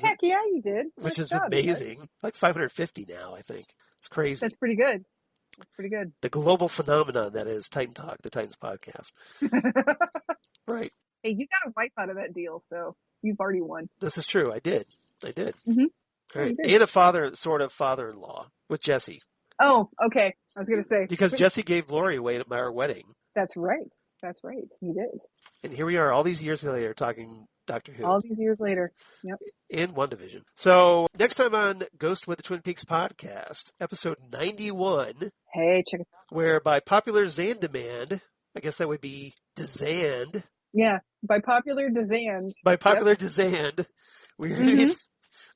Heck yeah, you did. Which is amazing. Like 550 now, I think. It's crazy. That's pretty good. That's pretty good. The global phenomenon that is Titan Talk, the Titans podcast. Right. Hey, you got a wife out of that deal, so you've already won. This is true. I did. Mm-hmm. All right. And a father-in-law with Jesse. Oh, okay. I was going to say. Because Jesse gave Lori away at our wedding. That's right. He did. And here we are all these years later talking Doctor Who. All these years later. Yep. And WandaVision. So next time on Ghost with the Twin Peaks podcast, episode 91. Hey, check it out. Where by popular Xan demand, I guess that would be Dezand. Yeah, by popular demand. By popular demand, we're going to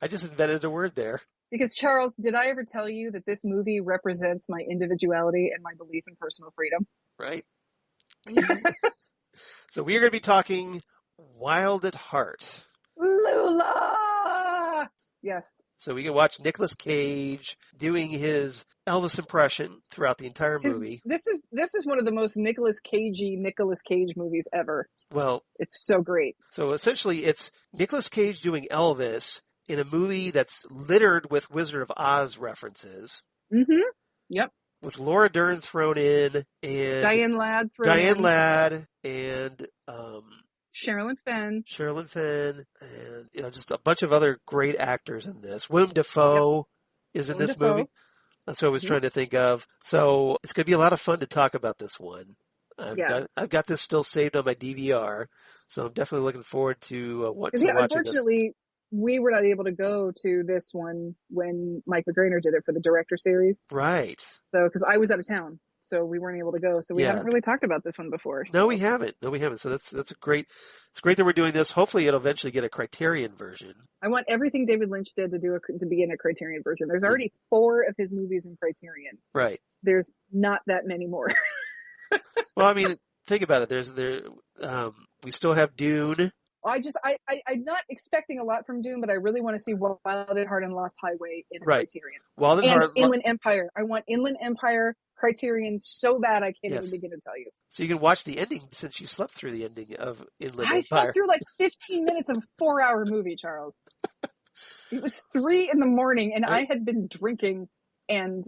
I just invented a word there. Because Charles, did I ever tell you that this movie represents my individuality and my belief in personal freedom? Right. So we are going to be talking Wild at Heart. Lula! Yes. So we can watch Nicolas Cage doing his Elvis impression throughout the entire movie. This is one of the most Nicolas Cage movies ever. Well, it's so great. So essentially it's Nicolas Cage doing Elvis in a movie that's littered with Wizard of Oz references. Mm-hmm. Yep. With Laura Dern thrown in and Diane Ladd and Sherilyn Fenn, and just a bunch of other great actors in this. Willem Dafoe is in this movie. That's what I was trying to think of. So it's going to be a lot of fun to talk about this one. I've got this still saved on my DVR, so I'm definitely looking forward to watching this. Unfortunately, we were not able to go to this one when Mike McGrainer did it for the director series. Right. So, because I was out of town. So we weren't able to go. So we haven't really talked about this one before. So. No, we haven't. So that's great. It's great that we're doing this. Hopefully it'll eventually get a Criterion version. I want everything David Lynch did to be in a Criterion version. There's already 4 of his movies in Criterion. Right. There's not that many more. Well, I mean, think about it. We still have Dune. I'm not expecting a lot from Dune, but I really want to see Wild at Heart and Lost Highway in Criterion. Inland Empire. I want Inland Empire Criterion so bad I can't even begin to tell you. So you can watch the ending since you slept through the ending of Inland Empire. I slept through like 15 minutes of a 4-hour movie, Charles. It was 3 a.m. and I had been drinking and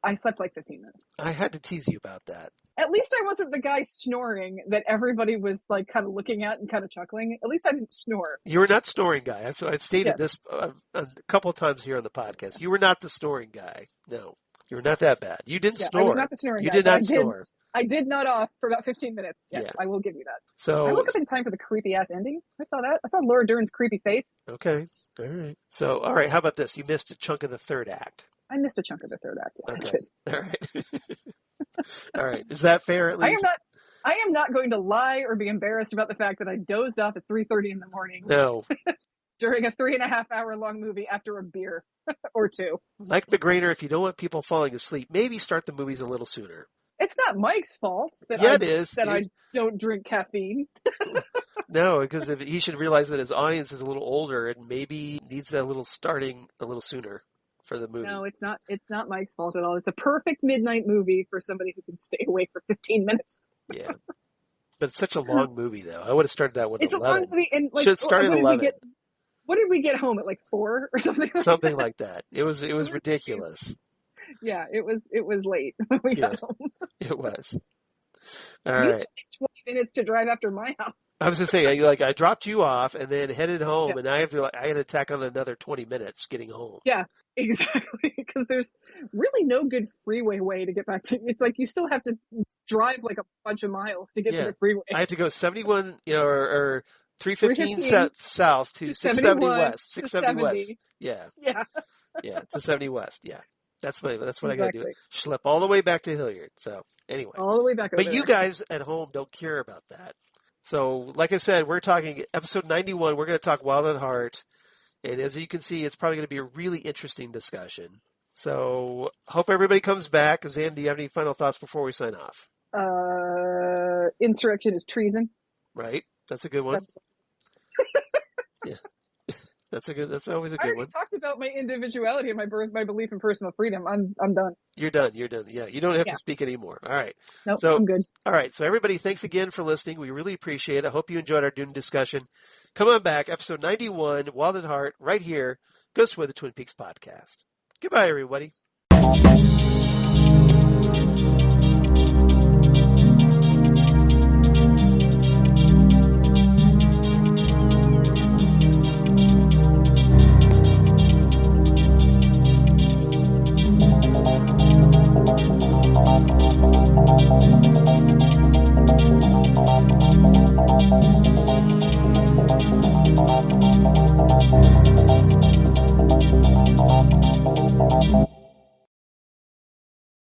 I slept like 15 minutes. I had to tease you about that. At least I wasn't the guy snoring that everybody was like kind of looking at and kind of chuckling. At least I didn't snore. You were not snoring guy. I've stated Yes. this a couple of times here on the podcast. You were not the snoring guy. No, you were not that bad. You didn't Yeah, snore. I was not the snoring You guy, did but not snore. I did nod off for about 15 minutes. Yes, Yeah. I will give you that. So I woke up in time for the creepy ass ending. I saw that. I saw Laura Dern's creepy face. okay, all right. So all right, how about this? You missed a chunk of the third act. I missed a chunk of the third act. Yes, Okay. I did. All right. All right. Is that fair at least? I am not going to lie or be embarrassed about the fact that I dozed off at 3:30 in the morning No. during a 3.5 hour long movie after a beer or two. Mike McGrainer, if you don't want people falling asleep, maybe start the movies a little sooner. It's not Mike's fault that Yeah, it is. I don't drink caffeine. No, because he should realize that his audience is a little older and maybe needs that little starting a little sooner for the movie. No, it's not. It's not Mike's fault at all. It's a perfect midnight movie for somebody who can stay awake for 15 minutes. Yeah. But it's such a long movie, though. I would have started that one at It's 11. a long movie, and like, Should have started at 11. What did we get home at like 4 or something? Something like that. It was ridiculous. Yeah, it was late when we got home. It was. All You right. spent 20 minutes to drive after my house. I was just saying, I dropped you off and then headed home, and I had to tack on another 20 minutes getting home. Yeah, exactly. Because there's really no good freeway way to get back to. It's like you still have to drive like a bunch of miles to get to the freeway. I had to go 71, or 315 south to 670 west, 670 west. Yeah. Yeah. Yeah, to 70 west. Yeah. That's what I got to do. Exactly. Schlep all the way back to Hilliard. So anyway, All the way back over but you guys at home don't care about that. So like I said, we're talking episode 91. We're going to talk Wild at Heart. And as you can see, it's probably going to be a really interesting discussion. So hope everybody comes back. Xan, do you have any final thoughts before we sign off? Insurrection is treason. Right. That's a good one. Yeah. That's always a I good already one. talked about my individuality and my belief in personal freedom. I'm done. You're done. Yeah. You don't have to speak anymore. All right. Nope, So, I'm good. All right. So everybody, thanks again for listening. We really appreciate it. I hope you enjoyed our Dune discussion. Come on back. Episode 91, Wild at Heart, right here. Ghost with the Twin Peaks podcast. Goodbye, everybody.